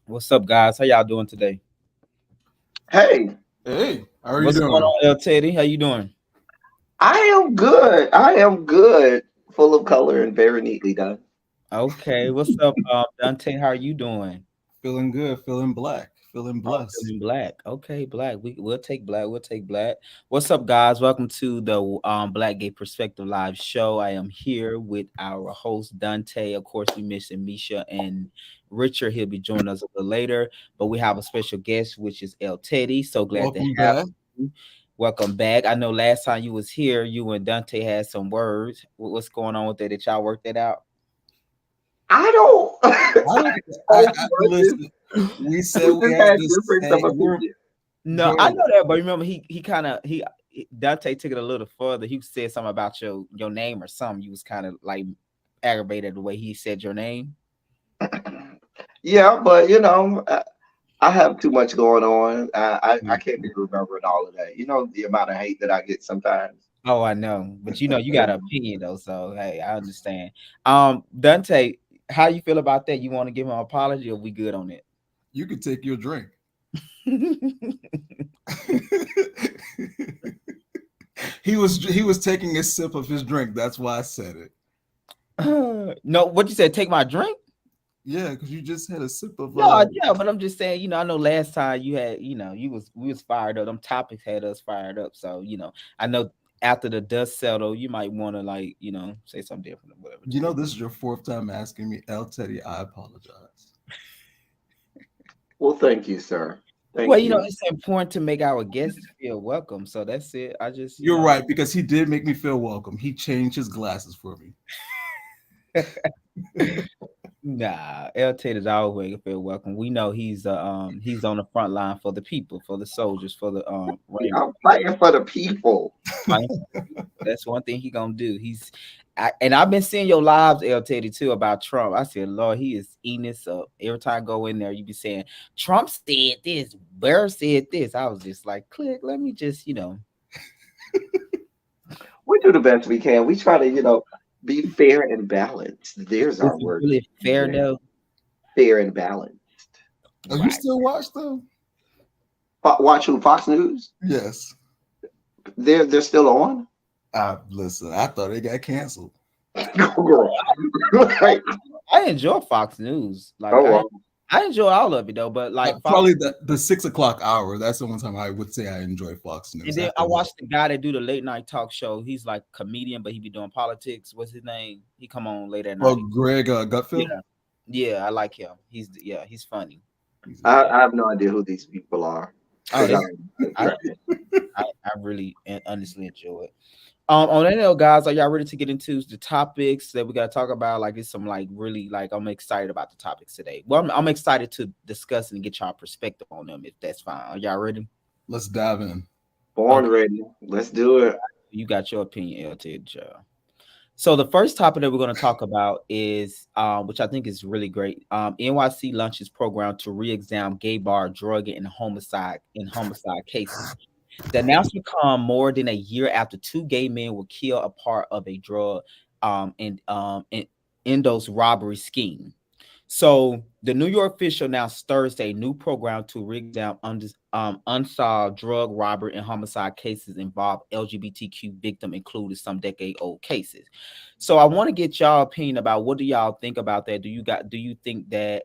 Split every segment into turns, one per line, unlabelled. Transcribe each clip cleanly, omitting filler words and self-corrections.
What's up, guys? How y'all doing today?
Hey,
Hey, how are you
What's going
doing?
on, El Teddy? How you doing?
I am good. I am good. Full of color and very neatly done.
Okay. What's up, Dante? How are you doing?
Feeling good, feeling black, feeling
Oh,
blessed.
feeling black. Okay, black. We'll take black. We'll take black. What's up, guys? Welcome to the Black Gay Perspective Live show. I am here with our host Dante. Of course, we missing Misha and Richard. He'll be joining us a little later, but we have a special guest, which is El Teddy. So glad to
Welcome
have
back.
you. Welcome back. I know last time you was here, you and Dante had some words. What's going on with that? Did y'all work that out?
I don't.
I
I
don't.
don't
Listen. We said
we
we
just
had
had
the
difference of
same. We're
opinion.
No,
go
I
ahead.
know that, but remember he kind of he Dante took it a little further. He said something about your name or something. You was kind of like aggravated the way he said your name.
Yeah, but I have too much going on. I
Mm.
can't be remembering all of that. You know the amount of hate that I get sometimes.
Oh, I know, but you got an opinion though, so hey, I understand. Dante, how you feel about that? You want to give him an apology, or we good on
You could take your drink.
it?
He was taking a sip of his drink. That's why I said it.
No, what you said? Take my drink?
Yeah, because you just had a sip of
No, yeah, but I'm just saying, I know last time you had, we was fired up. Them topics had us fired up. So, I know after the dust settle, you might want to like, say something different or whatever.
You know, this is your fourth time asking me, El Teddy. I apologize.
Well, thank you, sir.
Well,
Thank you.
it's important to make our guests feel welcome. So that's it. I just,
You're right because he did make me feel welcome. He changed his glasses for me.
nah, El Tate is always feel welcome. We know he's on the front line for the people, for the soldiers, for the Raymond.
I'm fighting for the people.
Fighting for the people. That's one thing he gonna do. And I've been seeing your lives, L Teddy, too, about Trump. I said, Lord, he is eating this up. Every time I go in there, you be saying, Trump said this, Burr said this. I was just like, click, let me just.
We do the best we can. We try to, be fair and balanced. There's
Is
our
it
word.
really fair
There.
though?
Fair and balanced.
Oh, you
Right.
still watch though?
Watch who? Fox News?
Yes.
They're still on.
Listen, I thought it got canceled.
Girl. Like,
I enjoy Fox News. Like
oh
I
well.
I enjoy all of it though, but like Fox.
Probably the 6 o'clock hour. That's the one time I would say I enjoy Fox
And
News.
then I
After that,
watched the guy that do the late night talk show. He's like a comedian, but he be doing politics. What's his name? He come on late at
oh,
night.
Greg Gutfeld.
Yeah, yeah, I like him. He's funny.
I have no idea who these people are
Oh,
because I
they
don't
I
prep it.
I really and honestly enjoy it. On that note, guys, are y'all ready to get into the topics that we gotta talk about? Like, it's some like really like I'm excited about the topics today. Well, I'm excited to discuss and get y'all perspective on them if that's fine. Are y'all ready?
Let's dive in.
Born
Okay,
ready. Let's do it.
you got your opinion, LT. So the first topic that we're going to talk about is, which I think is really great. NYC launches program to re-examine gay bar drugging and homicide cases. The announcement come more than a year after two gay men were killed a part of a drug in those robbery scheme. So the New York official announced Thursday a new program to re-examine unsolved drug robbery and homicide cases involve LGBTQ victim included some decade-old cases. So I want to get y'all opinion about what do y'all think about that? Do you think that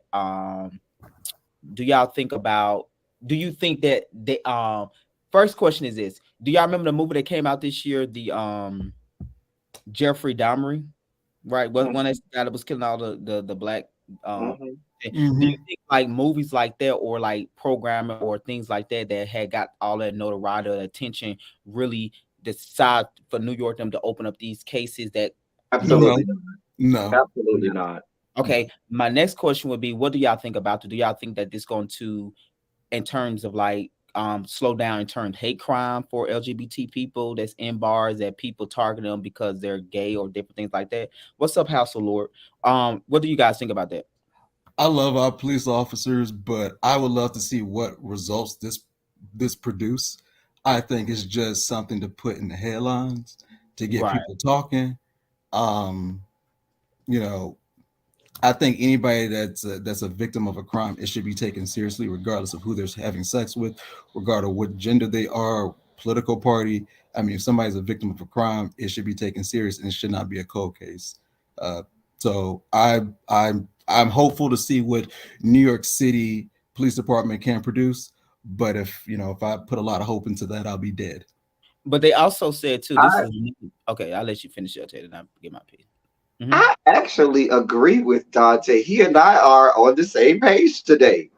do y'all think about do you think that the first question is this: do y'all remember the movie that came out this year, the Jeffrey Dahmer, right? What one that guy that was killing all the black um
Mm-hmm.
do you
Hmm.
think like movies like that or like programming or things like that that had got all that notoriety or attention really decide for New York them to open up these cases that
No,
Absolutely not.
no.
Absolutely not.
okay, my next question would be what do y'all think about it? Do y'all think that this going to in terms of like slow down in terms of hate crime for LGBT people that's in bars that people target them because they're gay or different things like that? What's up, House of Lord? What do you guys think about that?
I love our police officers, but I would love to see what results this produce. I think it's just something to put in the headlines to get
Right.
people talking. Um, you know, I think anybody that's a victim of a crime, it should be taken seriously, regardless of who they're having sex with, regardless of what gender they are, political party. I mean, if somebody's a victim of a crime, it should be taken serious, and it should not be a cold case. So I'm hopeful to see what New York City Police Department can produce. But if I put a lot of hope into that, I'll be dead.
But they also said too, this
I
is okay. I'll let you finish your take and I'll get my piece.
I actually agree with Dante. He and I are on the same page today.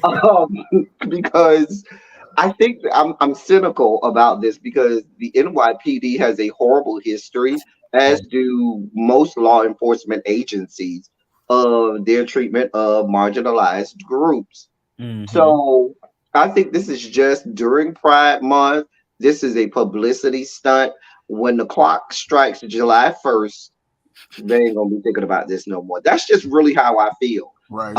Um, because I think I'm cynical about this because the NYPD has a horrible history, as do most law enforcement agencies, of their treatment of marginalized groups.
Mm-hmm.
So I think this is just during Pride Month. This is a publicity stunt. When the clock strikes July 1st, they ain't gonna be thinking about this no more. That's just really how I feel.
Right.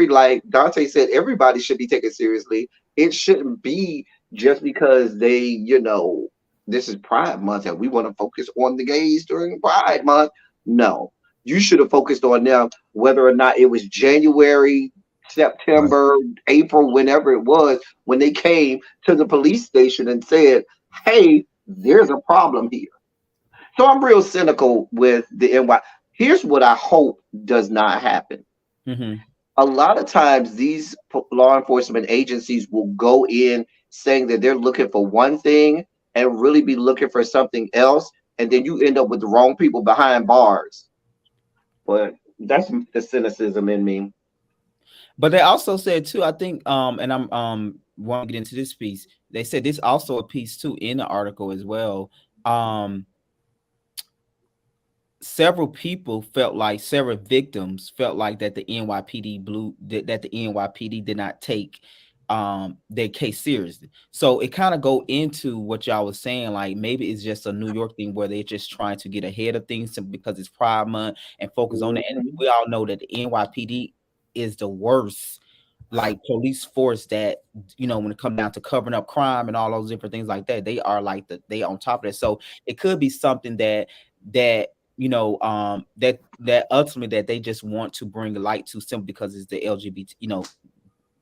Like Dante said, everybody should be taken seriously. It shouldn't be just because this is Pride Month and we want to focus on the gays during Pride Month. No, you should have focused on them, whether or not it was January,
Right.
September, April, whenever it was, when they came to the police station and said, "Hey, there's a problem here." So I'm real cynical with the NY. Here's what I hope does not happen.
Mm-hmm.
A lot of times, these law enforcement agencies will go in saying that they're looking for one thing and really be looking for something else. And then you end up with the wrong people behind bars. But that's the cynicism in me.
But they also said too, I think, and I'm want to get into this piece. They said this also a piece too in the article as well. Um, several victims felt like that the NYPD did not take their case seriously. So it kind of go into what y'all was saying, like maybe it's just a New York thing where they're just trying to get ahead of things because it's Pride Month and focus on it. And
Mhm.
we all know that the NYPD is the worst like police force that when it come down to covering up crime and all those different things like that. They are like they on top of that. So it could be something that that ultimately that they just want to bring light to simply because it's the LGBT,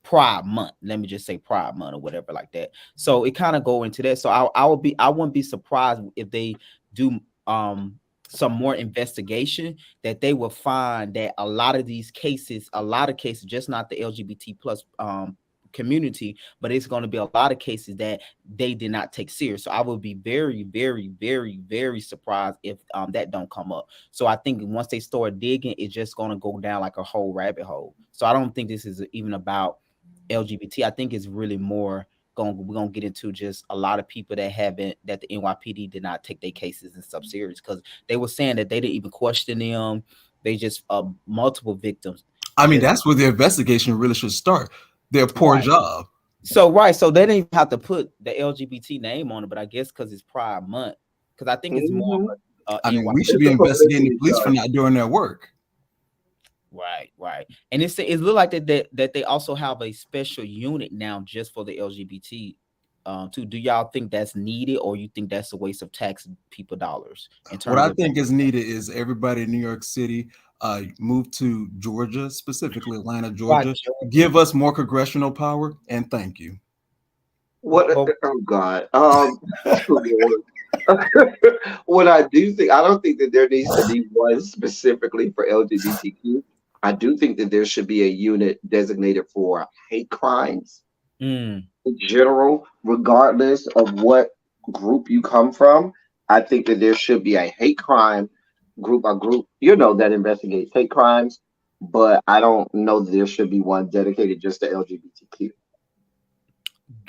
Pride Month. Let me just say Pride Month or whatever like that. So it kind of go into that. So I wouldn't be surprised if they do some more investigation that they will find that a lot of cases, just not the LGBT plus community, but it's going to be a lot of cases that they did not take serious. So I would be very, very, very, very surprised if that don't come up. So I think once they start digging, it's just going to go down like a whole rabbit hole. So I don't think this is even about LGBT. I think it's really more we're gonna get into just a lot of people that the NYPD did not take their cases and stuff serious because they were saying that they didn't even question them. They just multiple victims.
I mean,
Just
that's where the investigation really should start. Their poor
right.
job.
So they didn't even have to put the LGBT name on it, but I guess because it's Pride Month, because I think it's more
Mhm.
I mean,
NY.
we should
It's
be
a
investigating the
publicity
police for
stunt.
not doing their work.
Right. And it look like that they also have a special unit now just for the LGBT. Too. Do y'all think that's needed, or you think that's a waste of tax people dollars in
What
terms
I
of?
think is needed is everybody in New York City move to Georgia, specifically Atlanta,
Right,
Georgia. Give us more congressional power, and thank you.
What?
but
Oh God. Lord. What I do think, I don't think that there needs to be one specifically for LGBTQ. I do think that there should be a unit designated for hate crimes
mm,
in general, regardless of what group you come from. I think that there should be a hate crime group, that investigates hate crimes, but I don't know that there should be one dedicated just to LGBTQ.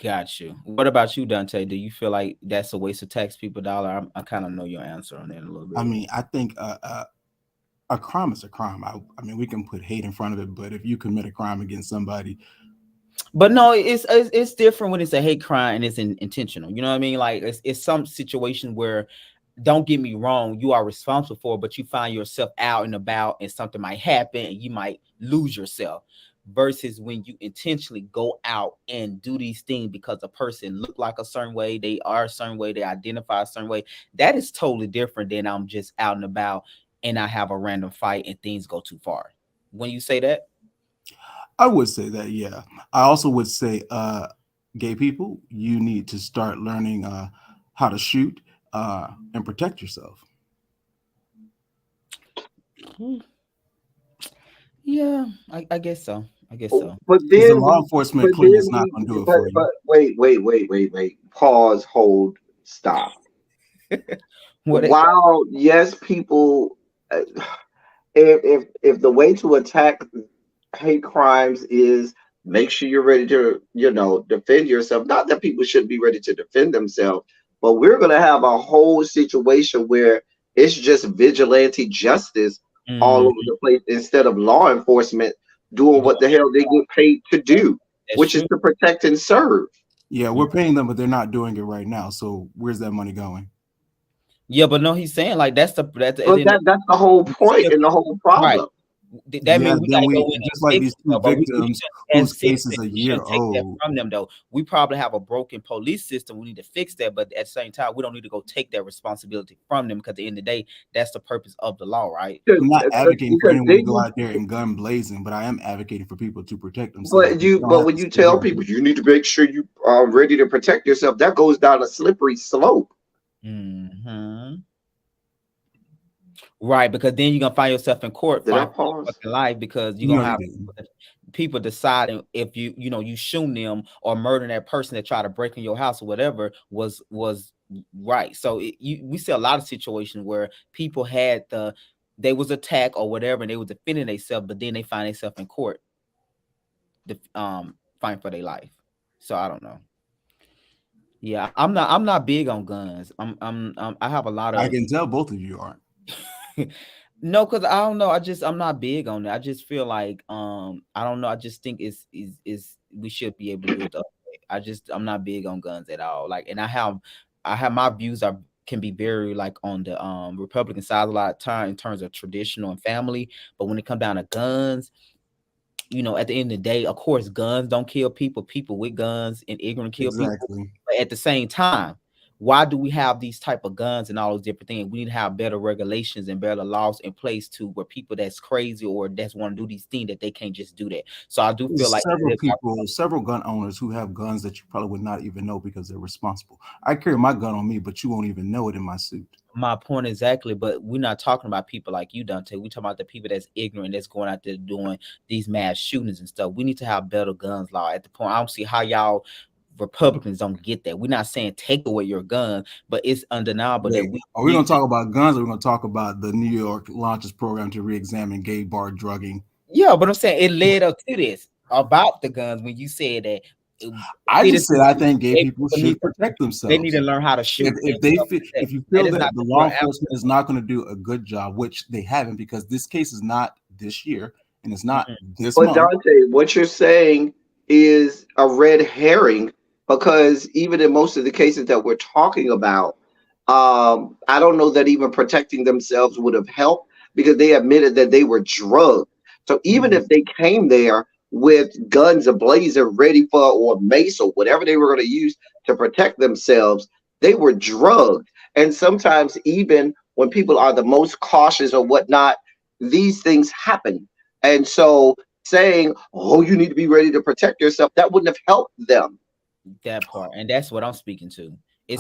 got you. What about you, Dante? Do you feel like that's a waste of tax people dollar? I kind of know your answer on that a little
I
bit.
mean, I think a crime is a crime. I mean, we can put hate in front of it, but if you commit a crime against somebody,
But no, it's different when it's a hate crime and it's intentional. You know what I mean? Like it's some situation where, don't get me wrong, you are responsible for it, but you find yourself out and about and something might happen and you might lose yourself. Versus when you intentionally go out and do these things because a person look like a certain way, they are a certain way, they identify a certain way. That is totally different than I'm just out and about and I have a random fight and things go too far. When you say that,
I would say that, yeah. I also would say, gay people, you need to start learning how to shoot and protect yourself.
yeah, I guess so. I guess
Oh,
so.
but
Because the
then
law
we,
enforcement
but
clearly
then
is not going to do
we,
it for you.
but wait. Pause, hold, stop.
What?
While yes, people, uh, if the way to attack hate crimes is make sure you're ready to, defend yourself. Not that people shouldn't be ready to defend themselves, but we're gonna have a whole situation where it's just vigilante justice all
Mm,
over the place instead of law enforcement doing what the hell they get paid to do,
that's
which is
true.
to protect and serve.
Yeah, we're paying them, but they're not doing it right now. So where's that money going?
Yeah, but no, he's saying like that's at
But
the end of
that's the whole
we
point
still
and the whole
right.
problem.
That
Yeah,
means we
then
gotta go
we
in and
just like
fix
these
it
two
though, but we
victims
shouldn't
whose
as
case is
citizens,
a
we
year
shouldn't take that
old.
from them though. We probably have a broken police system. We need to fix that, but at the same time, we don't need to go take that responsibility from them because at the end of the day, that's the purpose of the law, right?
Because,
I'm not advocating for
because
anyone to
then
go
you
out there and gun blazing, but I am advocating for people to protect themselves.
But
You
you,
don't
but
have
when
to
you
sit
tell
here.
people you need to make sure you are ready to protect yourself, that goes down a slippery slope.
Hmm. Right, because then you're gonna find yourself in court
Did I
fighting for your
pause?
fucking life because you're
No,
gonna
you
have
didn't.
people deciding if you shoot them or murdering that person that tried to break in your house or whatever was right. So we see a lot of situations where people had they was attacked or whatever and they were defending themselves, but then they find themselves in court, fighting for their life. So I don't know. Yeah, I'm not big on guns. I have a lot
I
of
can tell both of you aren't.
no, because I don't know. I'm not big on it. I just feel like I don't know. I just think is we should be able to do it the other way. I'm not big on guns at all. Like, and I have my views are can be very like on the Republican side a lot of time in terms of traditional and family. But when it comes down to guns, at the end of the day, of course, guns don't kill people. People with guns and ignorant kill people.
Exactly.
But at the same time, why do we have these type of guns and all those different things? We need to have better regulations and better laws in place to where people that's crazy or that's want to do these things that they can't just do that. So I do feel
There's
like
several people, several gun owners who have guns that you probably would not even know because they're responsible. I carry my gun on me, but you won't even know it in my suit.
my point exactly, but we're not talking about people like you, Dante. We're talking about the people that's ignorant, that's going out there doing these mass shootings and stuff. We need to have better guns law. At the point, I don't see how y'all Republicans don't get that. We're not saying take away your gun, but it's undeniable that
Wait,
we
are we going to talk about guns or are we going to talk about the New York launches program to re-examine gay bar drugging?
yeah, but I'm saying it led up to this about the guns when you said that.
I just said I think gay people
need
should protect themselves.
They need to learn how to shoot.
If you feel that the law
moral
enforcement is not going to do a good job, which they haven't, because this case is not this year and it's not this
But
month.
Dante, what you're saying is a red herring because even in most of the cases that we're talking about, I don't know that even protecting themselves would have helped because they admitted that they were drugged. So even if they came there with guns ablazing, ready for or mace or whatever they were going to use to protect themselves, they were drugged. And sometimes even when people are the most cautious or whatnot, these things happen. And so saying, oh, you need to be ready to protect yourself, that wouldn't have helped them.
That part, and that's what I'm speaking to.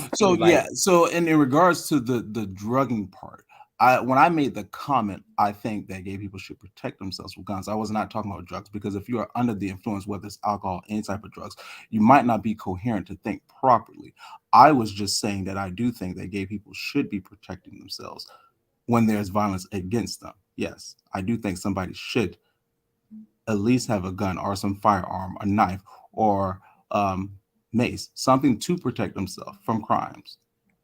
So in regards to the drugging part, when I made the comment, I think that gay people should protect themselves with guns. I was not talking about drugs because if you are under the influence, whether it's alcohol, any type of drugs, you might not be coherent to think properly. I was just saying that I do think that gay people should be protecting themselves when there's violence against them. Yes, I do think somebody should at least have a gun or some firearm, a knife, or mace, something to protect themselves from crimes.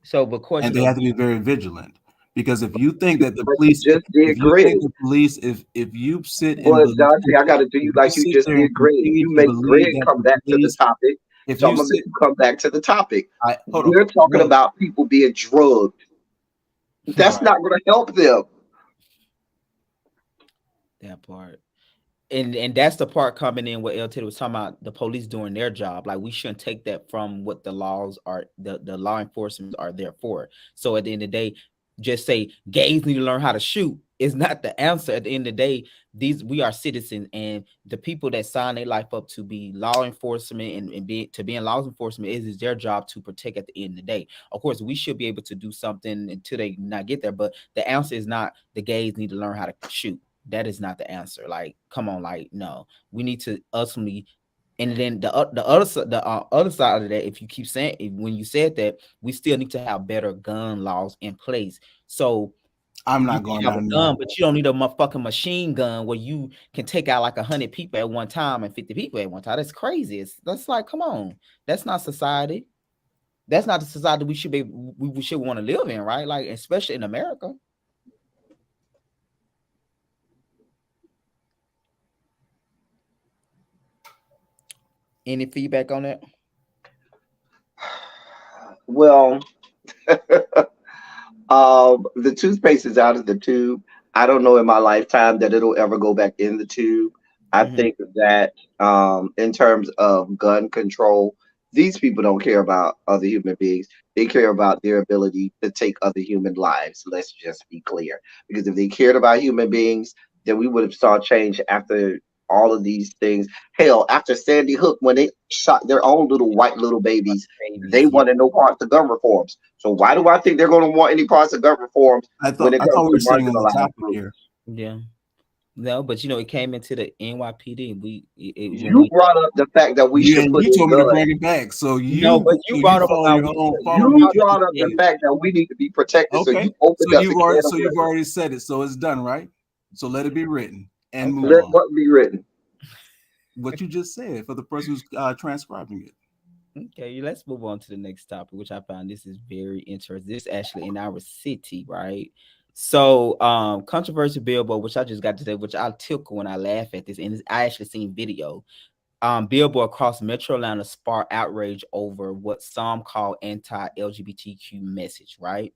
So, but question,
and they have to be very vigilant because if you think that the
But
police,
you just did
if you
great.
think the police, if you sit and
But
believe,
Dante, I got to do you like you
sit
just
there
did
and
great.
continue
You
to
make
believe
Greg
that
come
the
back to the
police,
topic.
if
So I'm
you
gonna
sit,
make you come back to the topic.
hold on,
We're talking
Greg,
about people being drugged. That's
right,
not going to help them.
that part. And that's the part coming in what LT was talking about, the police doing their job. Like we shouldn't take that from what the laws are, the law enforcement are there for. So at the end of the day, just say gays need to learn how to shoot. is not the answer. At the end of the day, we are citizens, and the people that sign their life up to be law enforcement and be in law enforcement is their job to protect at the end of the day. Of course, we should be able to do something until they not get there, but the answer is not the gays need to learn how to shoot. That is not the answer. Like, come on, like, no, we need to ultimately. And then the other side of that, if you keep saying, when you said that, we still need to have better gun laws in place. So
I'm
you
not
can
going
have a
down
gun,
there.
but you don't need a motherfucking machine gun where you can take out like 100 people at one time and 50 people at one time. That's crazy. That's like, come on, that's not society. That's not the society we should want to live in, right? Like, especially in America. Any feedback on that?
Well, the toothpaste is out of the tube. I don't know in my lifetime that it'll ever go back in the tube. I
Mhm.
think that in terms of gun control, these people don't care about other human beings. They care about their ability to take other human lives. Let's just be clear. Because if they cared about human beings, then we would have saw change after all of these things. Hell, after Sandy Hook, when they shot their own little white little babies, they
Babies, yeah.
wanted no parts of gun reforms. So why do I think they're going to want any parts of gun reforms when it
I
comes
thought we
to
were staying on the
marginalized
topic
groups?
here.
Yeah. No, but it came into the NYPD. When
You
we
brought up the fact that we
Yeah,
should
and
put
you
in
told me to
guns.
bring it back. So
no, but you brought up
follow
about
your own
You
follow.
brought up the
yeah.
fact that we need to be protected. So
Okay.
you opened up the can of
You've
worms.
already said it. So it's done, right? So let it be written and
Okay.
move
Let
on.
what be written.
What you just said for the person who's transcribing it.
Okay, let's move on to the next topic, which I found this is very interesting. This is actually in our city, right? So, controversial billboard, which I just got today, which I tickle when I laugh at this, and I actually seen video. Billboard across Metro Atlanta sparked outrage over what some call anti-LGBTQ message, right?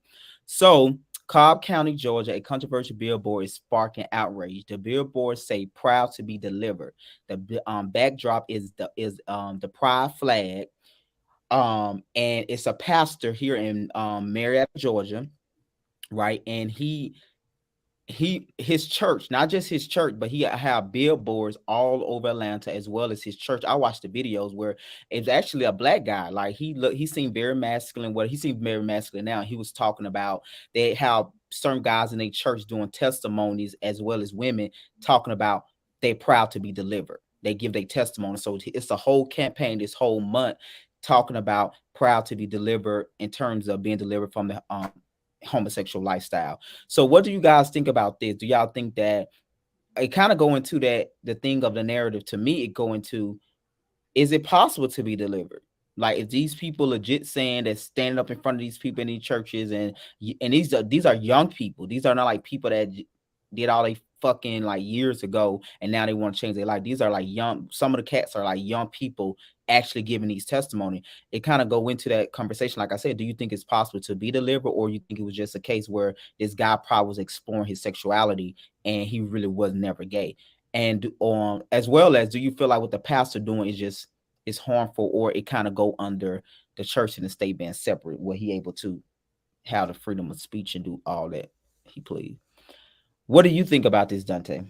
So, Cobb County, Georgia, a controversial billboard is sparking outrage. The billboard say "Proud to be delivered." The backdrop is the pride flag, and it's a pastor here in Marietta, Georgia, right? And his church, not just his church, but he have billboards all over Atlanta as well as his church. I watched the videos where it's actually a black guy. Like, he seemed very masculine. Well, he seemed very masculine now. He was talking about they have certain guys in their church doing testimonies as well as women talking about they're proud to be delivered. They give their testimony. So it's a whole campaign this whole month talking about proud to be delivered in terms of being delivered from the homosexual lifestyle. So what do you guys think about this? Do y'all think that it kind of go into that the thing of the narrative? To me, it go into, is it possible to be delivered? Like, if these people legit saying that, standing up in front of these people in these churches, and these are young people. These are not like people that did all they fucking like years ago and now they want to change their life. These are like young, some of the cats are like young people actually giving these testimony. It kind of go into that conversation. Like I said, do you think it's possible to be delivered, or you think it was just a case where this guy probably was exploring his sexuality and he really was never gay? And as well as, do you feel like what the pastor doing is harmful, or it kind of go under the church and the state being separate, where he able to have the freedom of speech and do all that he please? What do you think about this, Dante?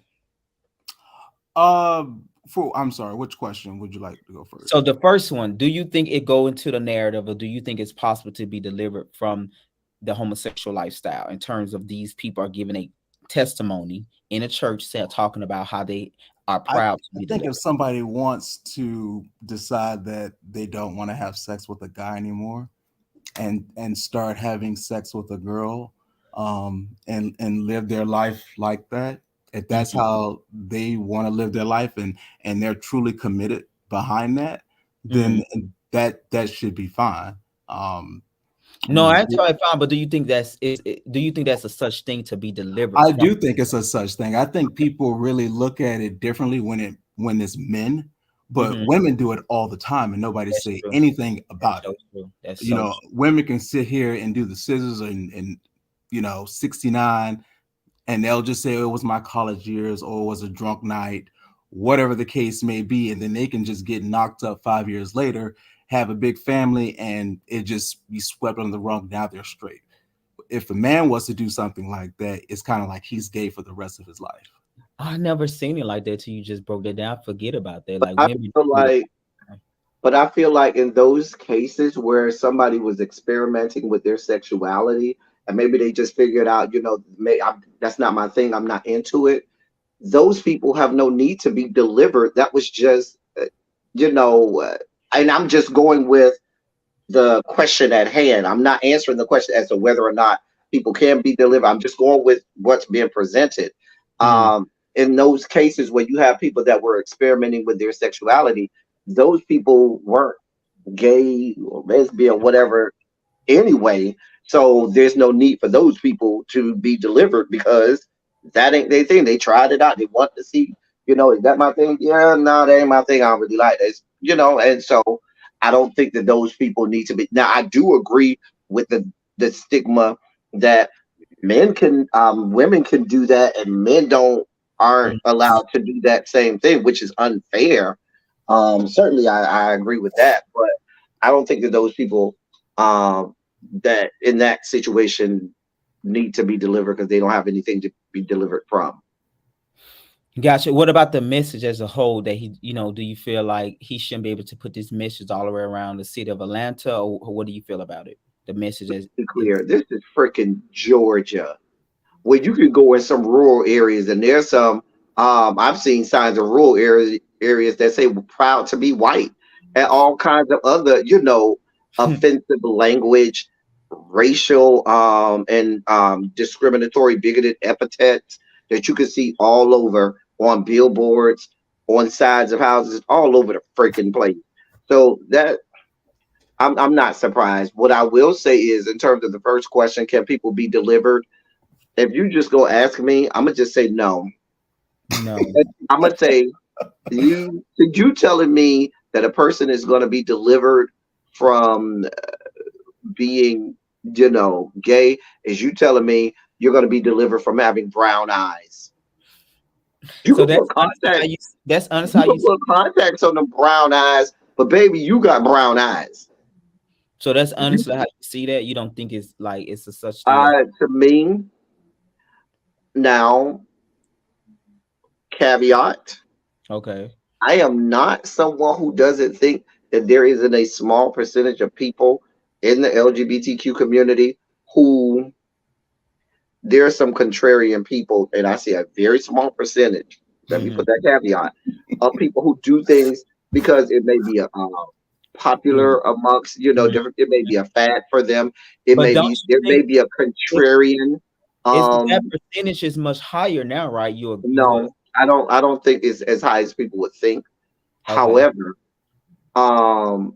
I'm sorry, which question would you like to go first?
So the first one, do you think it go into the narrative, or do you think it's possible to be delivered from the homosexual lifestyle, in terms of these people are giving a testimony in a church set talking about how they are proud to be
I think
delivered?
if somebody wants to decide that they don't want to have sex with a guy anymore and start having sex with a girl, and live their life like that, if that's how they want to live their life, and they're truly committed behind that, then that should be fine.
No, I totally fine, but do you think do you think that's a such thing to be delivered
I
from?
do think it's a such thing. I think people really look at it differently when it's men, but women do it all the time and nobody
That's
say
true.
anything
That's
about
so
it.
true. That's
You
so
know,
true.
women can sit here and do the scissors and 69, and they'll just say, oh, it was my college years, or it was a drunk night, whatever the case may be, and then they can just get knocked up 5 years later, have a big family, and it just be swept under the rug. Now they're straight. if a man was to do something like that, it's kind of like he's gay for the rest of his life.
I never seen it like that till you just broke that down. Forget about that.
But
Like
I
women.
feel like, in those cases where somebody was experimenting with their sexuality and maybe they just figured out, that's not my thing. I'm not into it. Those people have no need to be delivered. That was just, and I'm just going with the question at hand. I'm not answering the question as to whether or not people can be delivered. I'm just going with what's being presented. In those cases where you have people that were experimenting with their sexuality, those people weren't gay or lesbian, whatever, anyway. So there's no need for those people to be delivered because that ain't their thing. They tried it out. They want to see, is that my thing? Yeah, no, that ain't my thing. I don't really like this, and so I don't think that those people need to be. Now, I do agree with the stigma that women can do that and men aren't allowed to do that same thing, which is unfair. Certainly I agree with that, but I don't think that those people that in that situation need to be delivered because they don't have anything to be delivered from.
Gotcha. What about the message as a whole that he, do you feel like he shouldn't be able to put this message all the way around the city of Atlanta, or what do you feel about it? The message is
clear. This is freaking Georgia, where you can go in some rural areas and there's some, I've seen signs of rural areas that say we're proud to be white and all kinds of other, offensive language, racial, and discriminatory, bigoted epithets that you can see all over on billboards, on sides of houses, all over the freaking place. So that I'm not surprised. What I will say is, in terms of the first question, can people be delivered? If you just go ask me, I'm gonna just say no.
No.
I'm gonna say you telling me that a person is gonna be delivered from being, gay, is you telling me you're gonna be delivered from having brown eyes. You
So
can put contacts.
that's honest
You
how
can
you
put contacts on the brown eyes, but baby, you got brown eyes.
So that's honestly how you see that. You don't think it's like it's a such thing as
To me, now, caveat,
okay.
I am not someone who doesn't think that there isn't a small percentage of people in the LGBTQ community who there are some contrarian people, and I see a very small percentage. Let me put that caveat of people who do things because it may be a popular amongst different. It may be a fad for them. There may be a contrarian.
That percentage is much higher now, right?
No, I don't think it's as high as people would think.
Okay.
However, I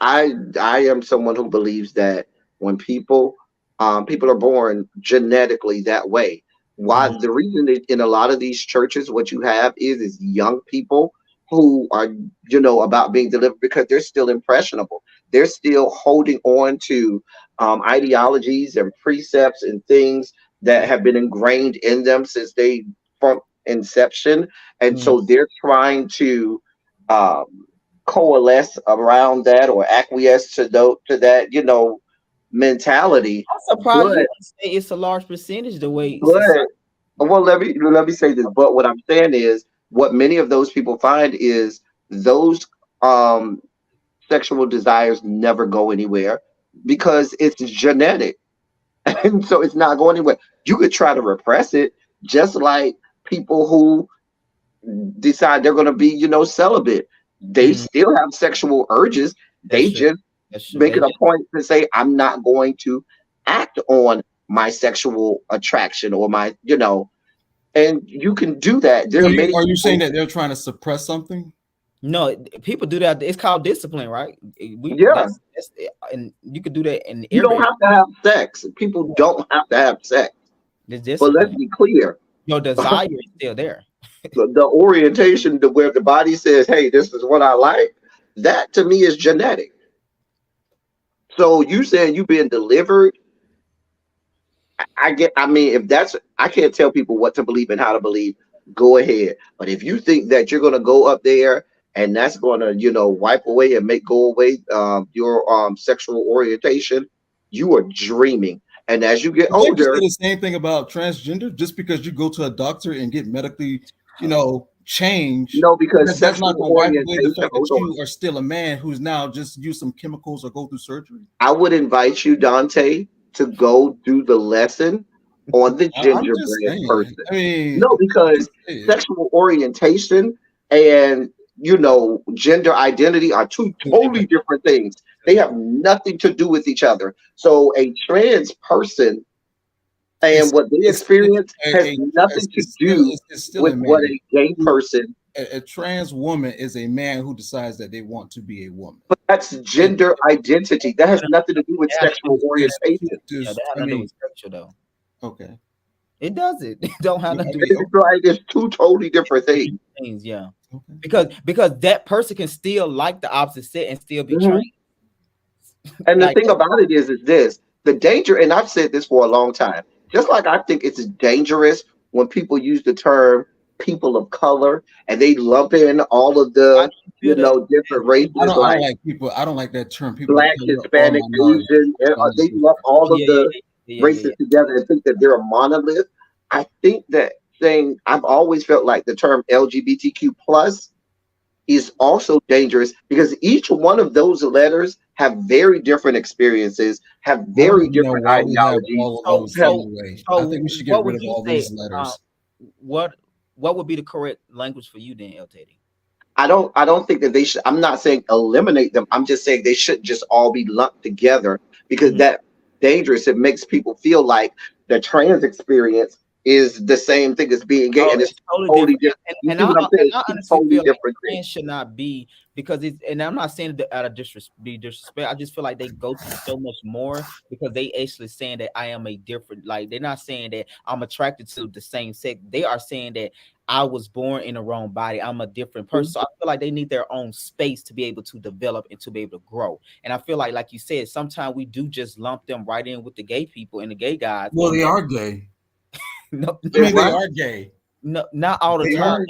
am someone who believes that when people are born genetically that way. Why the reason that in a lot of these churches, what you have is young people who are about being delivered because they're still impressionable. They're still holding on to ideologies and precepts and things that have been ingrained in them since from inception, and so they're trying to coalesce around that or acquiesce to that mentality.
I'm surprised you say it's a large percentage the way.
Well, let me say this. But what I'm saying is, what many of those people find is those sexual desires never go anywhere because it's genetic, and so it's not going anywhere. You could try to repress it, just like people who decide they're going to be, celibate. They still have sexual urges. They just make it a point to say, I'm not going to act on my sexual attraction or my, and you can do that.
Are you saying that they're trying to suppress something?
No, people do that. It's called discipline, right? And you could do that in.
You don't have to have sex. People don't have to have sex. But let's be clear.
Your desire is still there.
The orientation to where the body says, hey, this is what I like, that to me is genetic. So you saying you being delivered, I can't tell people what to believe and how to believe. Go ahead. But if you think that you're going to go up there and that's going to, wipe away and go away your sexual orientation, you are dreaming. And as you get
You can't just
older,
say the same thing about transgender. Just because you go to a doctor and get medically, changed,
no, because
that's not
sexual
going to wipe away the
orientation.
fact
Hold
that
on.
you are still a man who's now just use some chemicals or go through surgery.
I would invite you, Dante, to go do the lesson on the
I'm just
gingerbread
saying.
person.
I mean,
No, because sexual orientation and gender identity are two totally different things. They have nothing to do with each other. So a trans person and what they experience has nothing to do
it's still
with
a
what
man.
a gay person.
A trans woman is a man who decides that they want to be a woman.
But that's gender identity. That has nothing to do with sexual orientation.
Yeah, that has nothing to do with sexual though.
Okay.
It doesn't. It don't have nothing to do
It's like it's two totally different things.
Yeah.
Okay.
Because that person can still like the opposite sex and still be
Mhm.
trained.
And the
Like-
thing about it is this: the danger, and I've said this for a long time. Just like I think it's dangerous when people use the term "people of color" and they lump in all of the different races
I don't
like
like people. I don't like that term. People
Black,
of color or
Hispanic,
minority.
Asian. They lump all of the races together and think that they're a monolith. I think that thing. I've always felt like the term LGBTQ plus is also dangerous because each one of those letters have very different experiences, have very different ideologies.
I think we should get rid of all these letters.
What would be the correct language for you then, LTD?
I don't think that they should. I'm not saying eliminate them. I'm just saying they shouldn't just all be lumped together because that's dangerous. It makes people feel like the trans experience is the same thing as being gay, and it's totally different.
And I honestly feel like trans should not be because it's. And I'm not saying that out of disrespect. I just feel like they go through so much more because they actually saying that I am a different. Like they're not saying that I'm attracted to the same sex. They are saying that I was born in the wrong body. I'm a different person. So I feel like they need their own space to be able to develop and to be able to grow. And I feel like you said, sometimes we do just lump them right in with the gay people and the gay guys.
Well, they are gay.
No,
they are gay.
No, not all the time.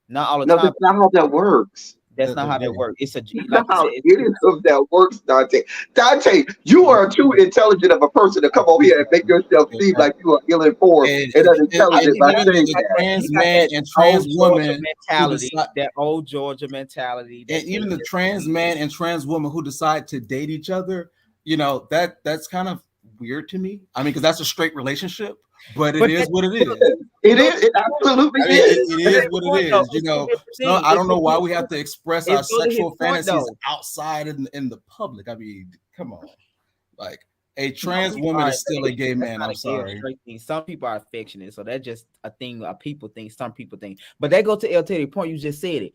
Not all the time.
That's not how that works.
That's not how that works. It's a
like how any of that works, Dante. Dante, you are too intelligent of a person to come over here and make yourself seem like you are ill-informed and unintelligent by saying
that. Trans man and trans woman
mentality, that old Georgia mentality,
and even the trans man and trans woman who decide to date each other, that's kind of weird to me. I mean, because that's a straight relationship. But it is what it is.
It is. It absolutely is.
It is what it is. So I don't know why we have to express our sexual fantasies outside in the public. I mean, come on. Like a trans woman is still a gay man. I'm sorry.
Some people are affectionate, so that's just a thing. People think. Some people think. But that goes to the point you just said it.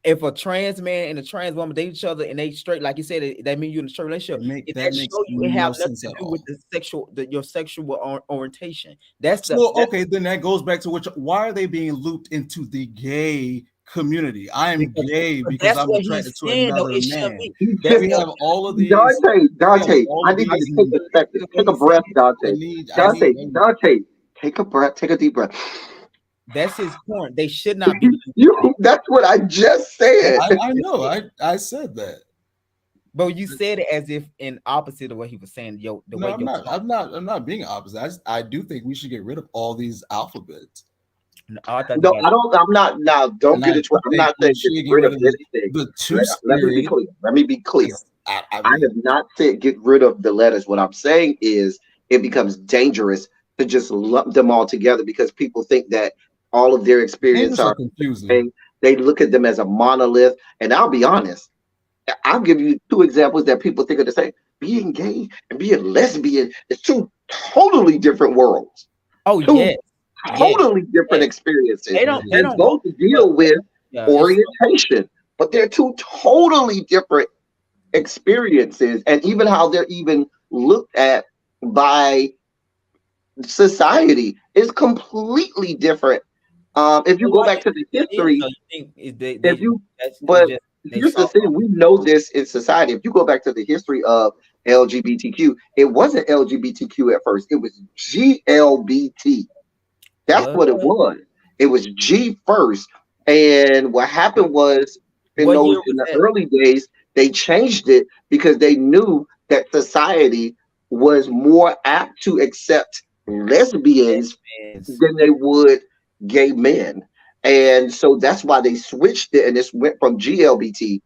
If a trans man and a trans woman date each other and they straight, like you said, that means you're in a straight relationship.
That makes no
have
sense
nothing
at
to do
all.
with your sexual orientation. That's
okay. Then that goes back to why are they being looped into the gay community? I am gay because I'm attracted to another man. We have all of these.
Dante, I need you to take a second. Take a breath, Dante. Dante, take a breath. Take a deep breath.
That's his point. They should not be.
That's what I just said.
I know. I said that.
But you said it as if in opposite of what he was saying.
I'm not being opposite. I do think we should get rid of all these alphabets.
I don't. I'm not. Now, don't get it twisted. I'm not saying get rid of anything. Let me be clear. I have not said get rid of the letters. What I'm saying is it becomes dangerous to just lump them all together because people think that all of their experiences are confusing. They look at them as a monolith. And I'll be honest, I'll give you two examples that people think are the same. Being gay and being lesbian is two totally different worlds. Totally different experiences. They don't both deal with orientation, but they're two totally different experiences, and even how they're even looked at by society is completely different. If you go back to the history, here's the thing: we know this in society. If you go back to the history of LGBTQ, it wasn't LGBTQ at first; it was GLBT. That's what it was. It was G first, and what happened was in the early days they changed it because they knew that society was more apt to accept lesbians
Yes.
than they would gay men. And so that's why they switched it, and this went from GLBT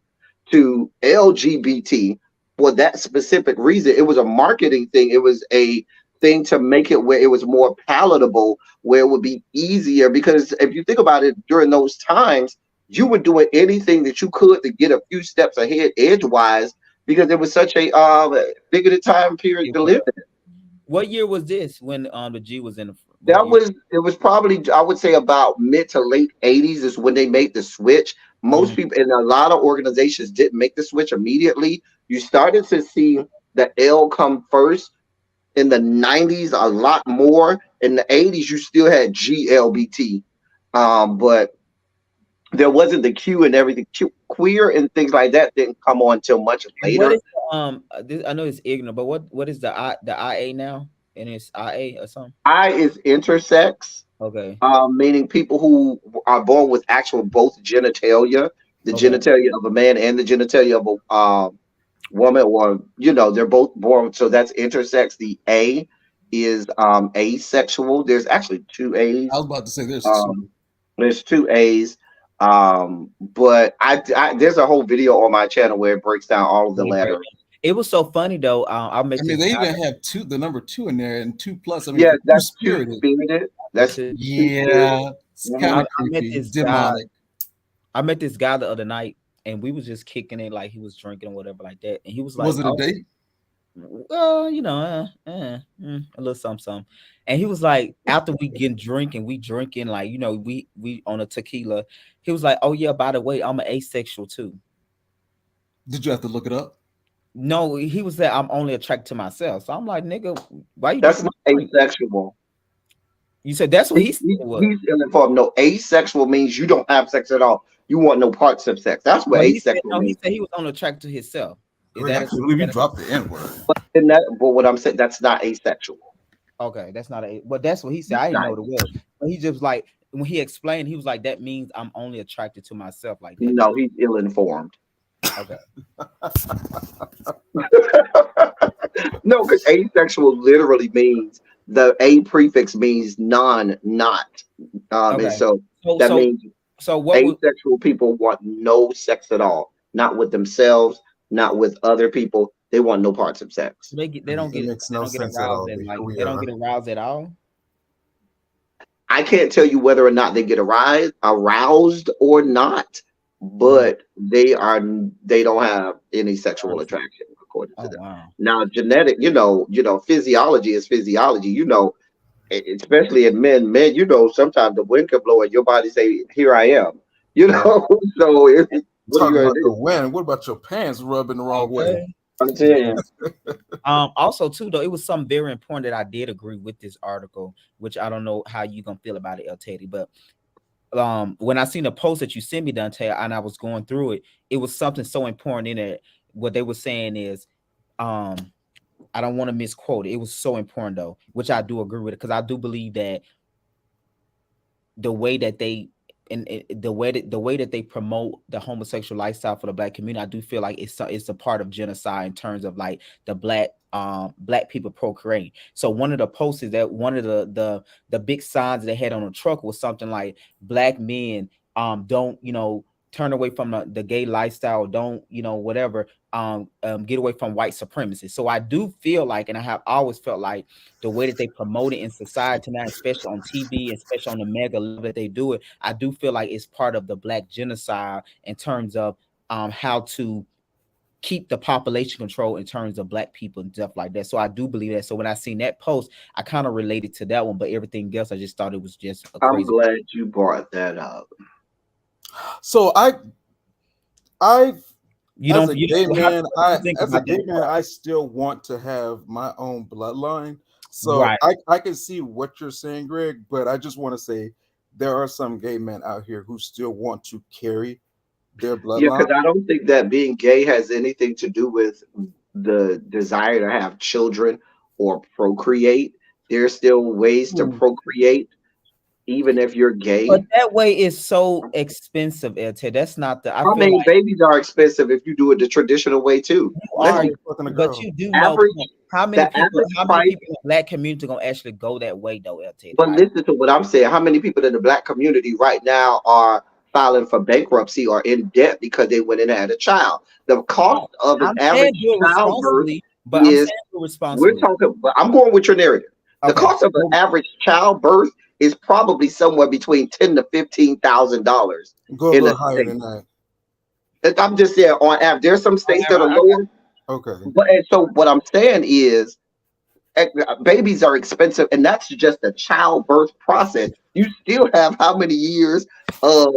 to LGBT for that specific reason. It was a marketing thing. It was a thing to make it where it was more palatable, where it would be easier. Because if you think about it, during those times, you were doing anything that you could to get a few steps ahead edgewise, because it was such a bigoted time period
It
to
was.
live in.
What year was this when the G was in the what
That
year?
was it was probably, I would say, about mid to late 80s is when they made the switch. Most
Mhm.
people and a lot of organizations didn't make the switch immediately. You started to see the L come first in the 90s a lot more. In the 80s, you still had GLBT. But there wasn't the Q and everything. Queer and things like that didn't come on till much
And what
later.
is this, I know it's ignorant, but what is the IA now? And it's IA or something?
I is intersex.
Okay.
Meaning people who are born with actual both genitalia, the
Okay.
genitalia of a man and the genitalia of a woman, or they're both born. So that's intersex. The A is asexual. There's actually two A's.
I was about to say there's two.
There's two A's. But I there's a whole video on my channel where it breaks down all of the letters.
It was so funny though. I'll make
I mean,
this
they
guy-
even have the number 2 in there, and 2 plus. I mean,
Yeah,
two
that's
spirited.
two-spirited. That's
Yeah, it's
Mhm.
kind
I
of
met
creepy,
this guy.
demonic.
I met this guy the other night, and we was just kicking it like he was drinking or whatever like that, and he was like,
Was it a
"Oh,
date?
well, a little something." And he was like, after we getting drinking, we drinking like we on a tequila. He was like, "Oh yeah, by the way, I'm an asexual too."
Did you have to look it up?
No, he was that I'm only attracted to myself. So I'm like, nigga, why you
that's
drinking
not
my drink?
asexual.
You said that's what he said.
He's
Was.
ill-informed. No, asexual means you don't have sex at all. You want no parts of sex. That's what
But he said,
asexual
no, he
means.
said he was only attracted to himself. Is
Greg, I
that
can't believe you dropped the N word.
But what I'm saying, that's not asexual.
okay? That's not a. But that's what he said. I didn't know what it was. But he just like when he explained, he was like, that means I'm only attracted to myself like that.
No, he's ill-informed.
Okay.
No, because asexual literally means the A prefix means not.
Okay.
And so
So
that
so
means
so what would
asexual people want no sex at all, not with themselves, not with other people. They want no parts of sex.
they get? They don't
It
get.
makes
They
no
don't get
sense at
aroused
all.
at
But
like
here we
they don't
are.
get aroused at all.
I can't tell you whether or not they get aroused or not, but they don't have any sexual attraction according to
Oh
them.
wow.
Now, genetic, physiology is physiology. Especially in men, sometimes the wind can blow and your body say, "Here I am." So what are you
Talking
gonna
about
do?
the wind. What about your pants rubbing the wrong way?
Okay.
I'm telling you.
Also too though, it was something very important that I did agree with this article, which I don't know how you gonna feel about it, El Teddy, but when I seen the post that you sent me, Dante, and I was going through it, it was something so important in it. What they were saying is, I don't want to misquote it. It was so important though, which I do agree with it because I do believe that the way that they the way that they promote the homosexual lifestyle for the Black community, I do feel like it's a part of genocide in terms of like the Black people procreating. So one of the posts is that one of the big signs they had on the truck was something like Black men don't turn away from the gay lifestyle, don't whatever, get away from white supremacy. So I do feel like, and I have always felt like the way that they promote it in society now, especially on TV, especially on the mega level that they do it, I do feel like it's part of the Black genocide in terms of how to keep the population control in terms of Black people and stuff like that. So I do believe that. So when I seen that post, I kind of related to that one, but everything else, I just thought it was just a
I'm
crazy.
glad you brought that up.
So I
You
as
don't,
a
you
gay
don't how
man,
do you think about that?
I still want to have my own bloodline. So
Right.
I can see what you're saying, Greg, but I just want to say there are some gay men out here who still want to carry their
Yeah,
bloodline.
because I don't think that being gay has anything to do with the desire to have children or procreate. There's still ways to procreate even if you're gay.
But that way is so expensive, LT. That's not the. I
I
feel
mean,
like
babies are expensive if you do it the traditional way too.
you
Let's
are,
be
Fucking a
but
girl.
you do know
average.
how many
The
people.
average
How many
price.
people in the Black community gonna actually go that way though, LT?
But
Like,
listen to what I'm saying. How many people in the Black community right now are filing for bankruptcy or in debt because they went and had a child? The cost of an
I'm saying
average
do it
childbirth
responsibly, but I'm
is.
saying do it
We're
responsibly.
talking. But I'm going with your narrative. The
Okay.
cost of an average childbirth is probably somewhere between $10,000 to $15,000
Go a
in
little
the
higher
state.
than that.
I'm just saying on average. There's some states that are
I-
lower,
Okay.
but and so what I'm saying is babies are expensive, and that's just the childbirth process. You still have how many years of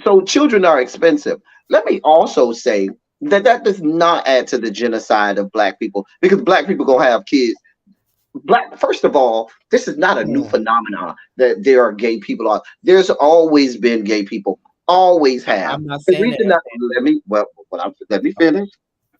so children are expensive. Let me also say that that does not add to the genocide of Black people because Black people gonna have kids. First of all, this is not a new phenomenon that there are gay people on. There's always been gay people, always have.
I'm not
The
saying
reason
that.
that let me finish.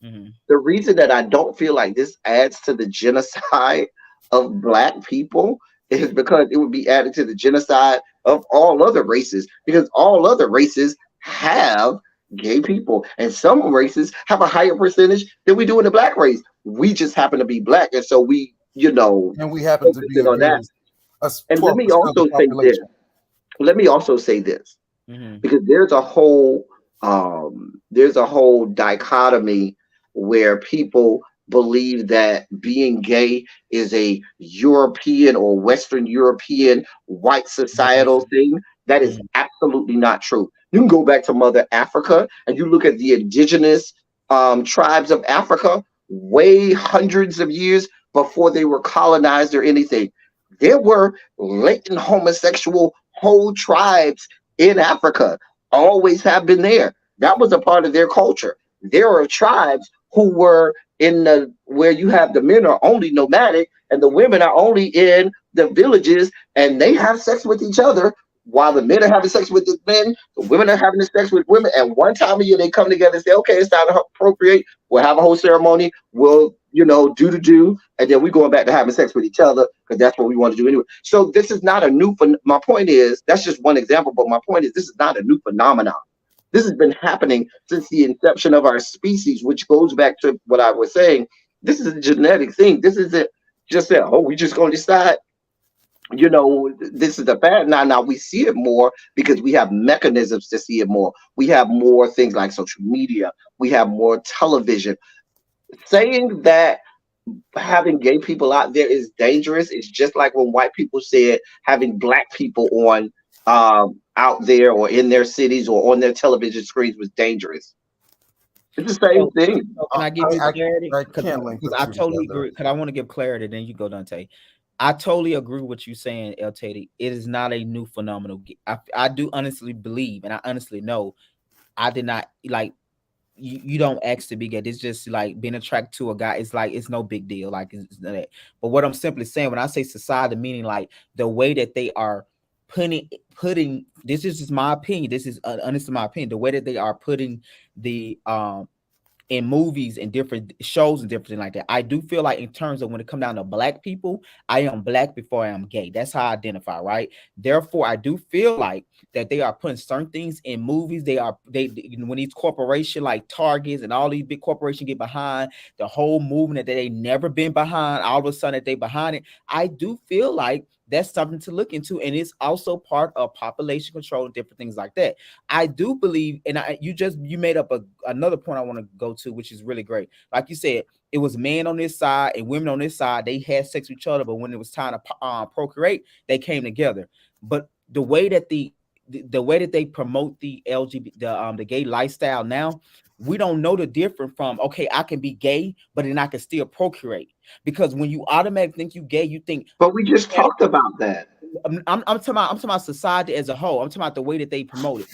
Mhm.
The reason that I don't feel like this adds to the genocide of Black people is because it would be added to the genocide of all other races because all other races have gay people and some races have a higher percentage than we do in the Black race. We just happen to be Black, and so we
And we happen to be
focusing on that.
a
And let
12%
me
of
also
the
say this.
population.
Let me also say this
Mhm.
because there's a whole dichotomy where people believe that being gay is a European or Western European white societal thing. That is absolutely not true. You can go back to Mother Africa and you look at the indigenous tribes of Africa way hundreds of years before they were colonized or anything. There were latent homosexual whole tribes in Africa, always have been there. That was a part of their culture. There are tribes who were in the where you have the men are only nomadic and the women are only in the villages and they have sex with each other while the men are having sex with the men, the women are having sex with women. And one time a year they come together and say, okay, it's time to procreate. We'll have a whole ceremony. We'll, do, and then we're going back to having sex with each other because that's what we want to do anyway. So this is not a new. My point is that's just one example, but my point is this is not a new phenomenon. This has been happening since the inception of our species, which goes back to what I was saying. This is a genetic thing. This isn't just that, oh, we just going to decide, this is the fact. Now we see it more because we have mechanisms to see it more. We have more things like social media. We have more television. Saying that having gay people out there is dangerous. It's just like when white people said having Black people on out there or in their cities or on their television screens was dangerous. It's the same thing.
So can I give you clarity?
I can't link the
I
two
totally
together.
agree. Because I want to give clarity. Then you go, Dante. I totally agree with what you're saying, LTD. It is not a new phenomenon. I do honestly believe, and I honestly know, I did not like. You don't ask to be gay. It's just like being attracted to a guy. It's like it's no big deal. Like it's that. But what I'm simply saying when I say society, meaning like the way that they are putting. This is just my opinion. This is honestly my opinion. The way that they are putting the in movies and different shows and different like that. I do feel like in terms of when it comes down to Black people, I am Black before I am gay. That's how I identify, right? Therefore, I do feel like that they are putting certain things in movies. They when these corporations like Targets and all these big corporations get behind the whole movement that they never been behind, all of a sudden that they behind it. I do feel like that's something to look into, and it's also part of population control and different things like that. I do believe, and you made up another point I want to go to, which is really great. Like you said, it was men on this side and women on this side. They had sex with each other, but when it was time to procreate, they came together. But the way that the way that they promote the LGBT, the gay lifestyle now, we don't know the difference from, okay, I can be gay, but then I can still procreate. Because when you automatically think you gay, you think.
But we just talked about that.
I'm talking about society as a whole. I'm talking about the way that they promote it.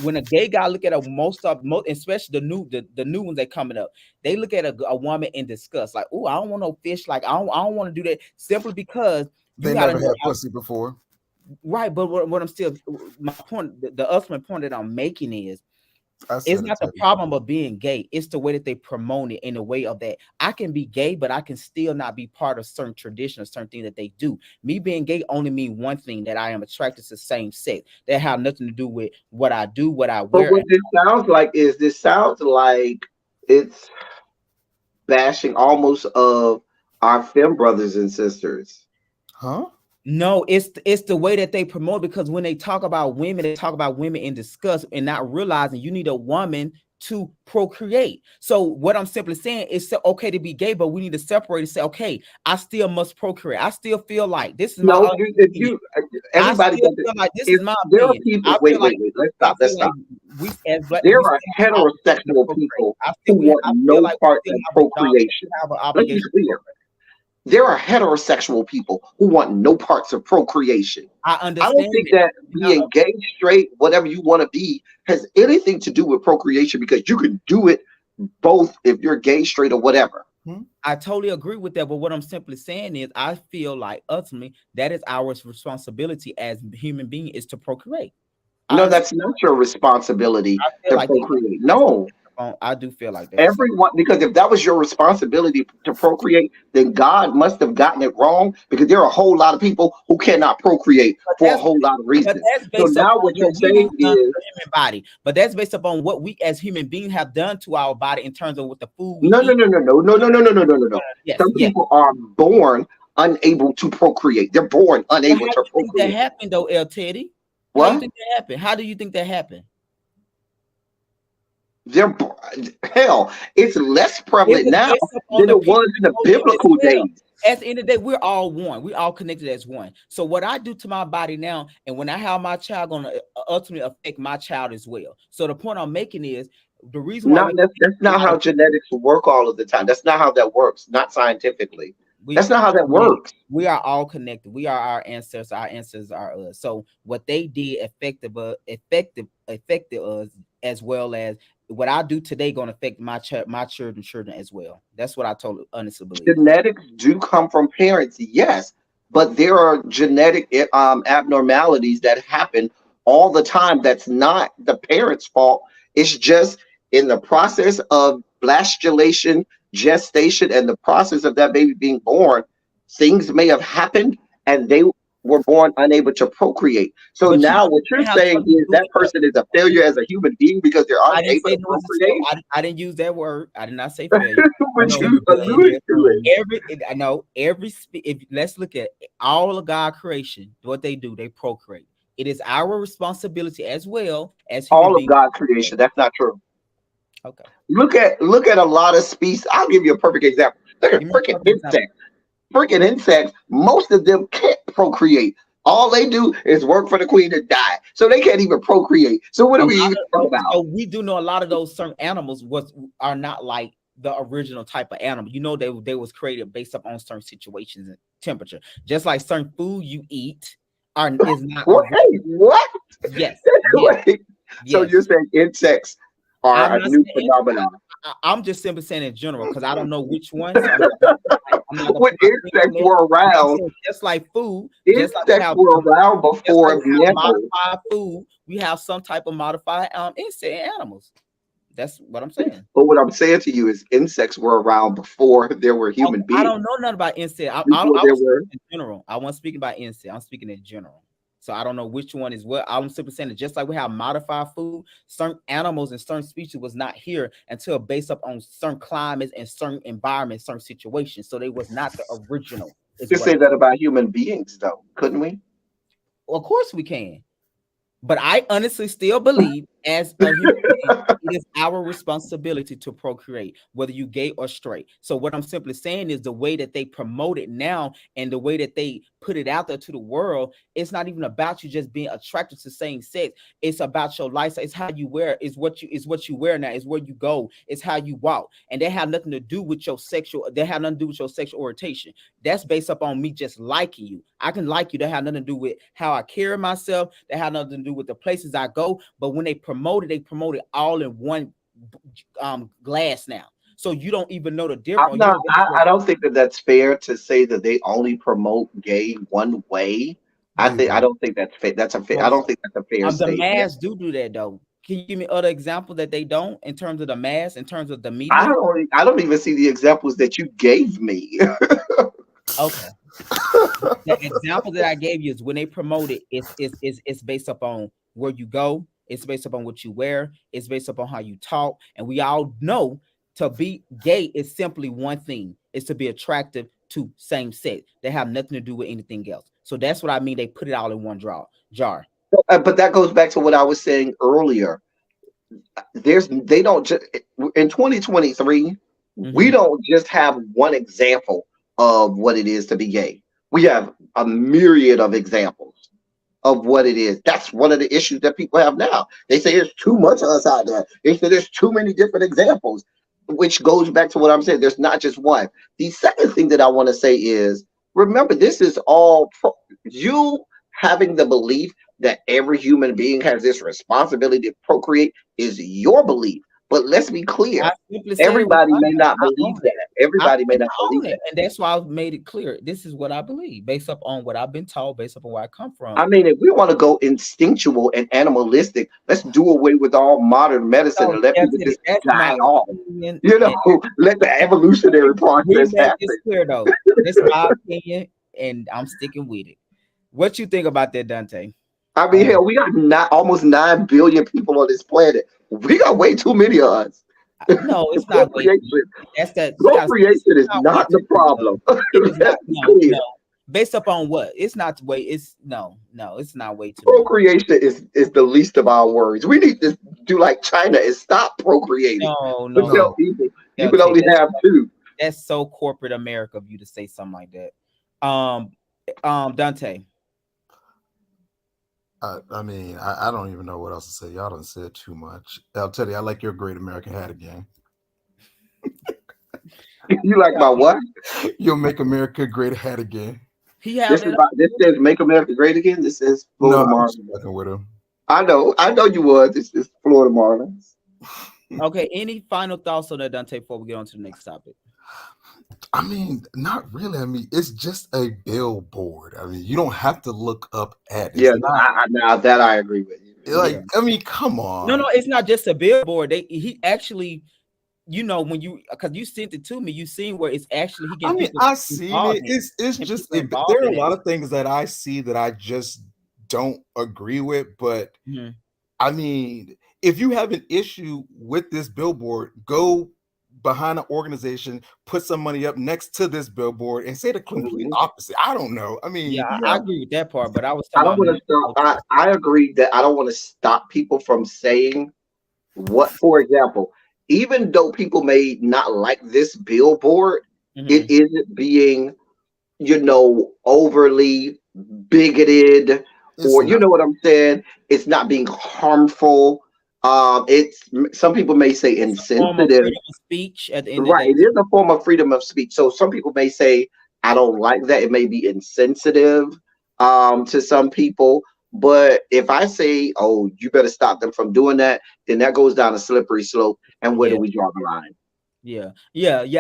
When a gay guy look at most, especially the new ones that coming up, they look at a woman in disgust, like, oh, I don't want no fish, like I don't want to do that, simply because
They never had pussy before.
Right, but what I'm still, my point, the ultimate point that I'm making is,
I said
It's
it,
not the
Teddy.
problem of being gay. It's the way that they promote it in a way of that I can be gay, but I can still not be part of certain tradition or certain thing that they do. Me being gay only mean one thing, that I am attracted to same sex. That have nothing to do with what I do, what I
But
wear.
what this sounds like it's bashing almost of our femme brothers and sisters.
Huh?
No, it's the way that they promote, because when they talk about women, they talk about women in disgust and not realizing you need a woman to procreate. So what I'm simply saying is okay to be gay, but we need to separate and say, okay, I still must procreate. I still feel like this is my
No,
opinion.
everybody
I still
does it.
feel like this
If
is my
there are
opinion.
people,
I
wait,
feel like
let's
I
stop,
feel like we as black,
There
we
are
still have an obligation to
heterosexual
procreate.
people
I
who
feel
want no
like we
part
still
in
have
procreation.
have an
Let's be
obligation to
clear.
procreate.
There are heterosexual people who want no parts of procreation.
I
I
understand
don't think
it.
that being gay, straight, whatever you want to be, has anything to do with procreation, because you can do it both if you're gay, straight, or whatever.
I totally agree with that, but what I'm simply saying is I feel like ultimately that is our responsibility as human beings, is to procreate.
No, that's not your responsibility
I feel
to
like
procreate. No.
I do feel like that.
Everyone, because if that was your responsibility to procreate, then God must have gotten it wrong, because there are a whole lot of people who cannot procreate for a whole lot of
But
reasons.
that's
So
based
now
upon
what you're
what we
saying
have done to
is
the human body. But that's based upon what we as human beings have done to our body in terms of what the food we
no, no,
eat.
no, no, no, no, no, no, no, no, no, no, no.
Yes,
Some
yes.
people are born unable to procreate. They're born
But
unable
how
to
do you think that
procreate.
happened though, El Teddy? How do you
What?
think that happened? How do you think that happened?
Hell, it's less
It
prevalent
was
now
based upon
than
the
it
people
was in the
promoting it as
biblical
well.
days.
At the end of the day, we're all one. We're all connected as one. So what I do to my body now, and when I have my child, going to ultimately affect my child as well. So the point I'm making is the reason why
That's not how genetics work all of the time. That's not how that works. Not scientifically. That's not how that works.
we are all connected. We are our ancestors. Our ancestors are us. So what they did affected us, as well as what I do today going to affect my children as well. That's what I totally honestly believe.
Genetics do come from parents, yes, but there are genetic abnormalities that happen all the time. That's not the parents' fault. It's just in the process of blastulation, gestation, and the process of that baby being born, things may have happened and they were born unable to procreate. So
But you
now
don't
what you're
have
saying
something to
is
do
that
with
person is a failure as a human being because they're
I didn't
unable
say
to
no was
procreate.
I didn't use that word. I did not say failure.
But
No,
you alluded to it.
I know if let's look at all of God creation, what they do, they procreate. It is our responsibility as well as human
All of
beings.
God's creation. That's not true.
Okay.
Look at a lot of species. I'll give you a perfect example. Look at
Give me a
freaking
perfect example.
insects. Freaking insects, most of them can't procreate. All they do is work for the queen and die. So they can't even procreate. So what
A
do we
lot
even
of
talk
those-
about?
so we do know a lot of those certain animals are not like the original type of animal. You know, they was created based upon certain situations and temperature. Just like certain food you eat is not
What? Hey, what?
yes.
Wait. So
Yes.
you're saying insects are
I'm
a
not
new
saying
phenomenon?
I'm just simply saying in general because I don't know which one. So I'm not gonna
When
put my finger
insects
on it.
were
I'm
around,
saying just like food, just like
insects
how
were around
just like
before
we have
mammals.
modified food, we have some type of modified insect animals. That's what I'm saying.
But what I'm saying to you is insects were around before there were human
I
beings.
don't know nothing about insect. I
Before there
was
were.
speaking in general. I wasn't speaking about insect. I'm speaking in general. So I don't know which one is what. I'm simply saying that just like we have modified food, certain animals and certain species was not here until based up on certain climates and certain environments, certain situations. So they was not the original.
You say that about human beings, though, couldn't we?
Well, of course we can. But I honestly still believe, as a human being, it is our responsibility to procreate, whether you gay or straight. So what I'm simply saying is the way that they promote it now and the way that they put it out there to the world, it's not even about you just being attracted to same sex. It's about your lifestyle. It's how you wear. It's what you wear now. It's where you go. It's how you walk. And they have nothing to do with your sexual. They have nothing to do with your sexual orientation. That's based upon me just liking you. I can like you. That have nothing to do with how I carry myself. That have nothing to do with the places I go. But when they promote it all in one glass now. So you don't even know the difference.
I don't think that that's fair to say that they only promote gay one way. I don't think that's fair. I don't think that's a fair
the
statement.
mass do that though. Can you give me other examples that they don't in terms of the mass, in terms of the
I
media?
don't even see the examples that you gave me.
Okay. The example that I gave you is when they promote it, it's based upon where you go, it's based upon what you wear, it's based upon how you talk. And we all know to be gay is simply one thing, it's to be attractive to same sex. They have nothing to do with anything else. So that's what I mean. They put it all in one jar.
But that goes back to what I was saying earlier. They don't just in 2023, we
Mhm.
don't just have one example of what it is to be gay. We have a myriad of examples of what it is. That's one of the issues that people have now. They say there's too much of us out there. They say there's too many different examples, which goes back to what I'm saying. There's not just one. The second thing that I want to say is remember, this is all you having the belief that every human being has this responsibility to procreate is your belief. But let's be
I
clear,
simply said it was
everybody may
mine.
not
I
believe
own it.
that. Everybody may not
I
believe
own it,
that.
and that's why I've made it clear. This is what I believe, based up on what I've been taught, based upon where I come from.
I mean, if we want to go instinctual and animalistic, let's do away with all modern medicine
So
and let people
that's
just
that's my
die off.
opinion,
You know,
and
let the evolutionary
we
process
make this
happen.
clear though. This is my opinion, and I'm sticking with it. What you think about that, Dante?
I mean,
Um,
hell, we got almost 9 billion people on this planet. We got way too many of us.
no, it's not way too
Procreation,
much. That's that you gotta say it's
procreation is
not way
not the
too much though.
problem.
It is not.
Let's be
No,
clear.
no. Based upon what? It's not way. It's no. It's not way too much.
Procreation is the least of our worries. We need to do like China and stop procreating.
No,
But
no,
tell
No,
no.
people you
They'll
can
take
only have two.
that's so corporate America of you to say something like that. Um, Dante.
I mean, I don't even know what else to say. Y'all done said too much. I'll tell you, I like your Great American Hat again.
You like my what?
You'll make America great hat again.
He have that.
This says "Make America Great Again." This is
No,
Florida
I'm just
Marlins.
fucking with him.
I know you was. This is Florida Marlins.
Okay. Any final thoughts on that, Dante? Before we get on to the next topic.
I mean, not really. I mean, it's just a billboard. I mean, you don't have to look up at it.
Yeah,
It's not
now that I agree with you.
like,
Yeah.
I mean, come
No,
on.
it's not just a billboard. He actually, when you because you sent it to me, you seen where it's actually he
I
getting
mean,
people
I seen
involved
it.
in it.
It's
And
just
people involved
there are a
in it.
lot of things that I see that I just don't agree with. But
Mhm.
I mean, if you have an issue with this billboard, go behind an organization, put some money up next to this billboard, and say the complete
Mhm.
opposite. I don't know. I
Yeah,
mean,
I
Yeah.
agree with that part, but I was
I
talking
don't
about
want to stop. I agree that I don't want to stop people from saying what, for example, even though people may not like this billboard, it
Mhm.
isn't being, overly bigoted,
it's
or you
not.
know what I'm saying? It's not being harmful. It's some people may say
It's a form of
insensitive.
freedom of speech at the end of
Right.
the day
It is
too.
a form of freedom of speech. So some people may say, I don't like that. It may be insensitive to some people. But if I say, oh, you better stop them from doing that, then that goes down a slippery slope. And where do
Yeah.
we draw the line?
Yeah.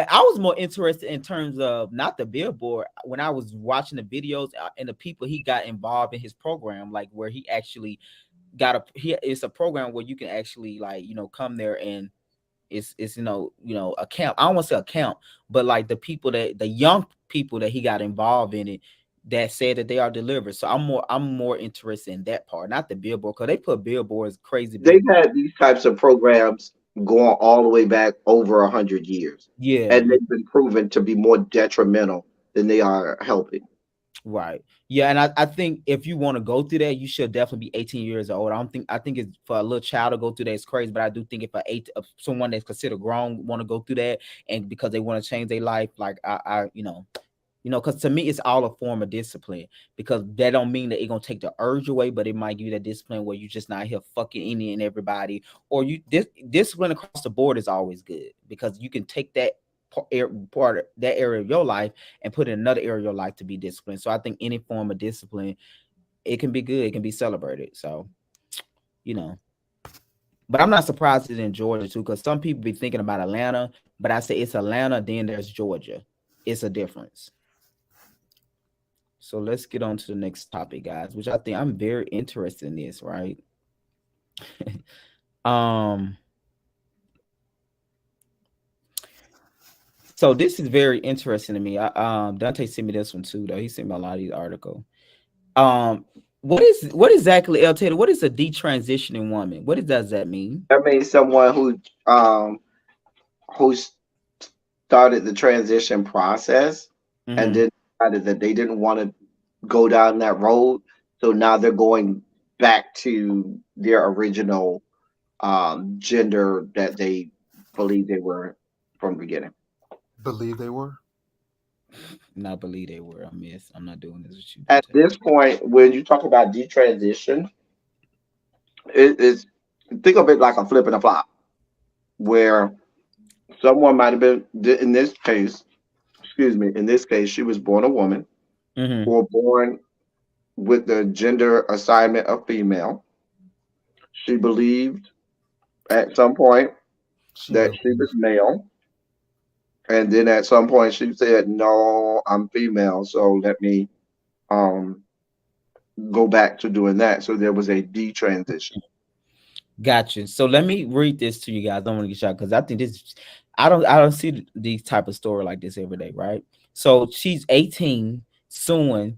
I was more interested in terms of not the billboard when I was watching the videos and the people he got involved in his program, like where he actually it's a program where you can actually like come there and it's a camp. I don't want to say a camp, but like the young people that he got involved in it that said that they are delivered. So I'm more interested in that part, not the billboard, because they put billboards, crazy
They've
billboards.
had these types of programs going all the way back over 100 years.
Yeah,
And they've been proven to be more detrimental than they are helping.
right. Yeah, and I think if you want to go through that, you should definitely be 18 years old. I think it's for a little child to go through that is crazy, but I do think if someone that's considered grown want to go through that and because they want to change their life, like because to me it's all a form of discipline because that don't mean that it's gonna take the urge away, but it might give you that discipline where you're just not here fucking any and everybody, or discipline across the board is always good because you can take that part of that area of your life and put in another area of your life to be disciplined. So I think any form of discipline, it can be good, it can be celebrated. So you know, but I'm not surprised it's in Georgia too, because some people be thinking about Atlanta, but I say it's Atlanta, then there's Georgia. It's a difference. So let's get on to the next topic, guys, which I think I'm very interested in this, right? Um, so this is very interesting to me. Dante sent me this one too, though. He sent me a lot of these articles. Um, what exactly, El Taylor? What is a detransitioning woman? Does that mean?
I mean, someone who started the transition process and
Mm-hmm.
then decided that they didn't want to go down that road. So now they're going back to their original gender that they believe they were from the beginning.
Believe they were.
Not believe they were. I miss. I'm not doing this with you,
At
Dante.
this point, when you talk about detransition, it's think of it like a flip and a flop, where someone might have been in this case, excuse me, in this case, she was born a woman
Mm-hmm.
or born with the gender assignment of female. She believed at some point
She
that she
believed.
was male, and then at some point she said, "No, I'm female, so let me um go back to doing that." So there was a detransition.
Gotcha. So let me read this to you guys. I don't want to get shot because I think this. I don't see these type of story like this every day, right? So she's 18, suing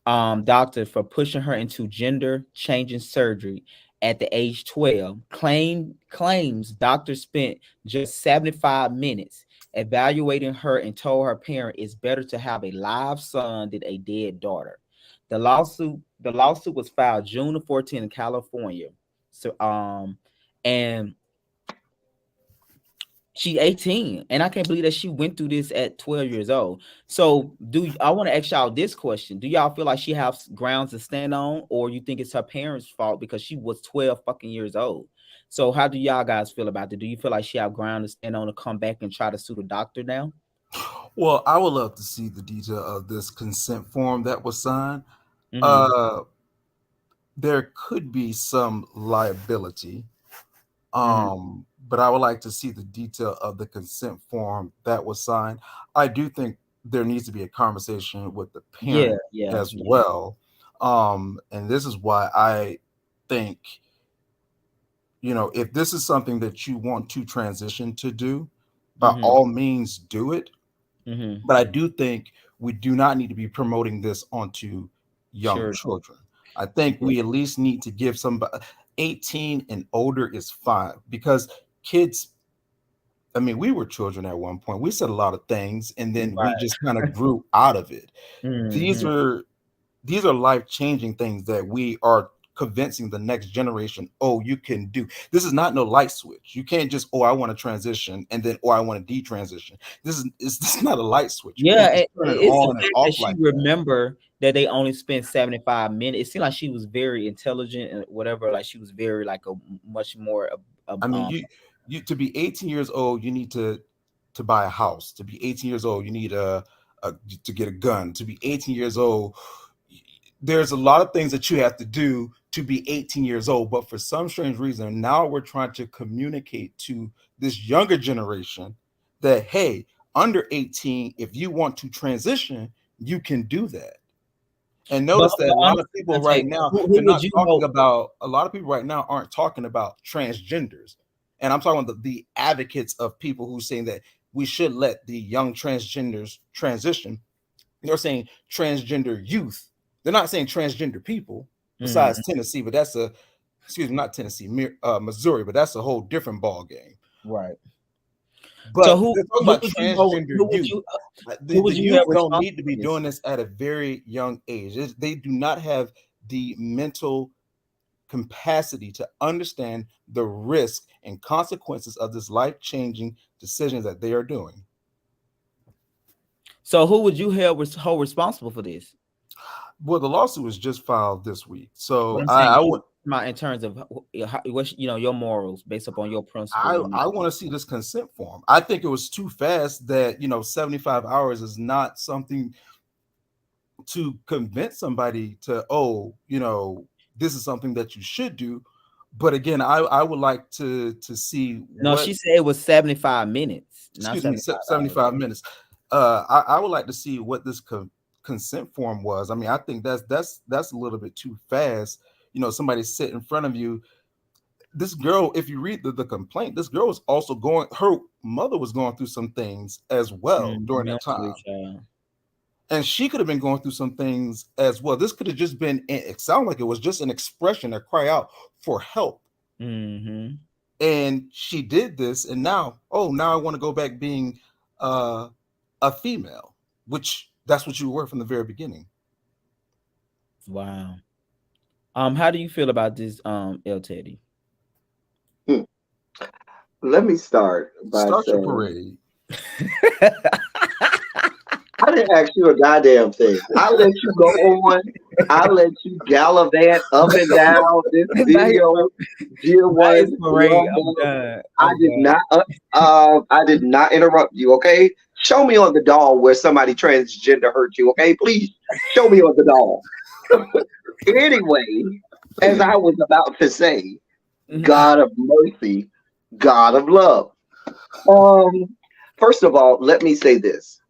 doctor for pushing her into gender changing surgery at the age 12. Claims doctor spent just 75 minutes evaluating her and told her parent it's better to have a live son than a dead daughter. The lawsuit was filed June the 14th in California. So and she 18, and I can't believe that she went through this at 12 years old. So I want to ask y'all this question: do y'all feel like she has grounds to stand on, or you think it's her parents' fault because she was 12 fucking years old? So how do y'all guys feel about it? Do you feel like she have ground to stand on to come back and try to sue the doctor now?
Well, I would love to see the detail of this consent form that was signed.
Mm-hmm.
Uh, there could be some liability,
Mm-hmm.
but I would like to see the detail of the consent form that was signed. I do think there needs to be a conversation with the
Yeah,
parent
yeah,
as
yeah.
well. And this is why I think, if this is something that you want to transition to do, by
Mm-hmm.
all means do it.
Mm-hmm.
But I do think we do not need to be promoting this onto young
Sure.
children. I think
Yeah.
we at least need to give somebody 18 and older is fine, because kids, I mean, we were children at one point. We said a lot of things and then we
Right.
just kind of grew out of it. These
Mm-hmm.
are these are life-changing things that we are convincing the next generation, oh, you can do. This is not no light switch. You can't just, oh, I want to transition and then, oh, I want to detransition. This is not a light switch. You
Yeah,
can't just turn it
it's the
on and
fact that
off
she
like that.
remember that they only spent 75 minutes. It seemed like she was very intelligent and whatever. Like she was very like a much more
I mean, you to be 18 years old, you need to buy a house. To be 18 years old, you need a to get a gun. To be 18 years old, there's a lot of things that you have to do to be 18 years old. But for some strange reason, now we're trying to communicate to this younger generation that, hey, under 18, if you want to transition, you can do that. And
but
notice that a lot of people
Dante,
right now,
who
they're
would
not
you
talking
know?
about, a lot of people right now aren't talking about transgenders. And I'm talking about the advocates of people who saying that we should let the young transgenders transition. They're saying transgender youth. They're not saying transgender people,
Mhm.
besides Tennessee, but that's a, excuse me, not Tennessee, Missouri, but that's a whole different ball game.
Right. So
But they're talking
who
about
would you hold?
transgender youth.
Who
The
would you have
youth don't need
responsible
to
for
be
this?
doing this at a very young age. They do not have the mental capacity to understand the risk and consequences of this life-changing decisions that they are doing.
So who would you hold responsible for this?
Well, the lawsuit was just filed this week,
What
so
I'm saying,
I
you
would
in terms of what's your morals based upon your principles and
I want to see this consent form. I think it was too fast that 75 hours is not something to convince somebody to, oh, this is something that you should do. But again, I would like to see
no.
what,
She said it was 75 minutes, not
excuse me,
75 hours.
75 minutes. I would like to see what this consent form was. I mean, I think that's a little bit too fast. Somebody sit in front of you.
this girl, if you read the complaint, this girl was also her mother was going through some things as well during that time. And she could have been going through some things as well. This could have just been, it sounded like it was just an expression, a cry out for help.
Mm-hmm.
And she did this, and now I want to go back being a female, which that's what you were from the very beginning.
Wow. How do you feel about this, El Teddy?
Let me start by
Start your
saying,
parade.
I didn't ask you a goddamn thing. I let you go on. I let you gallivant up and down this video. Dear one, I did not interrupt you. Okay, show me on the doll where somebody transgender hurt you. Okay, please show me on the doll. Anyway, as I was about to say, God of mercy, God of love. First of all, let me say this.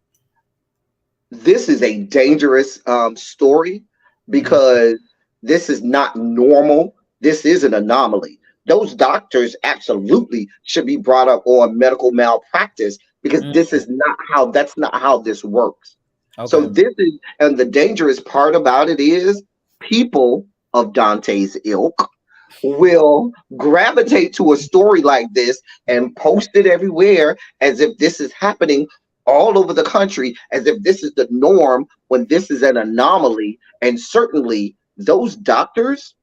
This is a dangerous story because this is not normal. This is an anomaly. Those doctors absolutely should be brought up on medical malpractice because that's not how this works. Okay. So and the dangerous part about it is people of Dante's ilk will gravitate to a story like this and post it everywhere as if this is happening all over the country, as if this is the norm when this is an anomaly. And certainly those doctors,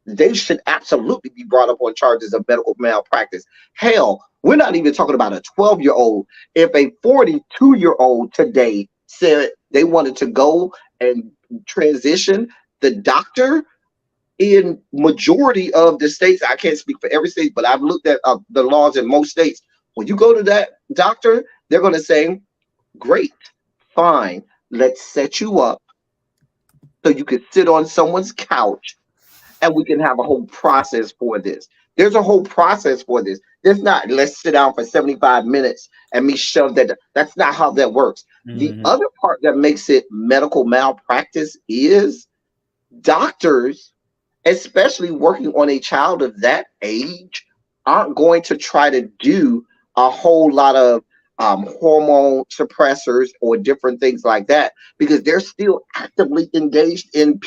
they should absolutely be brought up on charges of medical malpractice. Hell, we're not even talking about a 12-year-old. If a 42-year-old today said they wanted to go and transition, the doctor in majority of the states, I can't speak for every state, but I've looked at the laws in most states. When you go to that doctor, they're going to say, great, fine, let's set you up so you can sit on someone's couch and we can have a whole process for this. There's a whole process for this. There's not, let's sit down for 75 minutes and me shove that. That's not how that works. The other part that makes it medical malpractice is doctors, especially working on a child of that age, aren't going to try to do a whole lot of hormone suppressors or different things like that because they're still actively engaged in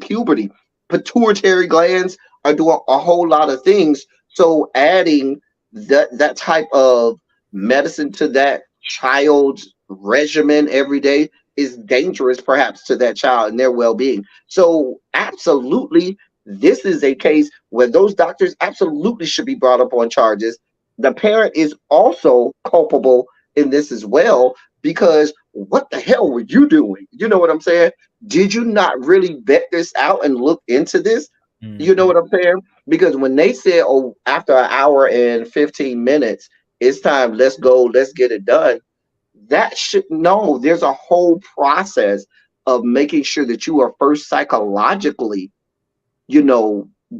puberty. Pituitary glands are doing a whole lot of things. So adding that type of medicine to that child's regimen every day is dangerous perhaps to that child and their well-being. So absolutely, this is a case where those doctors absolutely should be brought up on charges. The parent is also culpable in this as well because what the hell were you doing? You know what I'm saying? Did you not really vet this out and look into this? You know what I'm saying? Because when they said, oh, after an hour and 15 minutes, it's time, let's go, let's get it done. There's a whole process of making sure that you are first psychologically,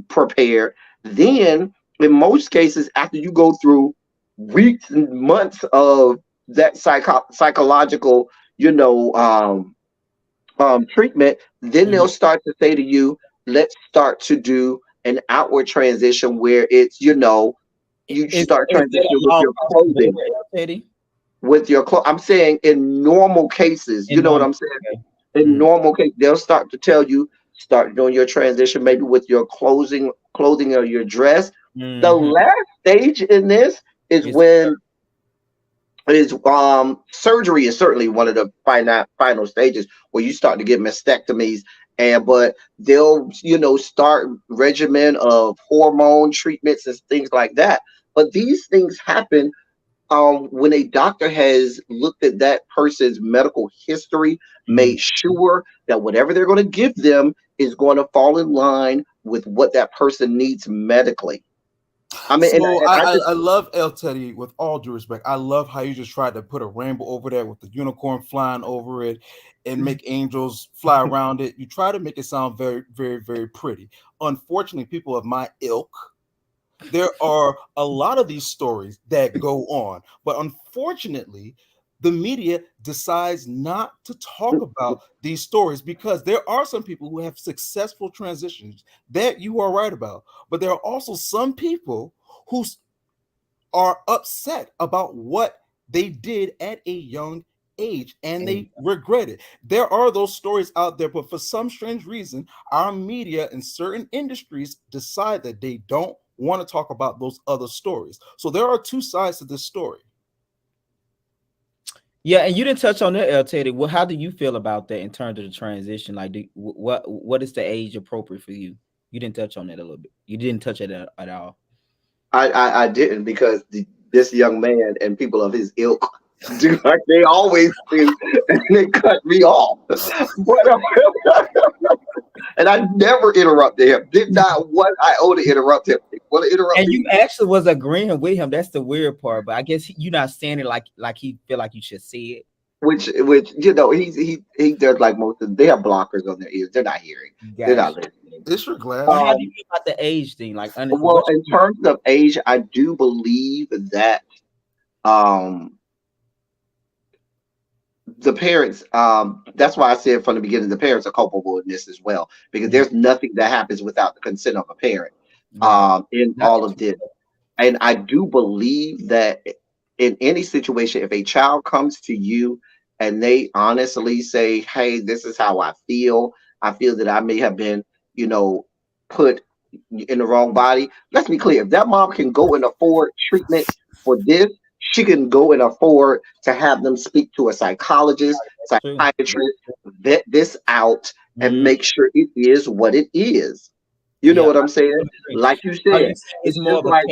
prepared. Then in most cases, after you go through weeks and months of that psychological, treatment, then they'll start to say to you, let's start to do an outward transition where it's, you start transitioning with your clothing. With your clothes. I'm saying in normal cases, you know what I'm saying? Okay. In normal cases, they'll start to tell you, start doing your transition maybe with your clothing or your dress. The last stage in this is when surgery is certainly one of the final stages where you start to get mastectomies, but they'll start regimen of hormone treatments and things like that. But these things happen when a doctor has looked at that person's medical history, made sure that whatever they're going to give them is going to fall in line with what that person needs medically. I mean,
I love El Teddy, with all due respect. I love how you just tried to put a rainbow over there with the unicorn flying over it and make angels fly around it. You try to make it sound very, very, very pretty. Unfortunately, people of my ilk, there are a lot of these stories that go on, but unfortunately, the media decides not to talk about these stories, because there are some people who have successful transitions that you are right about, but there are also some people who are upset about what they did at a young age and they regret it. There are those stories out there, but for some strange reason, our media and certain industries decide that they don't want to talk about those other stories. So there are two sides to this story.
Yeah, and you didn't touch on that, Teddy. Well, how do you feel about that in terms of the transition? Like, what is the age appropriate for you? You didn't touch on that a little bit. You didn't touch it at all.
I didn't, because this young man and people of his ilk do like they always do, and they cut me off. And I never interrupted him. Did not one iota interrupt him. Want to interrupt
and
me?
You actually was agreeing with him. That's the weird part. But I guess you're not saying it like he feel like you should see it.
Which you know, he does like most of. They have blockers on their ears. They're not hearing. They're not listening.
It's your glass.
How do you feel about the age thing? Like,
well, in terms of age, I do believe that the parents, that's why I said from the beginning, the parents are culpable in this as well, because there's nothing that happens without the consent of a parent in all of this. And I do believe that in any situation, if a child comes to you and they honestly say, hey, this is how I feel that I may have been, you know, put in the wrong body. Let's be clear. If that mom can go and afford treatment for this, she can go and afford to have them speak to a psychologist, psychiatrist, vet this out and make sure it is what it is. You know what I'm saying? Like you said, it's more of like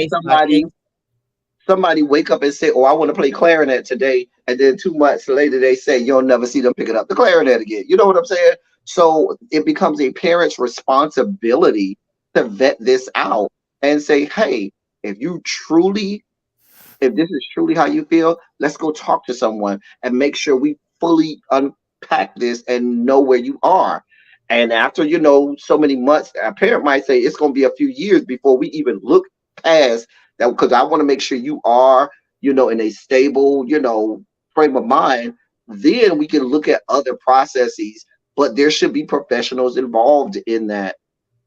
somebody wake up and say, oh, I want to play clarinet today. And then 2 months later, they say, you'll never see them picking up the clarinet again. You know what I'm saying? So it becomes a parent's responsibility to vet this out and say, hey, if this is truly how you feel, let's go talk to someone and make sure we fully unpack this and know where you are. And after, you know, so many months, a parent might say it's going to be a few years before we even look past that, because I want to make sure you are, you know, in a stable, you know, frame of mind. Then we can look at other processes, but there should be professionals involved in that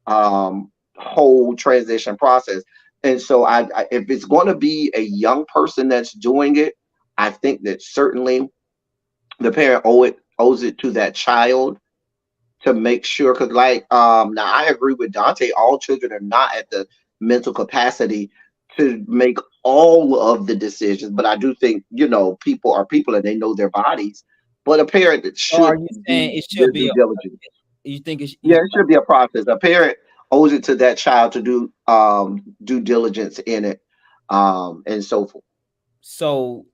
whole transition process. And so if it's going to be a young person that's doing it, I think that certainly the parent owes it to that child to make sure, because like now I agree with Dante, all children are not at the mental capacity to make all of the decisions, but I do think, you know, people are people and they know their bodies. But a parent that should
it should be
diligent.
You think it
should be a process. A parent owes it to that child to do due diligence in it, and so forth.
So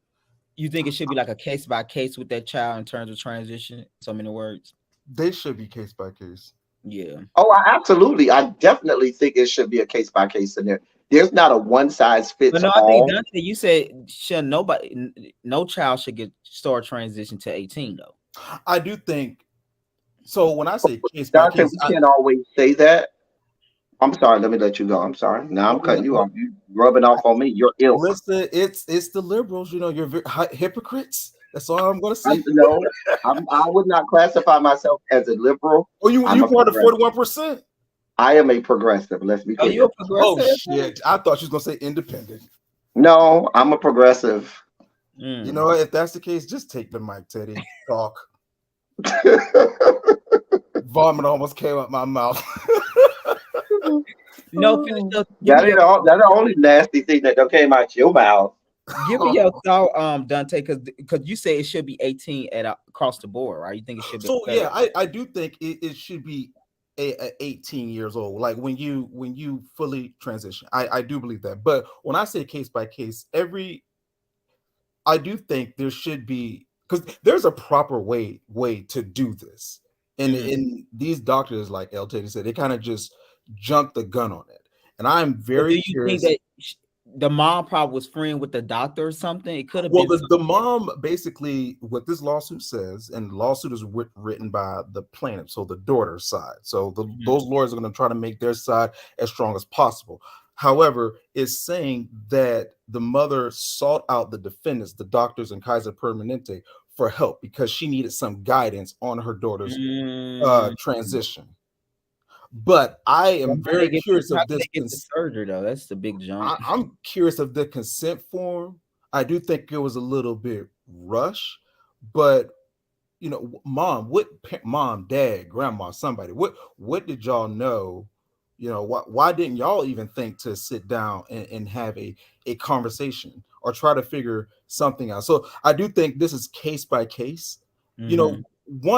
you think it should be like a case by case with that child in terms of transition? So many words.
They should be case by case.
Yeah.
Oh, I definitely think it should be a case by case scenario. There's not a one size fits all.
I think Dante, you said no child should start transition to 18 though.
I do think so. When I say case by case,
we can't always say that. I'm sorry. Let me let you go. I'm sorry. Now I'm cutting you off. You rubbing off on me. You're ill.
Listen, it's the liberals. You know, you're hypocrites. That's all I'm going to say.
No, I would not classify myself as a liberal.
Oh, you part of 41%?
I am a progressive. Let's be clear.
Are you a progressive?
Oh shit! I thought she was going to say independent.
No, I'm a progressive.
You know, if that's the case, just take the mic, Teddy. Talk. Vomit almost came out my mouth.
No,
that ain't the only nasty thing that came out your mouth.
Give me your thought, Dante, because you say it should be 18 across the board, right? You think it should be?
So yeah, I do think it should be a 18 years old, like when you fully transition. I do believe that, but when I say case by case, I do think there should be, because there's a proper way to do this, and in these doctors, like El Teddy said, they kind of just jumped the gun on it, and I'm very curious.
Think that the mom probably was friend with the doctor or something? It could have
been.
Well,
the mom basically, what this lawsuit says, and the lawsuit is written by the plaintiff, so the daughter's side. So those lawyers are going to try to make their side as strong as possible. However, it's saying that the mother sought out the defendants, the doctors and Kaiser Permanente, for help because she needed some guidance on her daughter's transition. But I am very curious of this
surgery, though. That's the big jump.
I'm curious of the consent form. I do think it was a little bit rushed, but you know, mom, dad, grandma, somebody, what did y'all know? You know, why didn't y'all even think to sit down and have a conversation or try to figure something out? So I do think this is case by case. You know,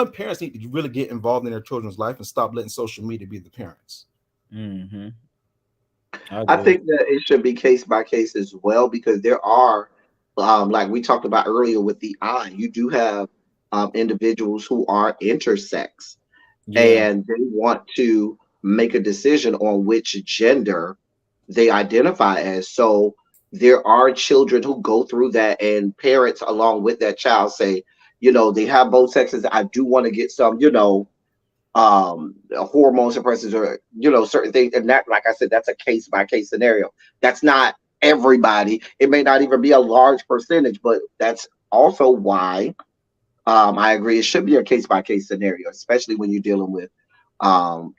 parents need to really get involved in their children's life and stop letting social media be the parents.
I think that it should be case by case as well, because there are, like we talked about earlier with the eye, you do have individuals who are intersex and they want to make a decision on which gender they identify as. So there are children who go through that, and parents along with that child say, you know, they have both sexes. I do want to get some, you know, hormone suppressors or, you know, certain things. And that, like I said, that's a case by case scenario. That's not everybody. It may not even be a large percentage, but that's also why I agree it should be a case by case scenario, especially when you're dealing with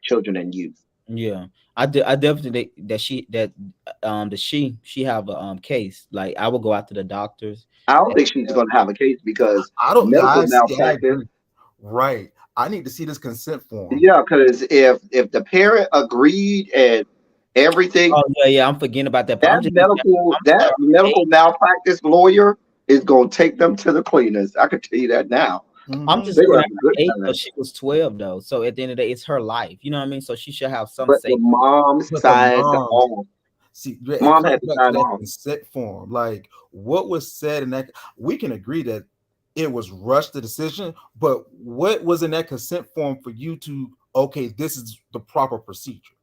children and youth.
Yeah, I definitely she have a case. Like, I will go out to the doctors.
I don't think she's going to have a case because
I don't
medical malpractice.
Right. I need to see this consent form.
Yeah, because if the parent agreed and everything,
yeah, I'm forgetting about that.
That medical malpractice lawyer is going to take them to the cleaners. I can tell you that now.
I'm just she was 12 though, so at the end of the day, it's her life. You know what I mean? So she should have some say.
The mom signed off.
See, mom had to sign off. Consent form, like what was said in that. We can agree that it was rushed, the decision, but what was in that consent form for you to, okay, this is the proper procedure?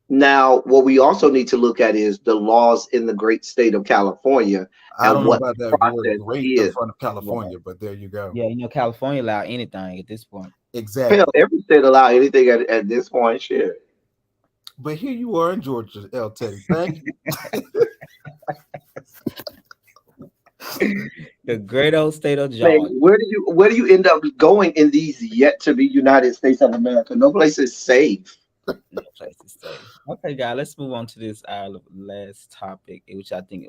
Now, what we also need to look at is the laws in the great state of California.
I don't know about that word great in front of California, but there you go.
Yeah, you know, California allow anything at this point.
Exactly.
Hell, every state allow anything at this point, sure.
But here you are in Georgia, L. Teddy. Thank
you. The great old state of Georgia.
Where do you end up going in these yet to be United States of America? No place is safe.
No place is safe. Okay, guys, let's move on to this our last topic, which I think,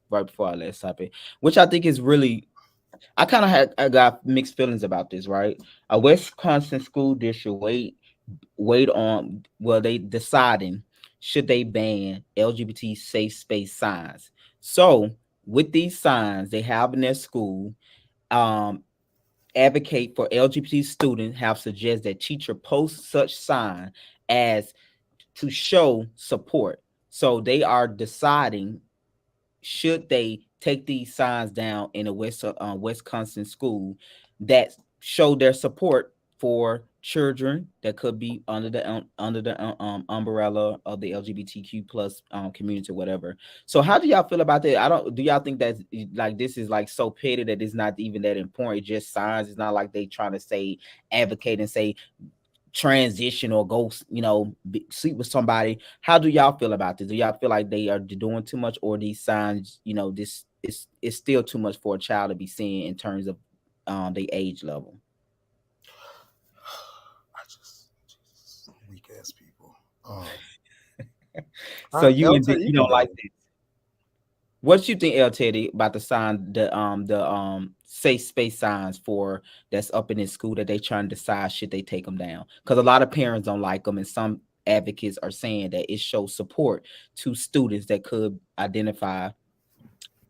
right before our last topic, which I think is really, I got mixed feelings about this, right? A Wisconsin school district wait on, they deciding should they ban LGBT safe space signs. So with these signs they have in their school, advocate for LGBT students have suggested that teacher post such sign as to show support. So they are deciding should they take these signs down in a Wisconsin school that show their support for children that could be under the umbrella of the LGBTQ plus community or whatever. So how do y'all feel about that? Do y'all think that like this is like so petty that it's not even that important? It's just signs. It's not like they trying to say advocate and say transition or go, you know, sleep with somebody. How do y'all feel about this? Do y'all feel like they are doing too much, or these signs, you know, this is still too much for a child to be seeing in terms of the age level?
Weak ass people.
So you don't like this. What you think, L. Teddy, about the sign, the safe space signs for that's up in his school that they trying to decide should they take them down? Because a lot of parents don't like them, and some advocates are saying that it shows support to students that could identify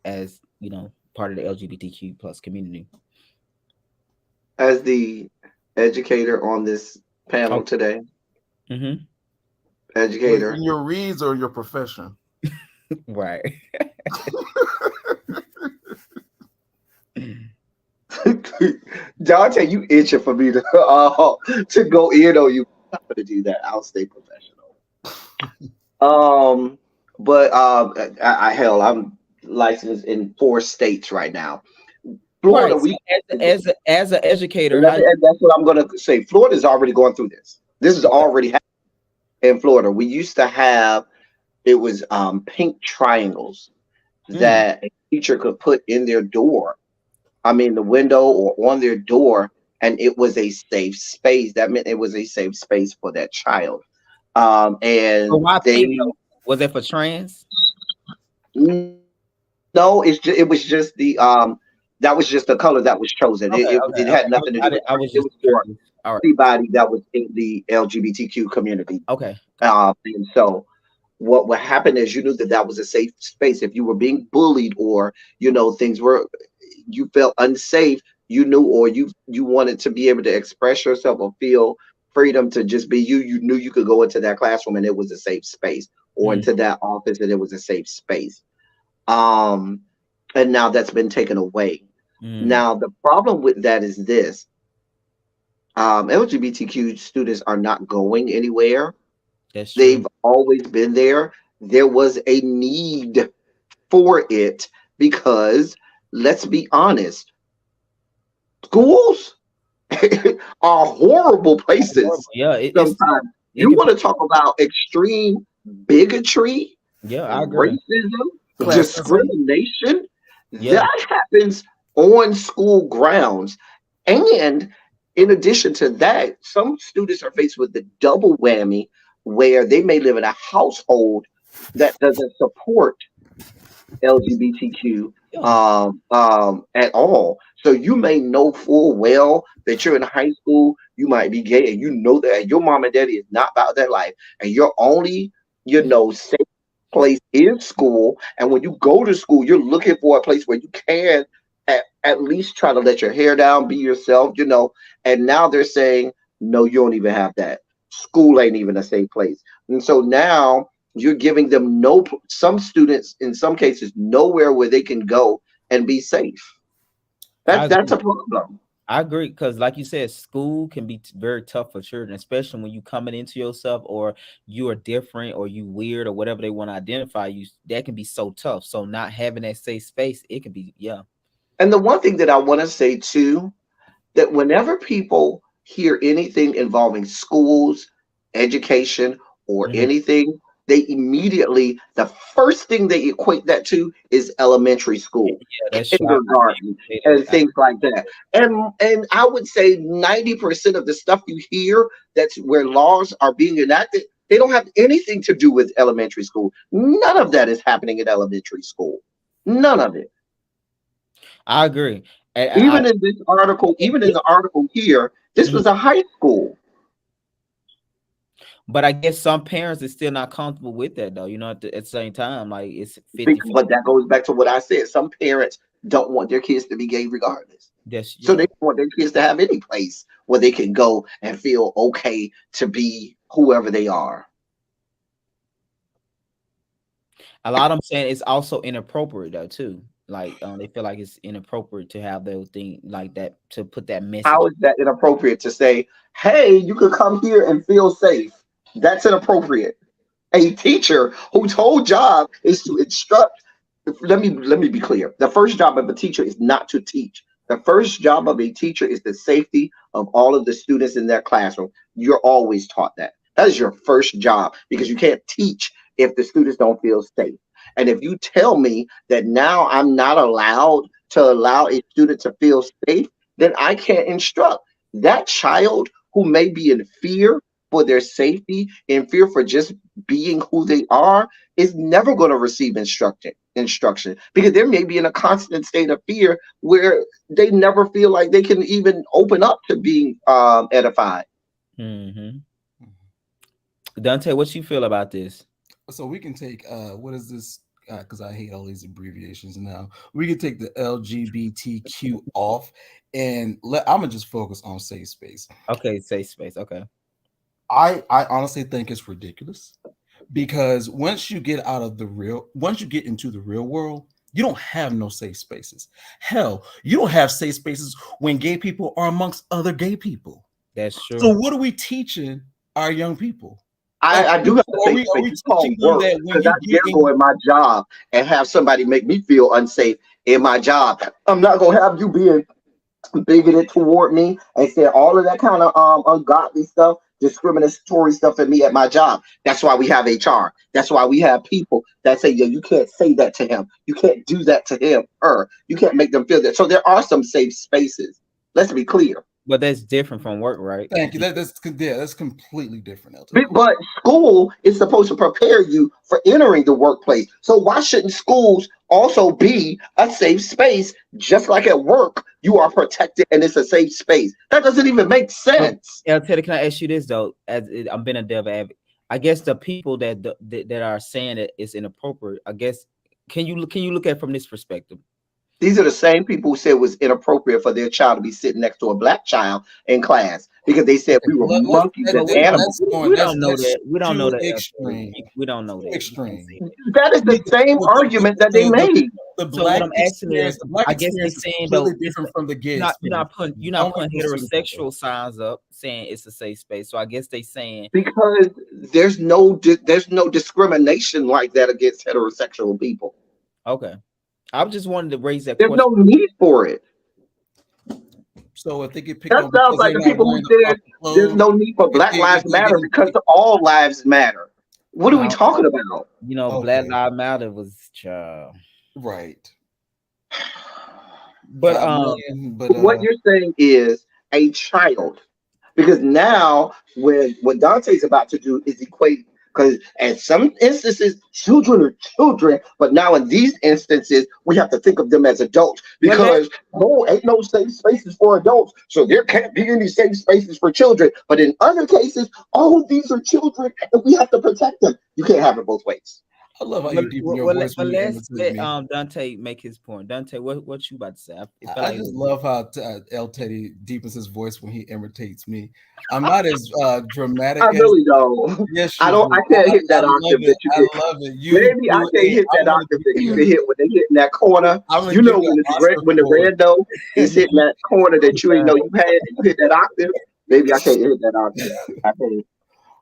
as, you know, part of the LGBTQ plus community.
As the educator on this panel today, educator
in your reads or your profession,
right?
Dante, you itching for me to go in on you. I'm not gonna do that. I'll stay professional. I'm licensed in 4 states right now. Florida,
right. As an educator,
that's what I'm gonna say. Florida's already going through this. This is already happening in Florida. We used to have it was pink triangles that a teacher could put in their door. I mean, the window or on their door, and it was a safe space. That meant it was a safe space for that child. And
But why
they
pink, though? Was it for trans?
no, it was just the that was just the color that was chosen. It had nothing to do with
I was
it.
just
Was for
all right.
everybody that was in the LGBTQ community.
Okay.
And so what happened is you knew that that was a safe space. If you were being bullied or things were you felt unsafe, you knew, or you wanted to be able to express yourself or feel freedom to just be you. You knew you could go into that classroom and it was a safe space, or into that office and it was a safe space. And now that's been taken away. Now the problem with that is this: LGBTQ students are not going anywhere.
That's true.
They've always been there. There was a need for it because, let's be honest, schools are horrible places.
Yeah,
sometimes you want to talk about extreme bigotry,
I agree.
racism, discrimination. That happens on school grounds. And in addition to that, some students are faced with the double whammy where they may live in a household that doesn't support LGBTQ at all. So you may know full well that you're in high school, you might be gay, and you know that your mom and daddy is not about that life, and your only safe place is school. And when you go to school, you're looking for a place where you can at least try to let your hair down, be yourself, and now they're saying, no, you don't even have that. School ain't even a safe place. And so now you're giving them some students, in some cases, nowhere where they can go and be safe. That's a problem.
I agree, because like you said, school can be very tough for children, especially when you coming into yourself, or you are different, or you weird, or whatever they want to identify you. That can be so tough. So not having that safe space, it can be,
And the one thing that I want to say too, that whenever people hear anything involving schools, education, or anything, they immediately, the first thing they equate that to is elementary school, kindergarten, and things like that. And I would say 90% of the stuff you hear that's where laws are being enacted, they don't have anything to do with elementary school. None of that is happening in elementary school. None of it.
I agree.
Even in this article, even in the article here, this was a high school.
But I guess some parents are still not comfortable with that, though. At the same time, like it's 50.
But that goes back to what I said. Some parents don't want their kids to be gay regardless. So they want their kids to have any place where they can go and feel okay to be whoever they are.
A lot of them saying it's also inappropriate, though, too. Like they feel like it's inappropriate to have those things like that, to put that message.
How is that inappropriate to say, hey, you could come here and feel safe? That's inappropriate. A teacher whose whole job is to instruct. Let me be clear. The first job of a teacher is not to teach. The first job of a teacher is the safety of all of the students in their classroom. You're always taught that. That is your first job, because you can't teach if the students don't feel safe. And if you tell me that now I'm not allowed to allow a student to feel safe, then I can't instruct. That child who may be in fear for their safety, in fear for just being who they are, is never going to receive instruction, because they may be in a constant state of fear where they never feel like they can even open up to being edified.
Dante, what you feel about this?
So we can take what is this? Because I hate all these abbreviations now. We can take the LGBTQ off, and I'm gonna just focus on safe space.
Okay, safe space. Okay.
I honestly think it's ridiculous, because once you get into the real world, you don't have no safe spaces. Hell, you don't have safe spaces when gay people are amongst other gay people.
That's true.
So what are we teaching our young people?
I do have to say, because I can't go in my job and have somebody make me feel unsafe in my job. I'm not gonna have you being bigoted toward me and say all of that kind of ungodly stuff discriminatory stuff at me at my job. That's why we have HR. That's why we have people that say, yeah, you can't say that to him. You can't do that to him, her. You can't make them feel that. So there are some safe spaces. Let's be clear.
But that's different from work, right?
Thank you. That's completely different.
But school is supposed to prepare you for entering the workplace. So why shouldn't schools also be a safe space? Just like at work, you are protected and it's a safe space. That doesn't even make sense.
Yeah, Teddy, can I ask you this though? As I'm being a devil advocate, I guess the people that are saying that it's inappropriate, I guess, can you look at it from this perspective?
These are the same people who said it was inappropriate for their child to be sitting next to a black child in class because they said we were monkeys and animals.
We don't know that. We don't know that.
Extreme.
We don't know that.
Extreme.
That is the same argument that they made.
The
So what
black
I'm asking is,
I guess they're saying
completely
different from the gay.
you're not putting heterosexual signs up saying it's a safe space. So I guess they saying
because there's no discrimination like that against heterosexual people.
okay. I just wanted to raise that
There's
question.
no need for it.
So if they get picked
That sounds like the people who said there's no need for Black Lives Matter because all lives matter. What are we talking about?
You know, Black Lives Matter was
right.
But what you're saying is a child, because now what Dante's about to do is equate. Because in some instances, children are children, but now in these instances, we have to think of them as adults because ain't no safe spaces for adults, so there can't be any safe spaces for children. But in other cases, all of these are children, and we have to protect them. You can't have it both ways.
I love how you deepen your voice.
But let's let Dante make his point. Dante, what you about to say?
I just love how El Teddy deepens his voice when he imitates me. I'm not as dramatic.
I really don't.
Yes,
I don't. I can't hit that octave that you hit.
I love it.
Maybe I can't hit that octave that you can hit when they hit in that corner. You know when the red though is hitting that corner that you ain't know you had, and you hit that octave. Maybe I can't hit that octave. I can't.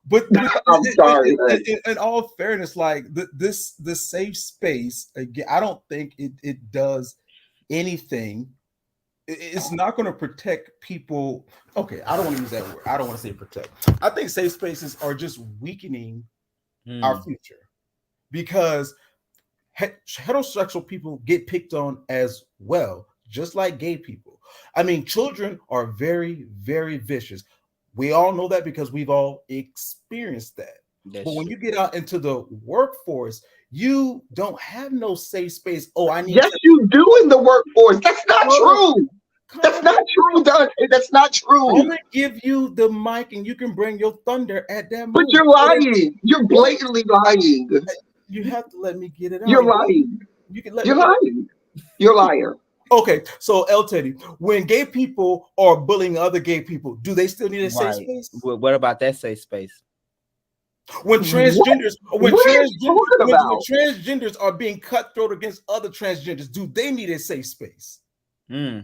But
I'm sorry.
In all fairness, like this safe space again, I don't think it does anything. It's not going to protect people. Okay, I don't want to use that word. I don't want to say protect. I think safe spaces are just weakening our future because heterosexual people get picked on as well, just like gay people. I mean, children are very, very vicious. We all know that because we've all experienced that. But when you get out into the workforce, you don't have no safe space. Oh, I need.
Yes, you do in the workforce. That's not true. That's not true, Dante. That's not true.
I'm gonna give you the mic, and you can bring your thunder at that moment.
But you're lying. You're blatantly lying.
You have to let me get it out.
You're lying.
You can let.
You're lying. You're a liar.
Okay, so El Teddy, when gay people are bullying other gay people, do they still need a safe space?
What about that safe space?
When transgenders, when transgenders are being cutthroat against other transgenders, do they need a safe space?
You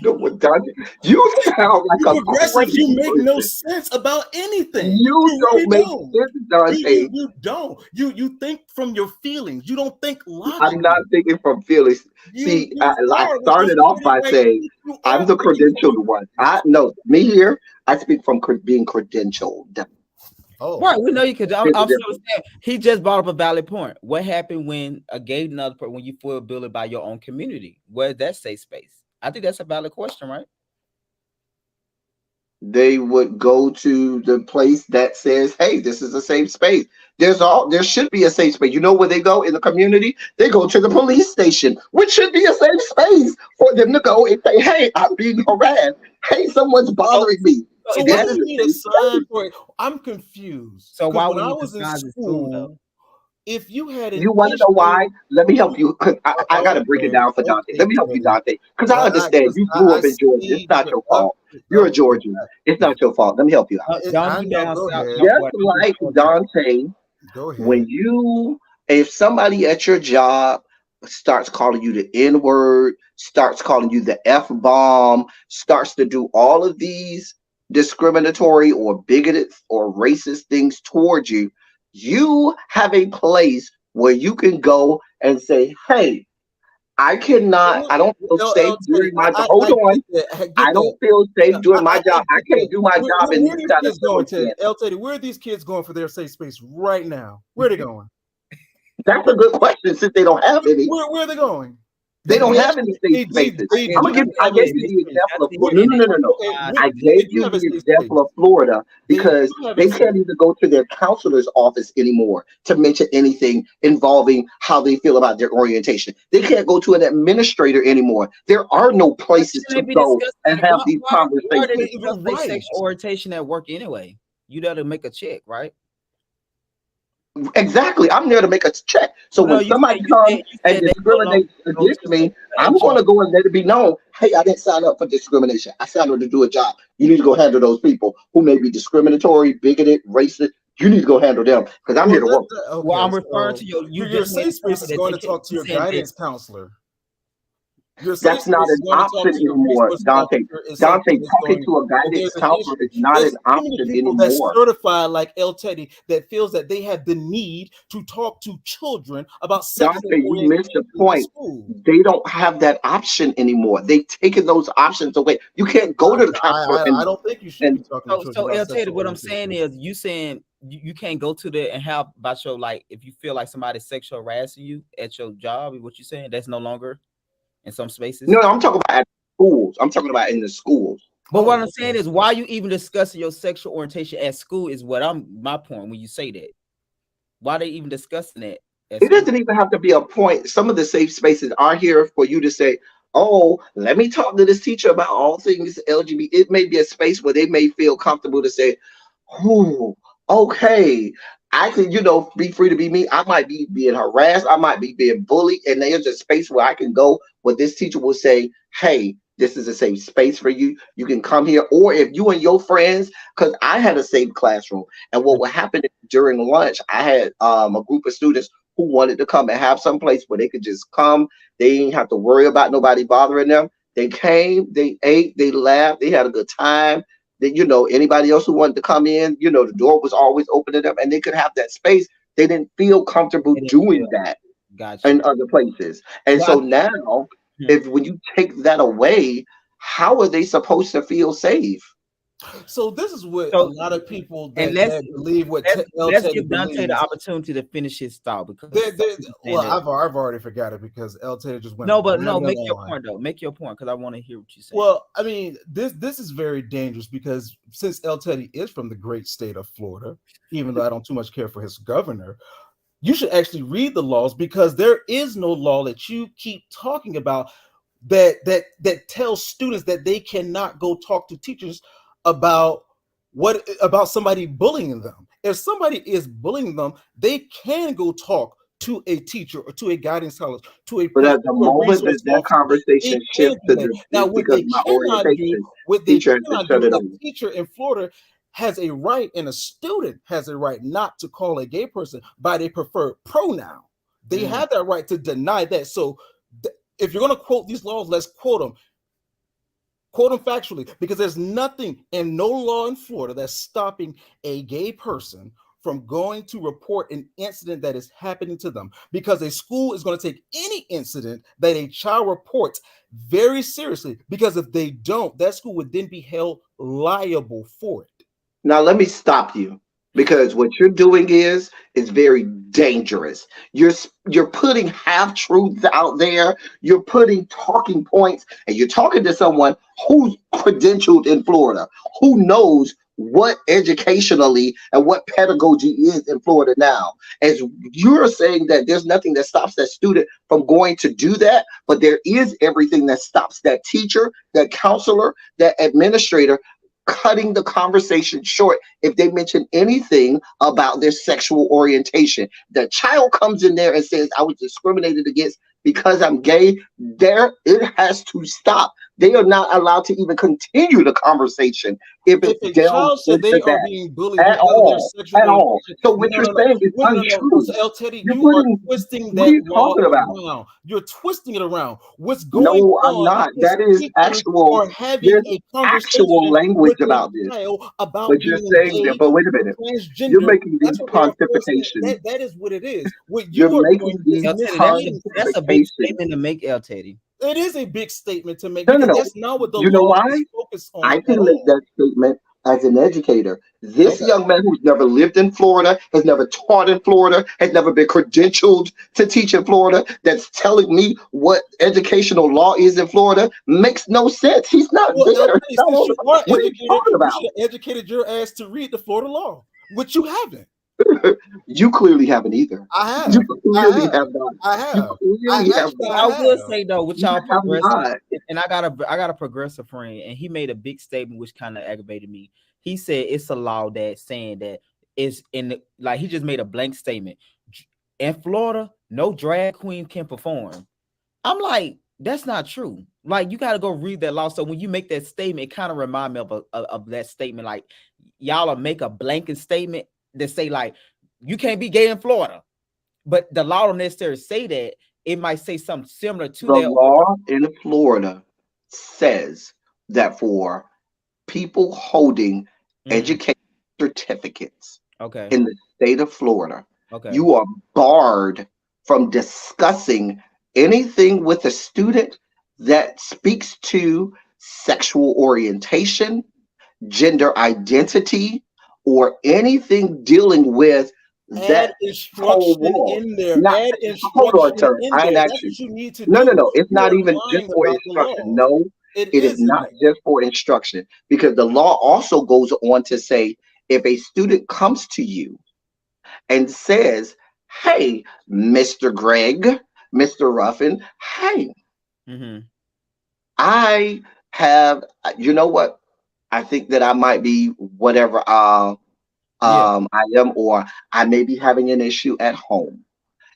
know what, Dante? You sound like a
progressive. You make no sense about anything.
You don't make sense, Dante.
You don't. You think from your feelings. You don't think logically.
I'm not thinking from feelings. See, I started off by saying I'm the credentialed one. Me here. I speak from being credentialed.
Oh, right. We know you could. I'm so sad. He just brought up a valid point. What happened when a gay another person when you feel bullied by your own community? Where's that safe space? I think that's a valid question, right?
They would go to the place that says, "Hey, this is a safe space." There should be a safe space. You know where they go in the community? They go to the police station, which should be a safe space for them to go and say, "Hey, I'm being harassed. Hey, someone's bothering me."
So what does mean a sign for it? I'm confused.
So why
when
would
I
you
was in
disguise
school, if you had
you want to know why? Let me help you. I got to break it down for Dante. Let me help you, Dante, because I understand you grew up in Georgia. It's not your fault. You're a Georgian. It's not your fault. Let me help you out. Just like Dante, if somebody at your job starts calling you the N-word, starts calling you the F-bomb, starts to do all of these discriminatory or bigoted or racist things towards you, you have a place where you can go and say, "Hey, I cannot. I don't feel safe doing my job. Hold on. I don't feel safe doing my job. I can't do my job in this kind of circumstance.
Teddy, where are these kids going for their safe space right now? Where are they going?
That's a good question since they don't have any.
Where are they going?
They don't have any safe spaces. I gave you the example of Florida. No. I gave you the example of Florida because they can't even go to their counselor's office anymore to mention anything involving how they feel about their orientation. They can't go to an administrator anymore. There are no places to go and have these conversations.
They sexual orientation at work anyway. You got to make a check, right?
Exactly. I'm there to make a check. So when somebody comes and discriminates against me, I'm going to go and let it be known, hey, I didn't sign up for discrimination. I signed up to do a job. You need to go handle those people who may be discriminatory, bigoted, racist. You need to go handle them because I'm here to work.
Well, I'm referring to
your safe space is going to talk to your guidance counselor.
That's not an option anymore, Dante. Dante, talking to a guidance counselor is not an option anymore.
That's certified like El Teddy that feels that they have the need to talk to children about sex.
Dante, you missed the point. They don't have that option anymore. They've taken those options away. You can't go to the counselor.
I don't think you should be talking to children.
So El Teddy, what I'm saying is, you saying you can't go to there and have about your, like, if you feel like somebody's sexual harassing you at your job, what you saying? That's no longer in some spaces?
No, I'm talking about at schools. I'm talking about in the schools.
But what I'm saying is, why you even discussing your sexual orientation at school is what my point when you say that. Why they even discussing that?
It doesn't even have to be a point. Some of the safe spaces are here for you to say, oh, let me talk to this teacher about all things LGBT. It may be a space where they may feel comfortable to say, oh, okay, I can, be free to be me. I might be being harassed. I might be being bullied. And there's a space where I can go where this teacher will say, hey, this is a safe space for you. You can come here. Or if you and your friends, because I had a safe classroom. And what would happen during lunch, I had a group of students who wanted to come and have some place where they could just come. They didn't have to worry about nobody bothering them. They came, they ate, they laughed, they had a good time. That, anybody else who wanted to come in, the door was always open to them and they could have that space. They didn't feel comfortable doing that in other places. And so now, when you take that away, how are they supposed to feel safe?
So this is what a lot of people that believe what
let's give Dante the opportunity to finish his thought because
I've already forgot it because El Teddy just went.
Make your point though. Make your point because I want to hear what you say.
Well, I mean, this is very dangerous because since El Teddy is from the great state of Florida, even though I don't too much care for his governor, you should actually read the laws because there is no law that you keep talking about that tells students that they cannot go talk to teachers about somebody bullying them. If somebody is bullying them, they can go talk to a teacher or to a guidance counselor, to a.
But at the moment that conversation shifts to
now, what they cannot do, a teacher in Florida has a right, and a student has a right not to call a gay person by their preferred pronoun. They have that right to deny that. So, if you're going to quote these laws, let's quote them. Quote them factually, because there's nothing and no law in Florida that's stopping a gay person from going to report an incident that is happening to them, because a school is going to take any incident that a child reports very seriously, because if they don't, that school would then be held liable for it.
Now, let me stop you, because what you're doing is very dangerous. You're putting half truths out there. You're putting talking points, and you're talking to someone who's credentialed in Florida, who knows what educationally and what pedagogy is in Florida now. As you're saying that there's nothing that stops that student from going to do that, but there is everything that stops that teacher, that counselor, that administrator cutting the conversation short if they mention anything about their sexual orientation. The child comes in there and says, I was discriminated against because I'm gay. There, it has to stop, They are not allowed to even continue the conversation if
If
it
a
delves
child said
into
they are
that
being bullied
at
because of their
all.
sexual
At all.
orientation,
So what you're saying is untrue.
So El Teddy,
You're
you are
putting,
twisting
what are
that
you
law
talking about?
around. You're twisting it around. What's going
No, I'm
on
not.
is
That is
teachers
actual,
are having
there's
a
actual
conversation
language
with a
about this.
child about
But you're
being
saying that,
gay
but wait a
or
minute. You're
transgender.
making these
That's what they are forcing.
pontifications.
That is what it is. What
You're
you are
making
doing is
these
El Teddy,
misleading.
that's a big
pontifications.
statement to make, El Teddy.
It is a big statement to make
No, no,
because
no.
that's not what the
You know
law
why?
is focused on
I
at
can make
all.
that statement as an educator. This
Okay.
young man who's never lived in Florida, has never taught in Florida, has never been credentialed to teach in Florida, that's telling me what educational law is in Florida makes no sense. He's not
Well,
there. He's not
since
on
you
the,
are
what are you
educated,
talking
you
about?
should have educated your ass to read the Florida law, which you haven't.
You clearly haven't either.
I
You
have.
clearly
I have.
have not.
I
You
have.
clearly have
Actually,
not.
I will
have.
say though, with
You
y'all
have
progressive,
not.
and I got a progressive friend, and he made a big statement which kind of aggravated me. He said it's a law that saying that it's in the, like he just made a blank statement. In Florida, no drag queen can perform. I'm like, that's not true. Like, you got to go read that law. So when you make that statement, it kind of remind me of that statement. Like, y'all will make a blanket statement that say like, you can't be gay in Florida, but the law don't necessarily say that. It might say something similar to
The
that.
law in Florida says that for people holding education certificates
Okay.
in the state of Florida,
Okay.
you are barred from discussing anything with a student that speaks to sexual orientation, gender identity, or anything dealing with
Add
that whole
instruction
world.
in there.
Not,
Add
hold on,
instruction
sir.
in
I ain't
there.
asked
That's
you.
what you need to
No, no,
do.
no. It's
You
not
are
even just
lying
for
about the
instruction.
law.
No,
It
it is
isn't.
not just for instruction because the law also goes on to say if a student comes to you and says, "Hey, Mr. Greg, Mr. Ruffin, hey, I have, you know what? I think that I might be whatever I am, or I may be having an issue at home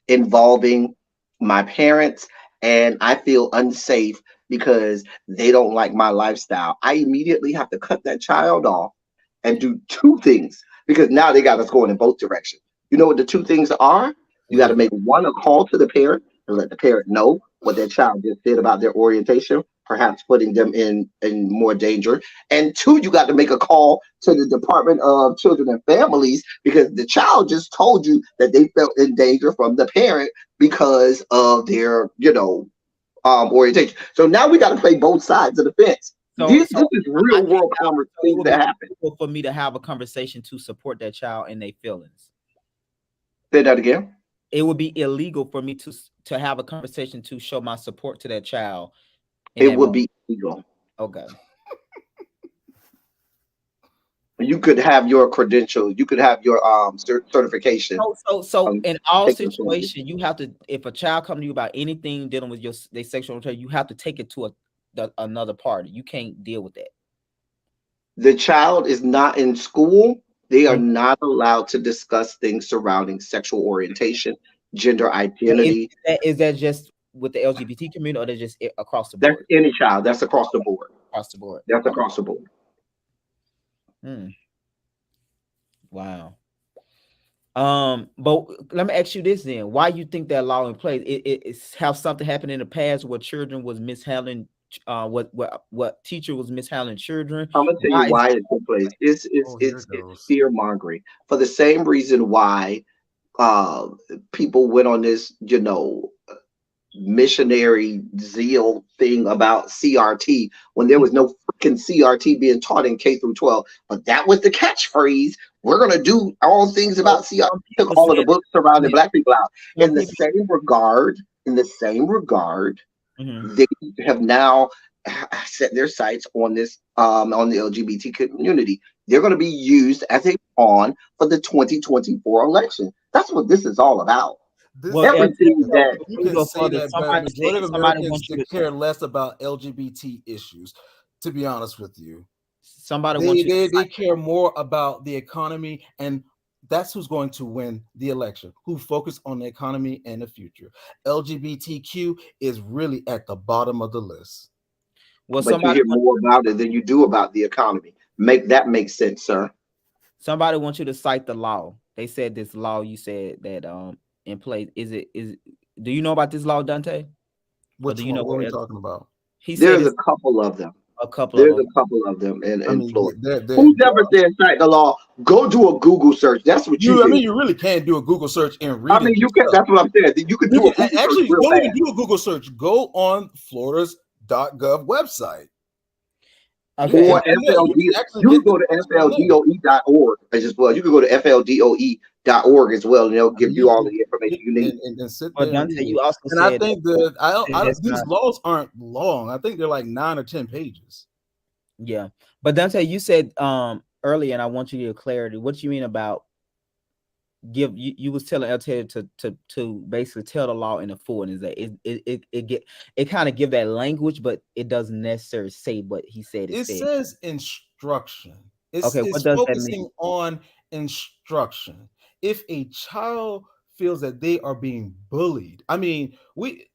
involving my parents, and I feel unsafe because they don't like my lifestyle." I immediately have to cut that child off and do two things because now they got us going in both directions. You know what the two things are? You got to make one, a call to the parent and let the parent know what their child just said about their orientation, perhaps putting them in more danger. And two, you got to make a call to the Department of Children and Families because the child just told you that they felt in danger from the parent because of their, orientation. So now we got to play both sides of the fence. This is real world conversations that happen.
For me to have a conversation to support that child in their feelings.
Say that again.
It would be illegal for me to have a conversation to show my support to that child.
It would be illegal.
Okay.
You could have your credential. You could have your certification.
So in all situations, you have to. If a child comes to you about anything dealing with their sexual orientation, you have to take it to another party. You can't deal with that.
The child is not in school. They are not allowed to discuss things surrounding sexual orientation, gender identity.
Is that just with the LGBT community, or that's just across the board?
That's any child. That's across the board.
Across the board.
That's across the board.
Wow. But let me ask you this then: why you think that law in place? It's have something happened in the past where children was mishandling, what teacher was mishandling children?
I'm gonna tell you why it took place. It's fear mongering for the same reason why people went on this, missionary zeal thing about CRT when there was no freaking CRT being taught in K through 12. But that was the catchphrase. We're gonna do all things about CRT. Took all of the books surrounding Black people out. In the same regard, they have now set their sights on this on the LGBT community. They're going to be used as a pawn for the 2024 election. That's what this is all about.
Everything that you can say that, but majority of Americans care less about LGBT issues. To be honest with you, they care more about the economy, and that's who's going to win the election. Who focus on the economy and the future. LGBTQ is really at the bottom of the list.
Well,
but you hear more about it than you do about the economy. Make sense, sir.
Somebody wants you to cite the law. They said this law you said that in place. Do you know about this law, Dante?
What are we talking about?
There's a couple of them. There's a couple of them in Florida. Who's ever said cite the law? Go do a Google search. That's what you do.
I mean, you really can't do a Google search and read.
I mean, you can. That's what I'm saying. You can do a Google
actually
search.
Don't even do a Google search. Go on Florida's .gov website.
Okay. Or FLD. You can go to FLDOE.org as well. You can go to FLDOE.org as well, and they'll give you all the information you need.
And sit
there.
But
Dante, you also
and I think that these laws aren't long. I think they're like 9 or 10 pages.
Yeah, but Dante, you said earlier, and I want you to get clarity. What do you mean about you was telling El Teddy to basically tell the law in the full, and is that it kind of give that language, but it doesn't necessarily say what he said.
It says instruction. It's
what does
focusing
that mean?
on instruction. If a child feels that they are being bullied, I mean, if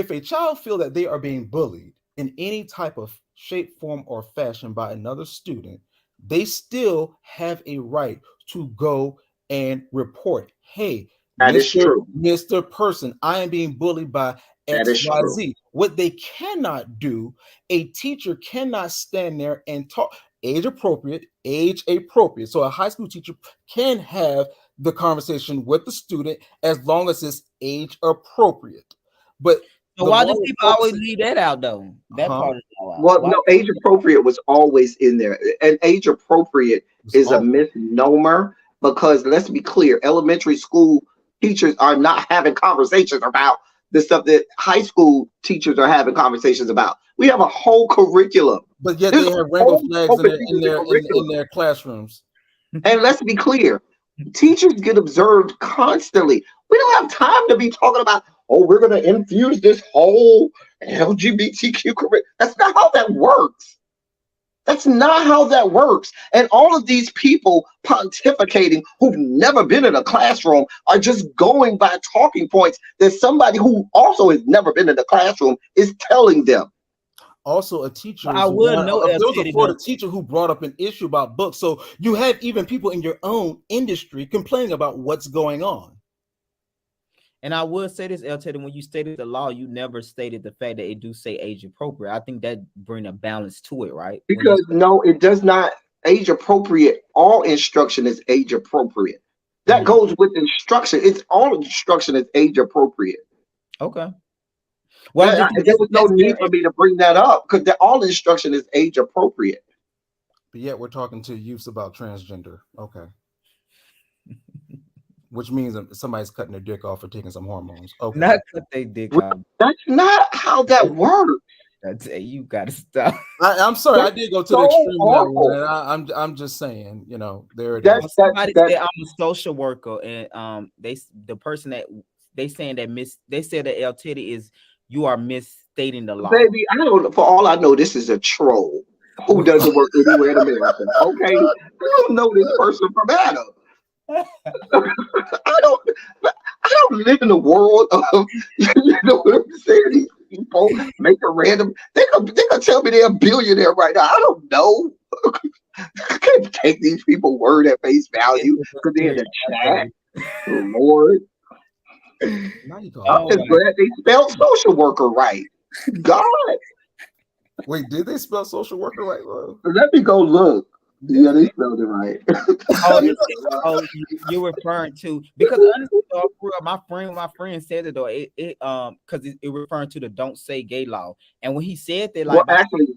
a child feels that they are being bullied in any type of shape, form, or fashion by another student, they still have a right to go and report. Hey,
that is true,
Mr. Person, I am being bullied by XYZ. What they cannot do, a teacher cannot stand there and talk age appropriate. So a high school teacher can have the conversation with the student as long as it's age appropriate. But
so why do people always leave that out though? That part is out.
Well, no, age appropriate was always in there, and age appropriate is a misnomer because let's be clear, elementary school teachers are not having conversations about the stuff that high school teachers are having conversations about. We have a whole curriculum,
but yet they have rainbow flags in their classrooms.
And let's be clear, teachers get observed constantly. We don't have time to be talking about, oh, we're going to infuse this whole LGBTQ curriculum. That's not how that works. That's not how that works. And all of these people pontificating who've never been in a classroom are just going by talking points that somebody who also has never been in a classroom is telling them.
Also, a teacher.
I would know
there was a Florida teacher who brought up an issue about books. So you have even people in your own industry complaining about what's going on.
And I would say this, El Teddy, when you stated the law, you never stated the fact that it do say age appropriate. I think that bring a balance to it, right?
Because no, it does not. Age appropriate. All instruction is age appropriate. That goes with instruction. It's all instruction is age appropriate.
Okay.
Well, there was no need for me to bring that up because all instruction is age appropriate.
But yet we're talking to youths about transgender. Okay. Which means somebody's cutting their dick off or taking some hormones. Okay.
Not cut their dick off.
That's not how that works.
You gotta stop.
I'm sorry, I did go to the extreme level, and I'm just saying, there it is.
Somebody said I'm a social worker, and the person that they saying that they said that El Teddy is you are misstating the law.
Baby, I don't. For all I know, this is a troll who doesn't work anywhere in America. Okay, I don't know this person from Adam. I don't live in the world of what I'm saying. These people make a random. They gonna tell me they're a billionaire right now. I don't know. I can't take these people's word at face value because they're in the chat. Lord, I'm just glad they spelled social worker right. God.
Wait, did they spell social worker right?
Let me go look. Yeah, they spelled it right.
You're referring to because honestly, my friend said it though. It because it referring to the "Don't Say Gay" law, and when he said that, like,
well, actually,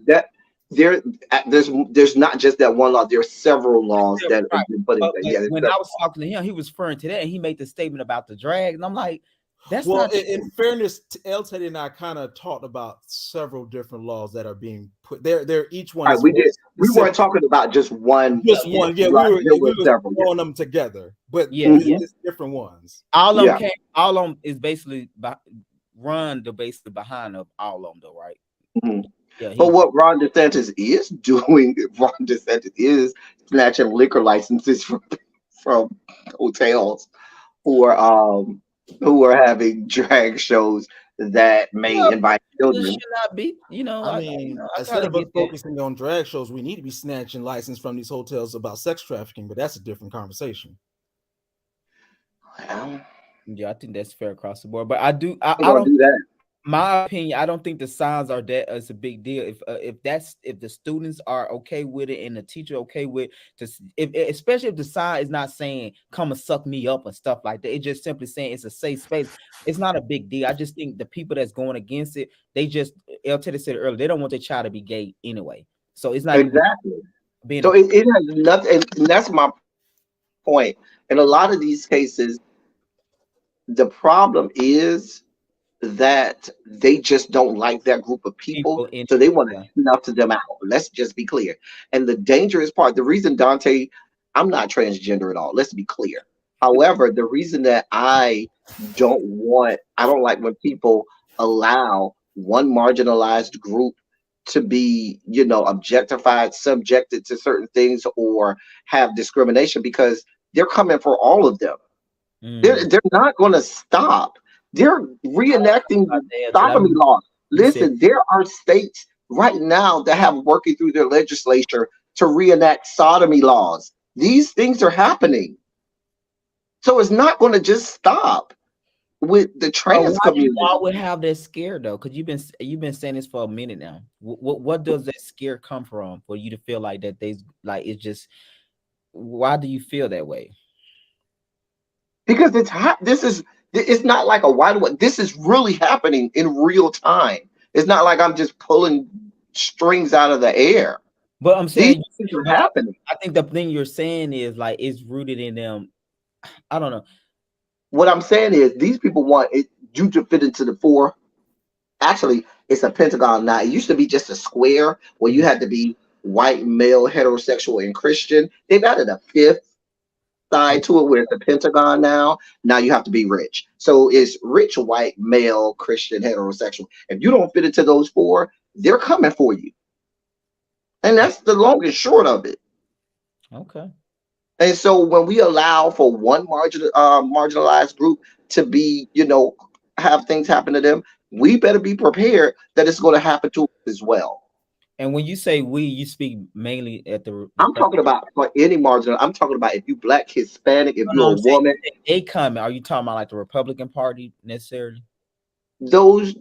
there's not just that one law. There's several laws that have been put in there. Yeah,
when I was talking to him, he was referring to that, and he made the statement about the drag, and I'm like, that's not.
In fairness, El Teddy and I kind of talked about several different laws that are being put there. They're each one.
Right, we did. We weren't talking about just one.
Just one. Yeah, we were throwing them together, but it's different ones.
All of them all of them is basically basically behind of all of them, though, right?
Mm-hmm. Yeah, but what Ron DeSantis is doing, Ron DeSantis is snatching liquor licenses from hotels who are having drag shows that may invite children.
should not be. You know,
I mean,
I
instead of us
get that.
focusing on drag shows, we need to be snatching license from these hotels about sex trafficking, but that's a different conversation.
Well,
Yeah, I think that's fair across the board. But I don't
do that.
My opinion, I don't think the signs are that as a big deal. If the students are okay with it and the teacher okay with especially if the sign is not saying come and suck me up and stuff like that, it's just simply saying it's a safe space. It's not a big deal. I just think the people that's going against it, they just El Teddy said it earlier, they don't want their child to be gay anyway. So it's not
Exactly.
being
So it has nothing, and that's my point. In a lot of these cases, the problem is that they just don't like that group of people, so they want to snuff them out. Let's just be clear. And the dangerous part, the reason Dante, I'm not transgender at all. Let's be clear. However, the reason that I don't like when people allow one marginalized group to be, objectified, subjected to certain things, or have discrimination, because they're coming for all of them. They're not going to stop. They're reenacting sodomy laws. Listen, there are states right now that have working through their legislature to reenact sodomy laws. These things are happening. So it's not going to just stop with the trans community.
Why would have that scare though? Because you've been saying this for a minute now. What does that scare come from for you to feel like that it's just, why do you feel that way?
Because it's hot. It's not like a wide one. This is really happening in real time. It's not like I'm just pulling strings out of the air.
But I'm saying
these things are happening.
I think the thing you're saying is like it's rooted in them. I don't know.
What I'm saying is these people want you to fit into the four. Actually, it's a pentagon now. It used to be just a square where you had to be white, male, heterosexual, and Christian. They've added a fifth side to it where it's a pentagon now. Now you have to be rich. So it's rich, white, male, Christian, heterosexual. If you don't fit into those four, they're coming for you. And that's the long and short of it.
Okay.
And so when we allow for one marginalized group to be, have things happen to them, we better be prepared that it's going to happen to us as well.
And when you say we, you speak mainly at the.
I'm talking about for any marginal. I'm talking about if you Black, Hispanic, if you're a woman.
They come. Are you talking about like the Republican Party necessarily?
Those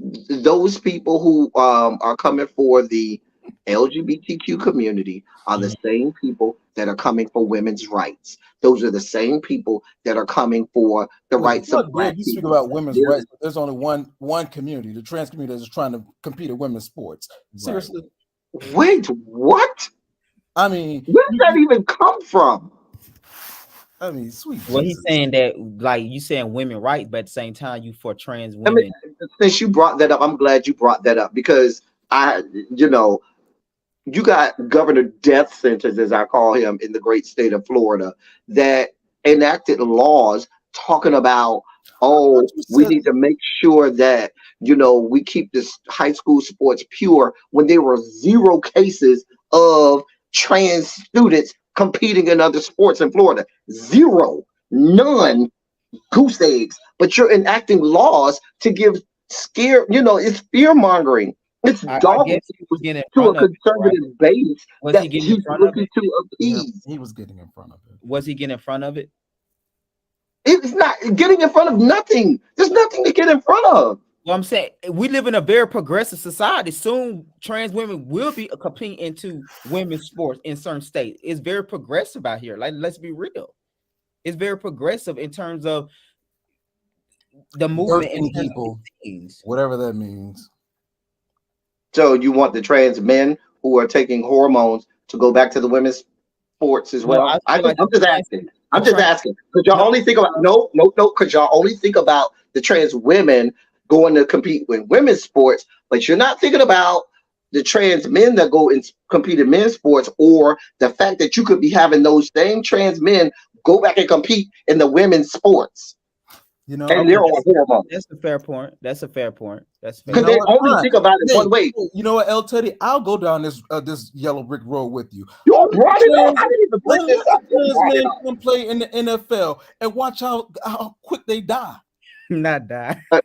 people who are coming for the LGBTQ community are the same people that are coming for women's rights. Those are the same people that are coming for the rights of Black people.
You speak about women's rights, but there's only one community, the trans community, that is trying to compete in women's sports. Seriously.
Right. Wait, what?
I mean,
where did that even come from?
I mean, sweet.
Well, he's saying that, like, you saying women rights, but at the same time, you for trans women.
I mean, since you brought that up, I'm glad you brought that up, because you got Governor Death Sentence, as I call him, in the great state of Florida, that enacted laws talking about, we need to make sure that, we keep this high school sports pure, when there were 0 cases of trans students competing in other sports in Florida. 0, none, goose eggs. But you're enacting laws to give it's fear mongering. It's dogging to a conservative base that he's looking to appease.
He was getting in front of it.
Was he getting in front of it?
It's not getting in front of nothing. There's nothing to get in front of.
Well, I'm saying we live in a very progressive society. Soon, trans women will be competing into women's sports in certain states. It's very progressive out here. Like, let's be real. It's very progressive in terms of the movement and
people, whatever that means.
So you want the trans men who are taking hormones to go back to the women's sports as well? No, I'm just asking. I'm just asking. Could y'all only think about no? Because y'all only think about the trans women going to compete with women's sports, but you're not thinking about the trans men that go and compete in men's sports, or the fact that you could be having those same trans men go back and compete in the women's sports.
And
they're on hormones.
That's a fair point. That's a fair point. That's fair.
Because they only think about it one way.
You know what, El Teddy? I'll go down this yellow brick road with you.
You brought it up. I didn't even bring this up.
Men come play in the NFL and watch how quick they die.
Not die.
I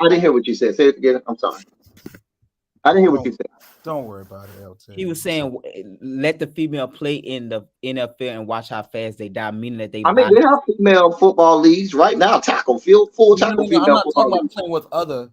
didn't hear what you said. Say it again. I'm sorry. I didn't hear what you said.
Don't worry about it, LT.
He was saying let the female play in the NFL and watch how fast they die, meaning that they.
I mean, they have female football leagues right now. Tackle field, full tackle female
I'm not
football
talking about
league.
playing with other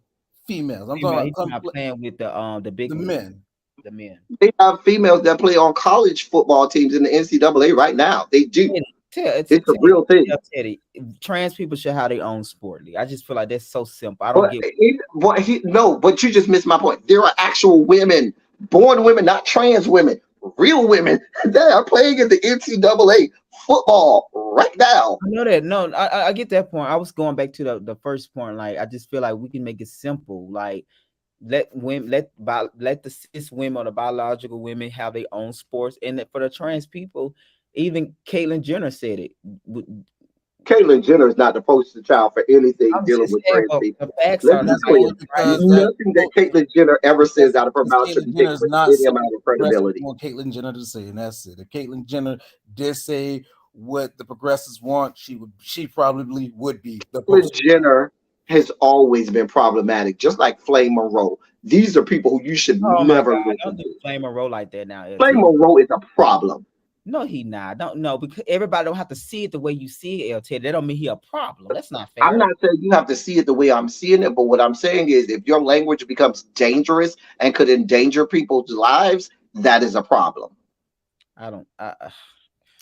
females. I'm
He's
talking
not
about
playing with the big
the
ones.
men.
The men.
They have females that play on college football teams in the NCAA right now. They do. It's a real thing.
Teddy, trans people should have their own sport league. I just feel like that's so simple. I don't get.
No, but you just missed my point. There are actual women, born women, not trans women, real women that are playing in the NCAA football right now.
I know that. No, I get that point. I was going back to the first point. Like, I just feel like we can make it simple. Like, let the cis women or the biological women have their own sports, and for the trans people, even Caitlyn Jenner said it.
Caitlyn Jenner is not the poster child for anything dealing with trans people. Let's be clear. Nothing that Caitlyn Jenner ever says out of her mouth should take with any amount of credibility.
Want Caitlyn Jenner to say, and that's it. If Caitlyn Jenner did say what the progressives want, she probably would be.
Caitlyn Jenner has always been problematic, just like Flame Monroe. These are people who you should never listen to.
Flame Monroe like that now.
Flame Monroe is a problem.
No, he not. Don't know, because everybody don't have to see it the way you see it, LT. That don't mean he a problem. That's not fair.
I'm not saying you have to see it the way I'm seeing it, but what I'm saying is if your language becomes dangerous and could endanger people's lives, that is a problem.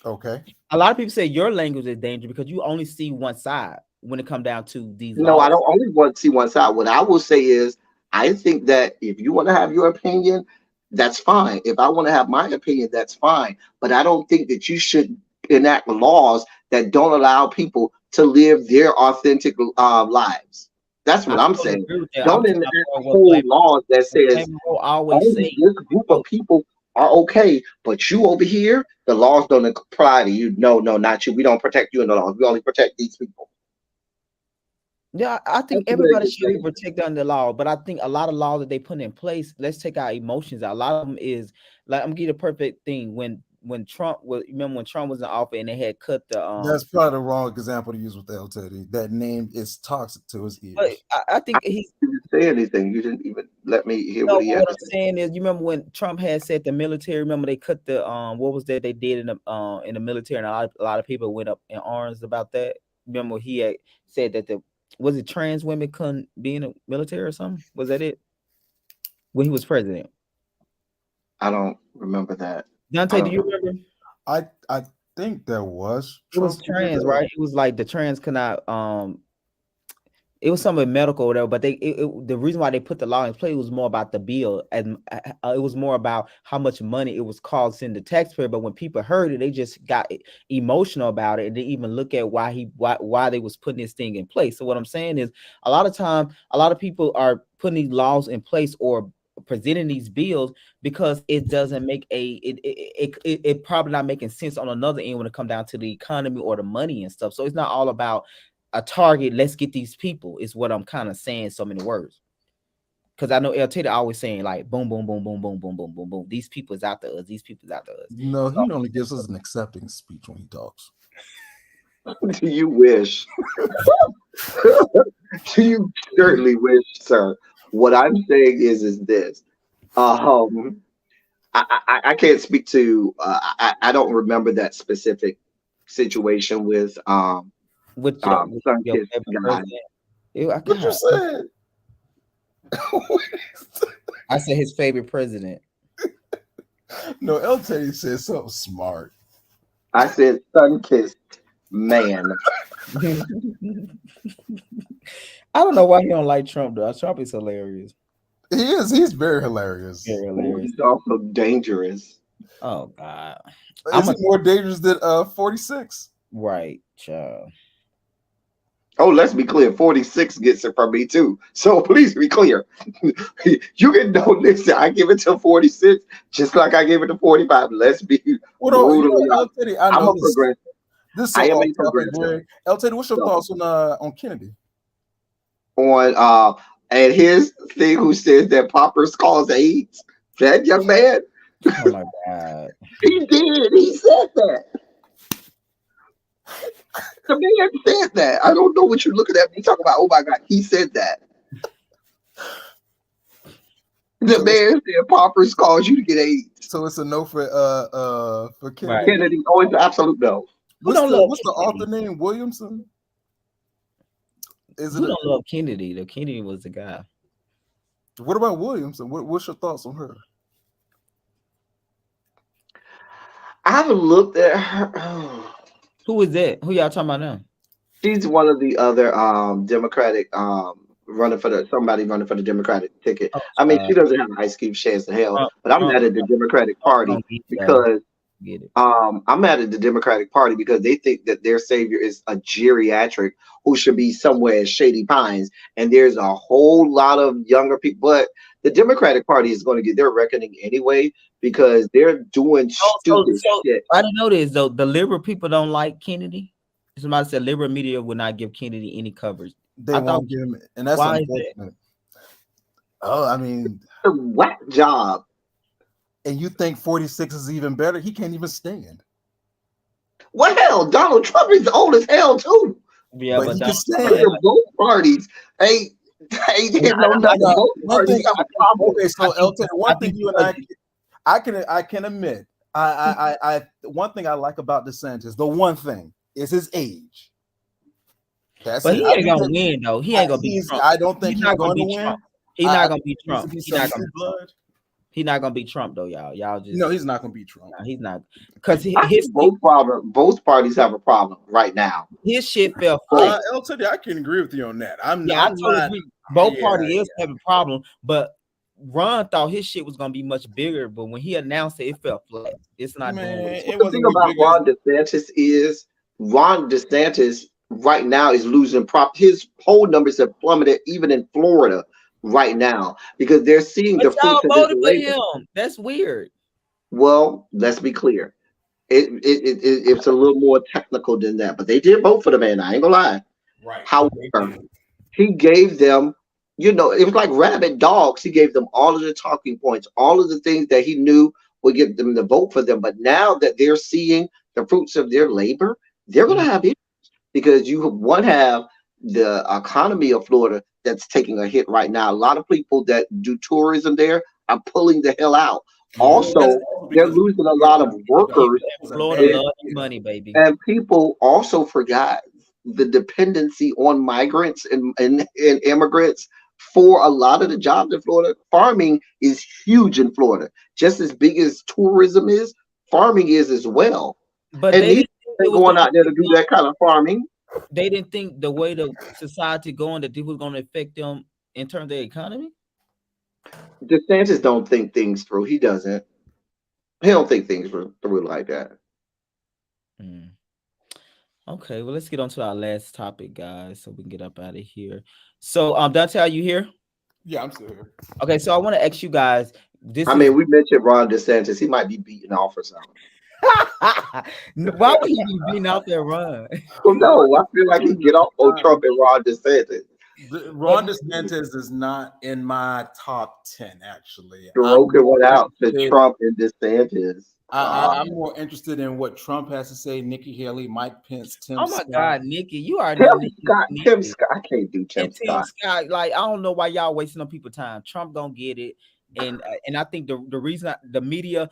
Okay.
A lot of people say your language is dangerous because you only see one side when it comes down to these.
No, I don't only want to see one side. What I will say is I think that if you want to have your opinion, that's fine. If I want to have my opinion, that's fine. But I don't think that you should enact laws that don't allow people to live their authentic lives. That's what I'm saying. Don't enact whole laws that says only this group of people are okay, but you over here, the laws don't apply to you. No, not you. We don't protect you in the laws. We only protect these people.
Yeah, I think everybody should be protected under the law, but I think a lot of laws that they put in place, let's take our emotions out. A lot of them is like, I'm gonna give you a perfect thing. When Trump was, remember when Trump was in office and they had cut the
that's probably the wrong example to use with El Teddy. That name is toxic to his ears.
But I think he
didn't say anything. You didn't even let me hear what he had to say.
What I'm saying is, you remember when Trump had said the military, remember they cut the what was that they did in the military, and a lot of people went up in arms about that. Remember he had said that was it trans women couldn't be in the military or something? Was that it? When he was president?
I don't remember that.
Dante, do you remember?
I think there was.
It was trans, right? It was like the trans could not it was something medical or whatever, but the reason why they put the law in place was more about the bill, and it was more about how much money it was costing the taxpayer. But when people heard it, they just got emotional about it, and they even look at why they was putting this thing in place. So what I'm saying is, a lot of time, a lot of people are putting these laws in place or presenting these bills because it doesn't make it probably not making sense on another end when it comes down to the economy or the money and stuff. So it's not all about a target, let's get these people, is what I'm kind of saying so many words. Because I know El Teddy always saying like boom, boom, boom, boom, boom, boom, boom, boom, boom. These people is out to us. These people is out to us.
No, he only gives us an accepting speech when he talks.
Do you wish? Do you certainly wish, sir? What I'm saying is this. I can't speak to. I don't remember that specific situation with
What
you said?
I said his favorite president.
No, El Teddy said something smart.
I said sun-kissed man.
I don't know why he don't like Trump though. Trump is hilarious.
He is. He's very hilarious.
Very hilarious.
He's also dangerous.
Oh God.
Is he more dangerous than 46?
Right, child.
Oh, let's be clear. 46 gets it from me too. So please be clear. You can don't listen. I give it to 46, just like I gave it to 45. Let's be brutally honest. I'm a progressive.
I am a progressive. El Teddy, what's your thoughts on Kennedy?
On and his thing who says that poppers cause AIDS. That young man.
Oh my God.
He did. He said that. The man said that. I don't know what you're looking at me talking about. Oh my God, he said that. The man said paupers cause you to get AIDS.
So it's a no for Kennedy.
Right.
Kennedy, oh, it's an absolute no.
What's
don't
the
love
author
Kennedy?
name? Williamson? Is it?
Who don't love Kennedy? The Kennedy was the guy.
What about Williamson? What's your thoughts on her?
I haven't looked at her. Oh.
Who is that? Who y'all talking about now?
She's one of the other Democratic somebody running for the Democratic ticket.
Oh,
I mean, she doesn't have an ice cream chance to hell, but I'm mad at the Democratic Party because I'm mad at the Democratic Party because they think that their savior is a geriatric who should be somewhere in Shady Pines, and there's a whole lot of younger people. But the Democratic Party is going to get their reckoning anyway because they're doing stupid shit.
I didn't know this though. The liberal people don't like Kennedy. Somebody said liberal media would not give Kennedy any coverage.
They won't give him, and that's unfortunate. Oh, I mean,
a whack job.
And you think 46 is even better? He can't even stand.
Well, hell, Donald Trump is old as hell too.
Yeah, but
he can stand.
Both parties ain't no nothing. Both parties have a problem.
Okay, so Elton, one thing you and I can admit, I one thing I like about DeSantis, the one thing is his age.
But he ain't gonna win though. He ain't gonna be Trump.
I don't think he's going to win.
He's not gonna be Trump.
He's not gonna be Trump.
He's not gonna be Trump though, y'all. Y'all just
no, he's not gonna be Trump.
No, he's not because
both parties have a problem right now.
His shit fell flat.
Elton, I can agree with you on that.
Both parties have a problem, but Ron thought his shit was gonna be much bigger, but when he announced it, it fell flat. It's not doing it.
The thing about Ron DeSantis is Ron DeSantis right now is losing his poll numbers have plummeted even in Florida right now because they're seeing the fruits of
voted for him. That's weird.
Well, let's be clear. It's a little more technical than that, but they did vote for the man. I ain't gonna lie.
Right.
However, he gave them, it was like rabid dogs. He gave them all of the talking points, all of the things that he knew would get them to vote for them. But now that they're seeing the fruits of their labor, they're gonna have issues because you have the economy of Florida that's taking a hit right now. A lot of people that do tourism there are pulling the hell out. Also, they're losing a lot of workers.
Florida loves money, baby.
And people also forgot the dependency on migrants and immigrants for a lot of the jobs in Florida. Farming is huge in Florida. Just as big as tourism is, farming is as well.
But
they're going out there to do that kind of farming.
They didn't think the way the society going that it was going to affect them in terms of the economy.
DeSantis don't think things through. He doesn't. He don't think things through like that.
Okay, well, let's get on to our last topic, guys, so we can get up out of here. So, Dante, are you here?
Yeah, I'm still here.
Okay, so I want to ask you guys.
We mentioned Ron DeSantis. He might be beaten off or something.
Why would he be beating out there, Ron?
Well, no, I feel like he get off on Trump and Ron DeSantis.
Ron DeSantis is not in my top 10, actually.
Broken one out to Trump and DeSantis.
I'm more interested in what Trump has to say. Nikki Haley, Mike Pence, Tim
Scott. Oh my God, Nikki, you are
Tim Scott. I can't do Tim Scott.
Like, I don't know why y'all wasting on people's time. Trump gonna get it, and I think the reason the media,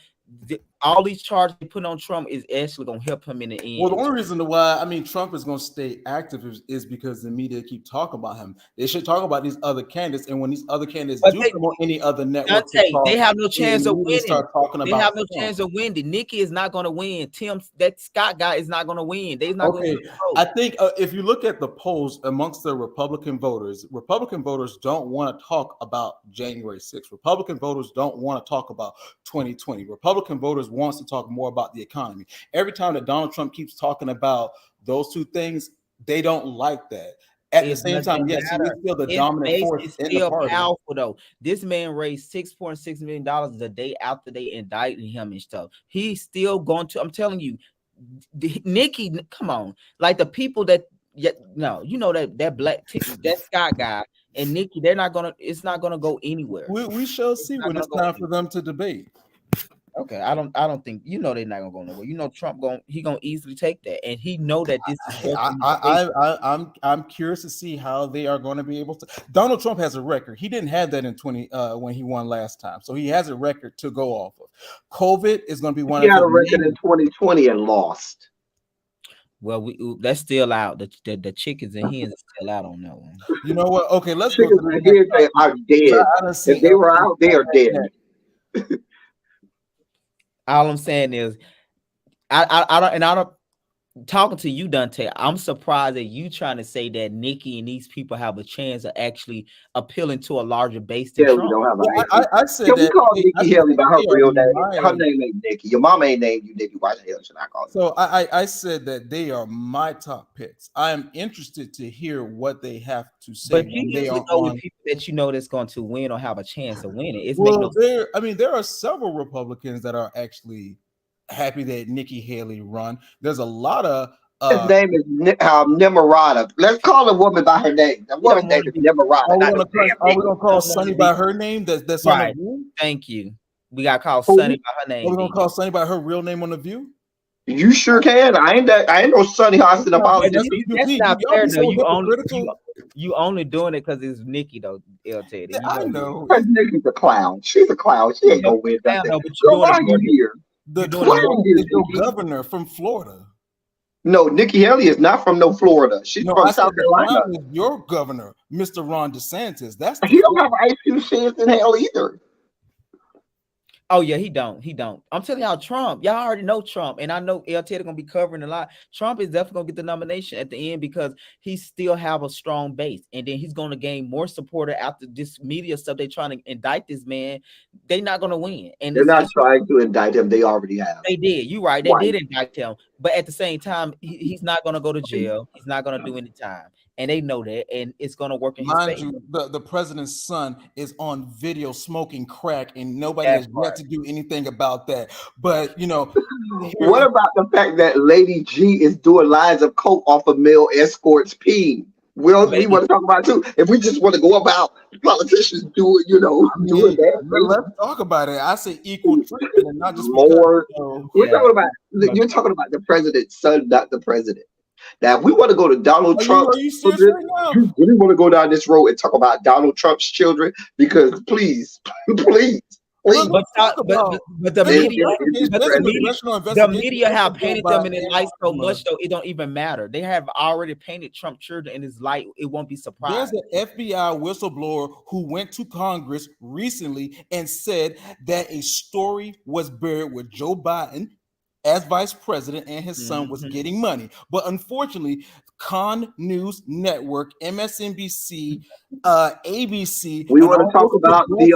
all these charges they put on Trump is actually gonna help him in the end.
Well, the only reason why Trump is gonna stay active is because the media keep talking about him. They should talk about these other candidates, and when these other candidates come on any other network,
they have no chance of winning.
They
have no chance of winning. Nikki is not gonna win. That Scott guy is not gonna win. They're not gonna win.
I think if you look at the polls amongst the Republican voters don't want to talk about January 6th. Republican voters don't want to talk about 2020. Republican voters wants to talk more about the economy. Every time that Donald Trump keeps talking about those two things, they don't like that. At the same time, yes, he's still the dominant force in the party.
Powerful though. This man raised $6.6 million the day after they indicted him and stuff. He's still going to. I'm telling you, Nikki, come on, like the people that. Yeah, no, that black that Scott guy and Nikki, they're not gonna. It's not gonna go anywhere.
We shall see when it's time for them to debate.
Okay, I don't think they're not gonna go nowhere. Trump gonna easily take that, and he know that this is.
I'm curious to see how they are going to be able to. Donald Trump has a record. He didn't have that in 20 when he won last time, so he has a record to go off of. COVID is going to be one.
He had a record in 2020 and lost.
Well, that's still out. The chickens and hens are still out on that one.
You know what? Okay, let's
chickens
go.
And hens are dead. If they were out, they are dead.
All I'm saying is, I don't. Talking to you, Dante, I'm surprised that you trying to say that Nikki and these people have a chance of actually appealing to a larger base than Trump.
Don't have
I said
can we
that.
call Nikki Haley by her real name? Her name ain't Nikki. Your mama ain't named you Nikki. Why the hell should I call her?
So I said that they are my top picks. I am interested to hear what they have to say.
But you usually know the people that that's going to win or have a chance of winning.
There are several Republicans that are actually happy that Nikki Haley run. There's a lot of
his name is Nimarata. Let's call a woman by her name. The woman's name is Nimarata.
Are we gonna call Sunny by her name? That's
right.
On the View?
Thank you. We got to call Sunny by her name.
Are we gonna call Sunny by her real name on The View?
You sure can. I ain't no Sunny Austin apology.
That's not fair though. You only doing it because it's Nikki though, LT.
I know.
Because Nikki's a clown. She's a clown. She ain't gonna win nothing. So why are you here?
The clown is your governor from Florida.
No, Nikki Haley is not from Florida. She's from South Carolina.
Your governor, Mr. Ron DeSantis.
He don't have an IQ chance in hell either.
Oh yeah, he don't. I'm telling y'all, Trump. Y'all already know Trump, and I know LT gonna be covering a lot. Trump is definitely gonna get the nomination at the end because he still have a strong base, and then he's gonna gain more supporter after this media stuff. They trying to indict this man. They're not gonna win, and
they're not trying to indict him. They already have.
They did. You right. They did indict him, but at the same time, he's not gonna go to jail. He's not gonna do any time. And they know that, and it's gonna work in his favor.
Mind you, the president's son is on video smoking crack, and nobody has yet to do anything about that. But
what about the fact that Lady G is doing lines of coke off of male escorts peeing? We want to talk about it too. If we just want to go about politicians doing, doing that.
Let's talk about it. I say equal treatment, and not just
more. You're talking about the president's son, not the president. Now, if we want to go to Donald Trump,
are you serious right now?
We want to go down this road and talk about Donald Trump's children because please. But
the media have painted them in the light so much though it don't even matter. They have already painted Trump children in his light. It won't be surprised.
There's an FBI whistleblower who went to Congress recently and said that a story was buried with Joe Biden as vice president and his son was getting money. But unfortunately, Con News Network, MSNBC, ABC.
We want to talk about the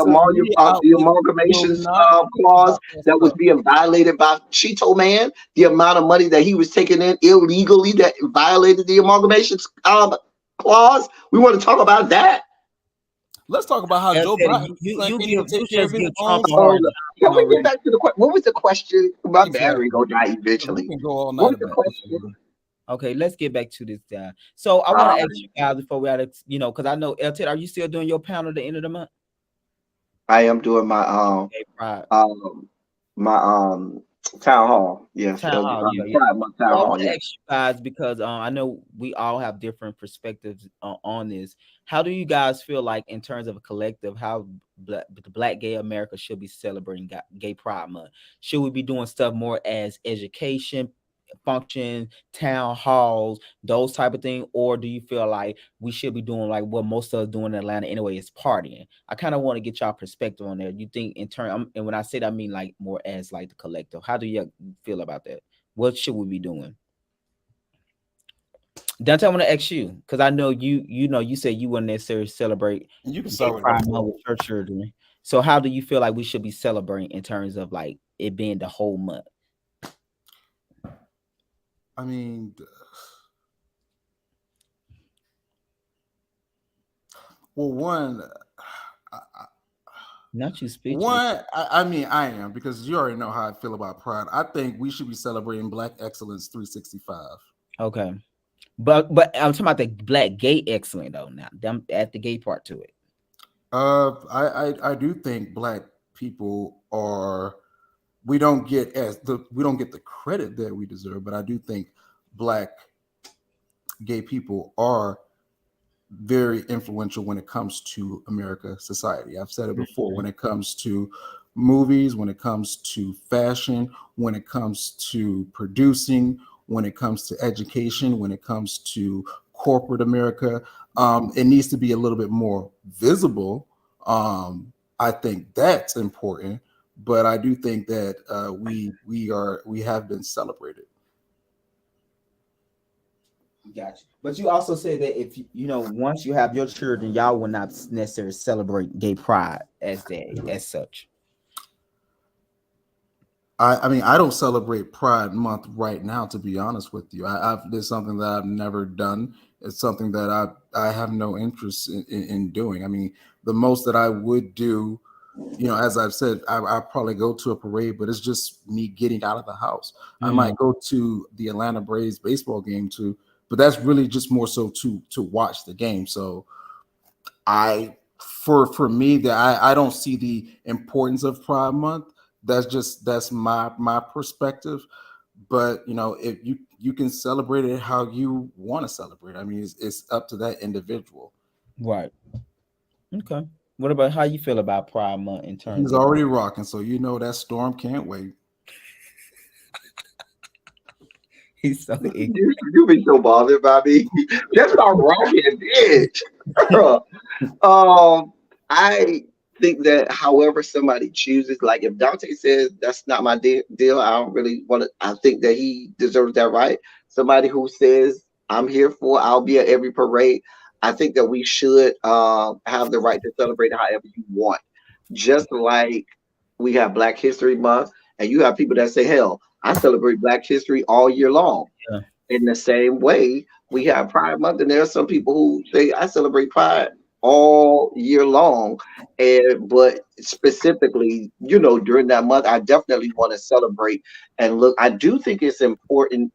amalgamation clause that was being violated by Cheeto Man, the amount of money that he was taking in illegally that violated the amalgamation clause. We want to talk about that.
Let's talk about how Joe Biden take care of his own.
Can we get back to the question? What was the question? My battery go die eventually.
We can go all
night.
Okay, let's get back to this guy. So I want to ask you guys before we had because I know LT, are you still doing your panel at the end of the month?
I am doing my town hall. Yes,
town hall.
I want
to ask you guys because I know we all have different perspectives on this. How do you guys feel like in terms of a collective, how Black gay America should be celebrating Gay Pride Month? Should we be doing stuff more as education, function, town halls, those type of things, or do you feel like we should be doing like what most of us doing in Atlanta anyway, is partying? I kind of want to get y'all perspective on that. You think in turn, and when I say that, I mean like more as like the collective. How do you feel about that? What should we be doing? Dante, I want to ask you because I know you said you wouldn't necessarily celebrate.
You can start
with your children. So how do you feel like we should be celebrating in terms of like it being the whole month?
I mean, well, one,
not you speaking.
One, I mean, I am because you already know how I feel about Pride. I think we should be celebrating Black Excellence 365.
Okay, but I'm talking about the Black gay excellence though. Now, them at the gay part to it.
I do think Black people are we don't get the credit that we deserve. But I do think Black gay people are very influential when it comes to America society. I've said it before, when it comes to movies, when it comes to fashion, when it comes to producing, when it comes to education, when it comes to corporate America, it needs to be a little bit more visible. I think that's important, but I do think that we have been celebrated.
Gotcha. But you also say that if once you have your children, y'all will not necessarily celebrate gay pride as such.
I mean, I don't celebrate Pride Month right now, to be honest with you. It's something that I've never done. It's something that I have no interest in doing. I mean, the most that I would do, as I've said, I probably go to a parade, but it's just me getting out of the house. I might go to the Atlanta Braves baseball game too, but that's really just more so to watch the game. So for me, that I don't see the importance of Pride Month. That's my perspective. But if you can celebrate it how you want to celebrate. I mean, it's up to that individual.
Right. Okay. What about how you feel about Pride Month in terms?
He's already rocking, so that storm can't wait.
He's so
you be so bothered by me. That's not rocking, bitch. I think that however somebody chooses, like if Dante says that's not my deal, I don't really want to. I think that he deserves that right. Somebody who says I'm here for, I'll be at every parade. I think that we should have the right to celebrate however you want. Just like we have Black History Month, and you have people that say, hell, I celebrate Black history all year long.
Yeah.
In the same way, we have Pride Month, and there are some people who say I celebrate Pride all year long. But specifically, during that month, I definitely want to celebrate and look. I do think it's important.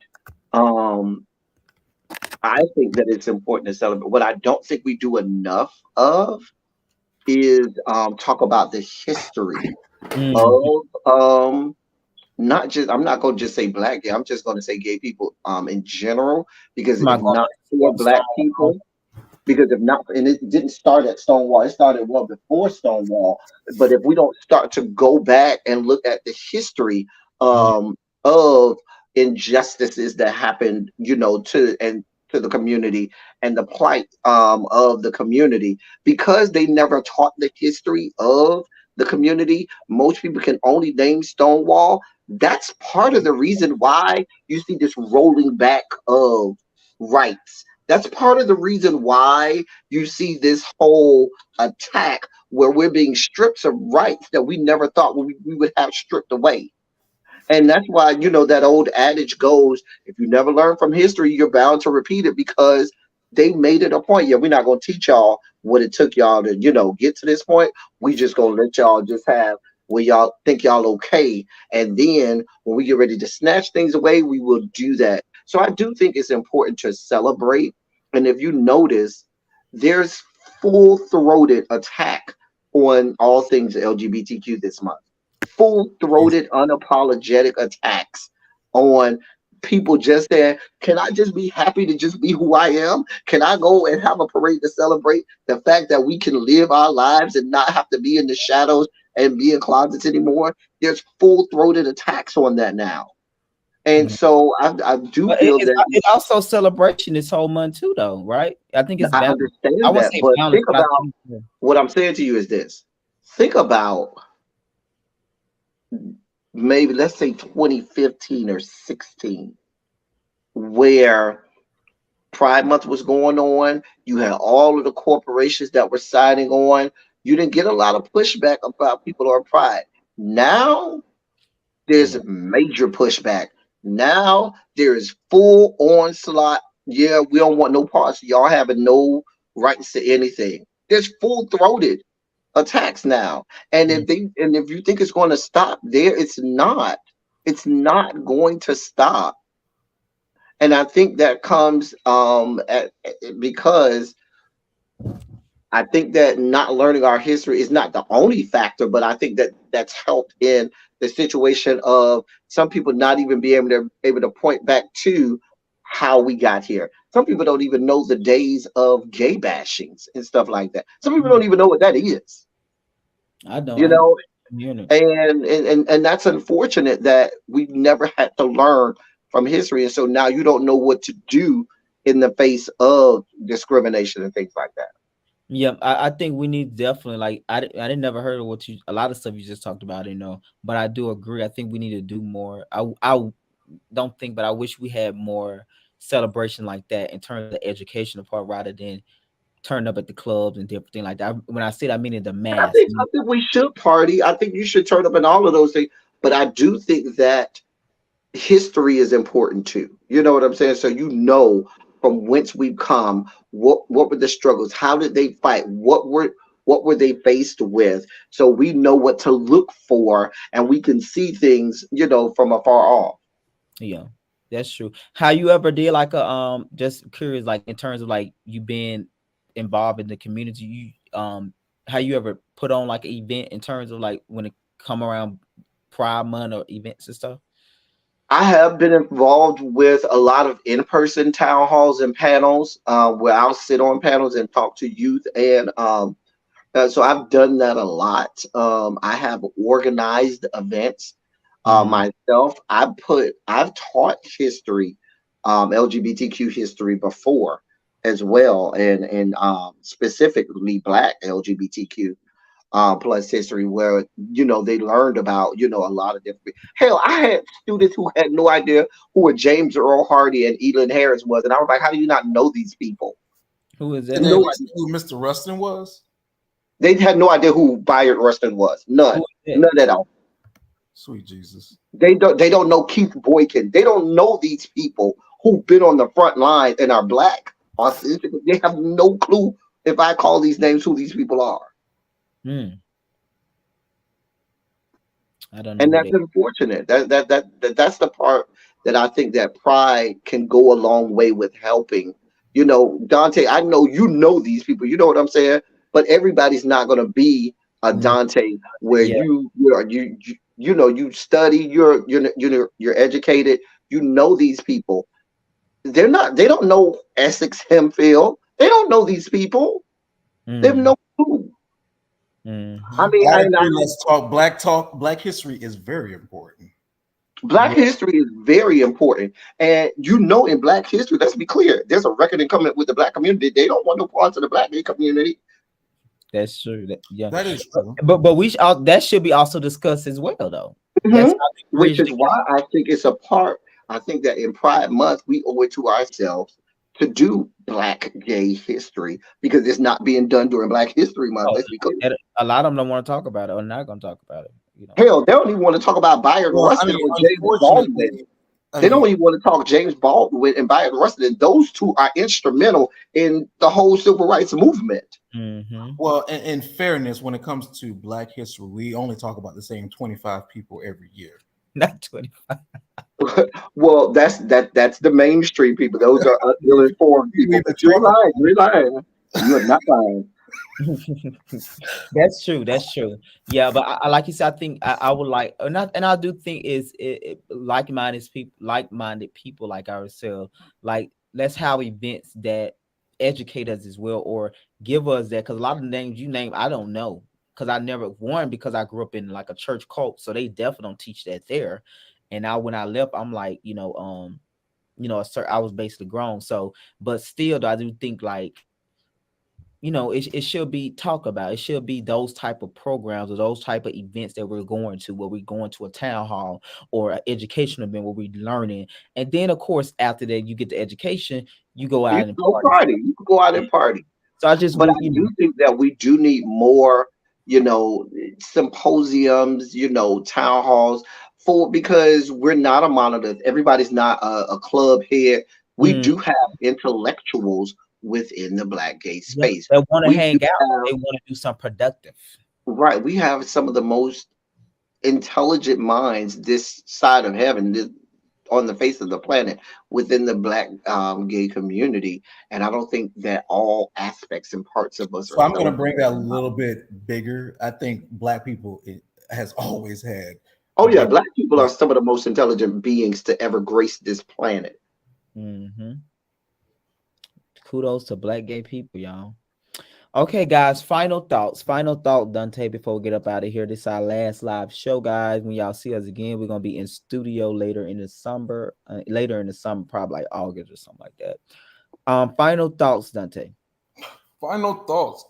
I think that it's important to celebrate. What I don't think we do enough of is talk about the history of not just, I'm not going to just say Black gay, I'm just going to say gay people in general, because if not for Black people, and it didn't start at Stonewall, it started well before Stonewall. But if we don't start to go back and look at the history of injustices that happened, to the community and the plight of the community, because they never taught the history of the community, most people can only name Stonewall. That's part of the reason why you see this rolling back of rights. That's part of the reason why you see this whole attack where we're being stripped of rights that we never thought we would have stripped away. And that's why, that old adage goes, if you never learn from history, you're bound to repeat it, because they made it a point. Yeah, we're not going to teach y'all what it took y'all to, get to this point. We just going to let y'all just have where y'all think y'all okay. And then when we get ready to snatch things away, we will do that. So I do think it's important to celebrate. And if you notice, there's full-throated attack on all things LGBTQ this month. Full-throated, unapologetic attacks on people just saying, can I just be happy to just be who I am? Can I go and have a parade to celebrate the fact that we can live our lives and not have to be in the shadows and be in closets anymore? There's full-throated attacks on that now. And so I do feel that
it's also celebration this whole month too, though, right? I think it's
I understand that, but think about what I'm saying to you is this. Think about maybe, let's say 2015 or 16, where Pride Month was going on. You had all of the corporations that were signing on. You didn't get a lot of pushback about people on Pride. Now there's major pushback. Now there is full onslaught. Yeah, we don't want no parts of y'all having no rights to anything. There's full-throated attacks now. And if you think it's going to stop there, it's not. It's not going to stop. And I think that comes because I think that not learning our history is not the only factor, but I think that that's helped in the situation of some people not even being able to point back to how we got here. Some people don't even know the days of gay bashings and stuff like that. Some people don't even know what that is.
I don't.
You know,
You know.
and that's unfortunate that we never had to learn from history, and so now you don't know what to do in the face of discrimination and things like that.
Yeah, I think we need definitely like I didn't never heard of what you a lot of stuff you just talked about, but I do agree. I think we need to do more. I don't think, but I wish we had more celebration like that in terms of the educational part rather than turn up at the clubs and different thing like that. When I say that, I mean in the mass.
I think we should party. I think you should turn up in all of those things. But I do think that history is important too. You know what I'm saying? So you know from whence we've come, what were the struggles? How did they fight? What were they faced with? So we know what to look for and we can see things, from afar off.
Yeah, that's true. How you ever did like a just curious, like in terms of like you being involved in the community, how you ever put on like an event in terms of like when it come around Pride Month or events and stuff?
I have been involved with a lot of in-person town halls and panels where I'll sit on panels and talk to youth, and so I've done that a lot. I have organized events myself. I've taught history, LGBTQ history before as well, and specifically Black LGBTQ plus history, where they learned about a lot of different. Hell, I had students who had no idea who a James Earl Hardy and Elin Harris was, and I was like, "How do you not know these people?"
Who is that?
And then who Mr. Rustin was?
They had no idea who Bayard Rustin was. None at all.
Sweet Jesus.
They don't know Keith Boykin. They don't know these people who've been on the front line and are Black. They have no clue, if I call these names, who these people are.
I don't know.
And that's unfortunate. That's the part that I think that pride can go a long way with helping. Dante, I know these people. You know what I'm saying? But everybody's not going to be a Dante where you study, you're educated. You know these people. They don't know Essex Hemphill. They don't know these people. They have no clue.
I mean, let's talk Black history is very important.
Black history is very important. And in Black history, let's be clear, there's a reckoning coming with the Black community. They don't want no parts of the Black gay community.
That's true.
That
is true.
But that should be also discussed as well, though.
Which is why I think it's a part. I think that in Pride Month, we owe it to ourselves to do Black gay history, because it's not being done during Black History Month.
A lot of them don't want to talk about it or not going to talk about it.
Hell, they don't even want to talk about Bayard Rustin or James Baldwin. They don't even want to talk James Baldwin and Bayard Rustin. And those two are instrumental in the whole civil rights movement.
Well, in fairness, when it comes to Black history, we only talk about the same 25 people every year.
Not 25.
Well, that's the mainstream people. Those are ill-informed people. But you're lying. You're not lying.
That's true. Yeah, but I like you said, I think I would like, and I do think is like-minded people like ourselves. Like, let's have events that educate us as well, or give us that, because a lot of the names you name I don't know, because I never because I grew up in like a church cult, so they definitely don't teach that there. And now when I left, I'm like, I was basically grown. So, but still, though, I do think like, it should be talked about. It should be those type of programs or those type of events that we're going to, where we're going to a town hall or an educational event where we're learning. And then, of course, after that, you get the education, you go out and
party. You can go out and party.
So I do
think that we do need more, symposiums, town halls, because we're not a monolith. Everybody's not a club head. We do have intellectuals within the Black gay space.
They want to hang out. They want to do something productive.
Right. We have some of the most intelligent minds this side of heaven, on the face of the planet, within the Black gay community. And I don't think that all aspects and parts of us
So I'm going to bring that a little bit bigger. I think Black people has always had
Oh yeah, black people are some of the most intelligent beings to ever grace this planet.
Mm-hmm. Kudos to black gay people, y'all. Okay, guys, final thoughts. Final thought, Dante, before we get up out of here. This is our last live show, guys. When y'all see us again, we're gonna be in studio later in the summer, probably like August or something like that. Final thoughts, Dante.
Final thoughts.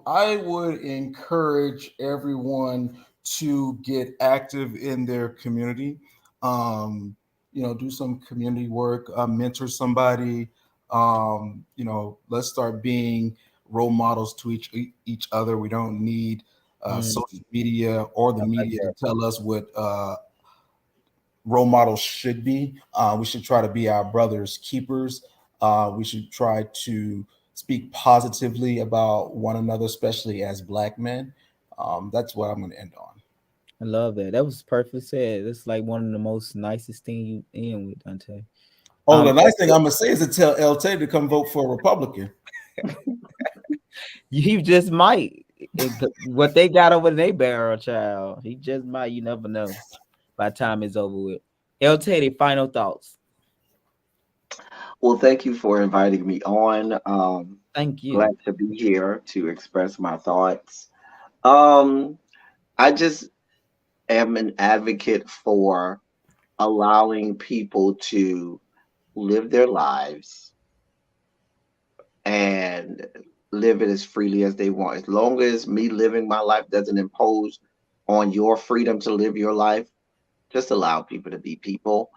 I would encourage everyone to get active in their community. Do some community work, mentor somebody. Let's start being role models to each other. We don't need social media or the media to tell us what role models should be. We should try to be our brother's keepers. We should try to speak positively about one another, especially as black men. That's what I'm going to end on.
I love that. That was perfectly said. That's like one of the most nicest things you end with, Dante.
Oh, the nice thing I'm gonna say is to tell LT to come vote for a Republican.
You just might. What they got over their barrel, child. He just might. You never know. By the time it's over with. LT, the final thoughts.
Well, thank you for inviting me on.
Thank you.
Glad to be here to express my thoughts. I just am an advocate for allowing people to live their lives and live it as freely as they want. As long as me living my life doesn't impose on your freedom to live your life, just allow people to be people,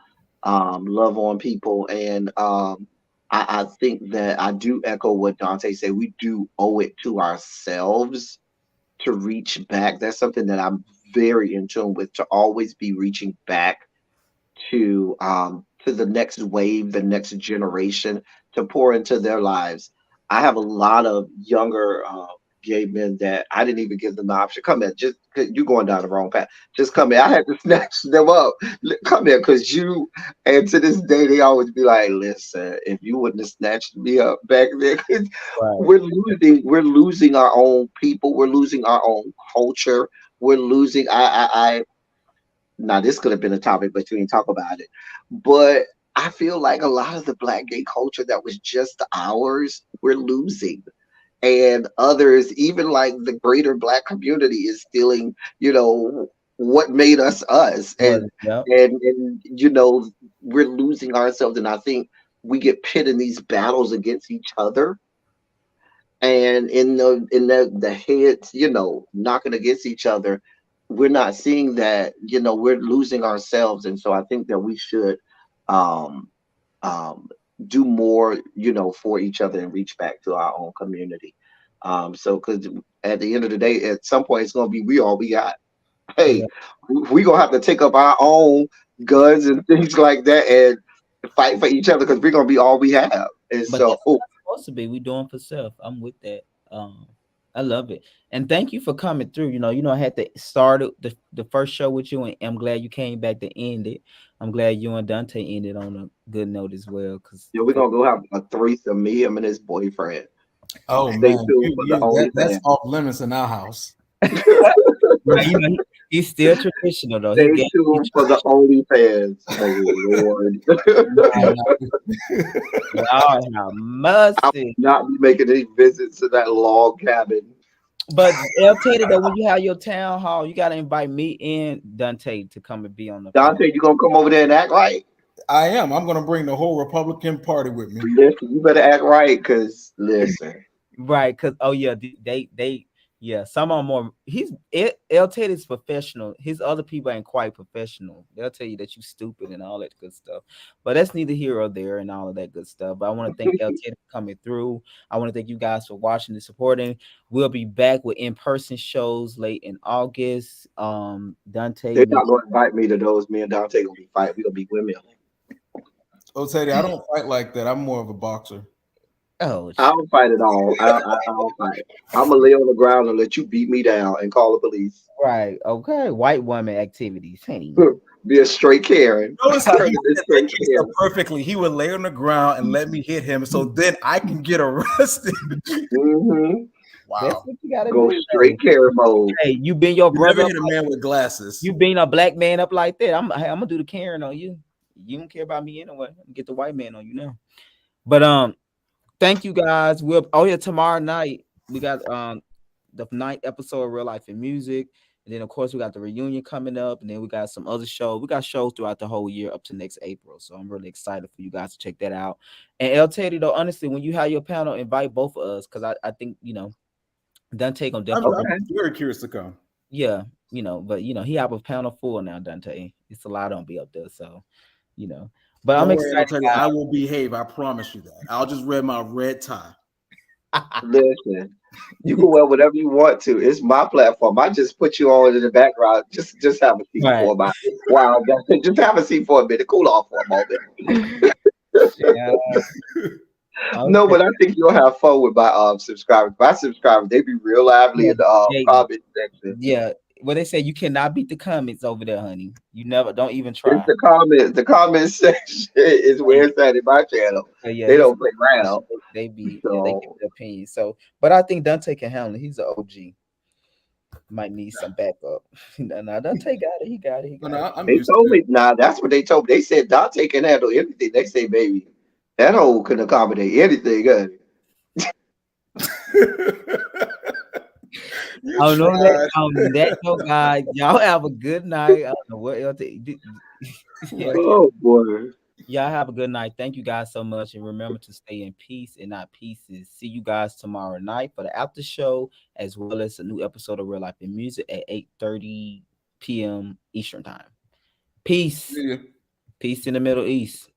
love on people. And I think that I do echo what Dante said. We do owe it to ourselves to reach back. That's something that I'm very in tune with, to always be reaching back to the next wave, the next generation, to pour into their lives. I have a lot of younger gay men that I didn't even give them the option. Come here, just you going down the wrong path. Just come here. I had to snatch them up. Come here, because you. And to this day, they always be like, "Listen, if you wouldn't have snatched me up back there, right. we're losing our own people. We're losing our own culture. We're losing. Now, this could have been a topic, but you didn't talk about it. But I feel like a lot of the black gay culture that was just ours, we're losing. And others, even like the greater black community, is stealing, what made us us. And we're losing ourselves. And I think we get pit in these battles against each other. And in the heads, knocking against each other, we're not seeing that, we're losing ourselves. And so I think that we should do more, for each other and reach back to our own community. So because at the end of the day, at some point, it's going to be we all we got. Hey, we're going to have to take up our own guns and things like that and fight for each other, because we're going to be all we have. And
but
so
that's supposed to be. We doing for self. I'm with that. I love it. And thank you for coming through. I had to start the first show with you, and I'm glad you came back to end it. I'm glad you and Dante ended on a good note as well.
We're going to go have a threesome, me, him, and his boyfriend.
Oh,
Stay
man.
tuned for
That's off limits in our house.
He's still traditional, though.
Stay tuned for the OnlyFans. Oh, Lord.
Y'all must
not be making any visits to that log cabin.
But LT, though, when you have your town hall, you got to invite me and Dante to come and be on the
Dante, you going to come over there and act right?
I am. I'm going to bring the whole Republican Party with me.
Listen, you better act right, because listen.
Right, because some are more. LT is professional. His other people ain't quite professional. They'll tell you that you stupid and all that good stuff. But that's neither here or there and all of that good stuff. But I want to thank LT for coming through. I want to thank you guys for watching and supporting. We'll be back with in-person shows late in August. Dante,
they're not going to invite me to those. Me and Dante gonna be fighting. We're gonna be women.
Oh, Teddy, I don't fight like that. I'm more of a boxer.
Oh,
I don't fight at all. I don't fight. I'm gonna lay on the ground and let you beat me down and call the police.
Right. Okay. White woman activities. Hey.
Be a straight Karen.
Notice how he did perfectly. He would lay on the ground and let me hit him, so then I can get arrested.
Mm-hmm.
That's
Wow.
what you gotta
Go
do.
straight Karen mode.
Hey, you been your brother.
Never hit a man with glasses.
You being a black man up like that. I'm gonna do the Karen on you. You don't care about me anyway. Get the white man on you now. But thank you guys. Tomorrow night we got the 9th episode of Real Life and Music. And then of course we got the reunion coming up, and then we got some other shows. We got shows throughout the whole year up to next April. So I'm really excited for you guys to check that out. And El Teddy, though, honestly, when you have your panel, invite both of us, because I think Dante gonna definitely.
I'm very curious to come.
Yeah, but he have a panel full now, Dante. It's a lot on be up there, so But I'm excited.
I will behave. I promise you that. I'll just wear my red tie.
Listen, you can wear whatever you want to. It's my platform. I just put you on in the background. Just have a seat for about wow. Just have a seat for a minute. Cool off for a moment.
Yeah.
No, but I think you'll have fun with my subscribers. My subscribers, they be real lively in the comment section.
Yeah. Well, they say you cannot beat the comments over there, honey. You don't even try.
It's the comment section is where it's at in my channel.
Yeah,
they don't play around.
They give their opinion. So, but I think Dante can handle it. He's an OG. Might need some backup. No, Dante got it. He got it.
They told me, that's what they told me. They said Dante can handle anything. They say, baby, that hole can accommodate anything.
I don't know that guys. Y'all have a good night. I don't know what else.
Oh boy.
Y'all have a good night. Thank you guys so much. And remember to stay in peace and not pieces. See you guys tomorrow night for the after show, as well as a new episode of Real Life and Music at 8:30 p.m. Eastern time. Peace.
Yeah.
Peace in the Middle East.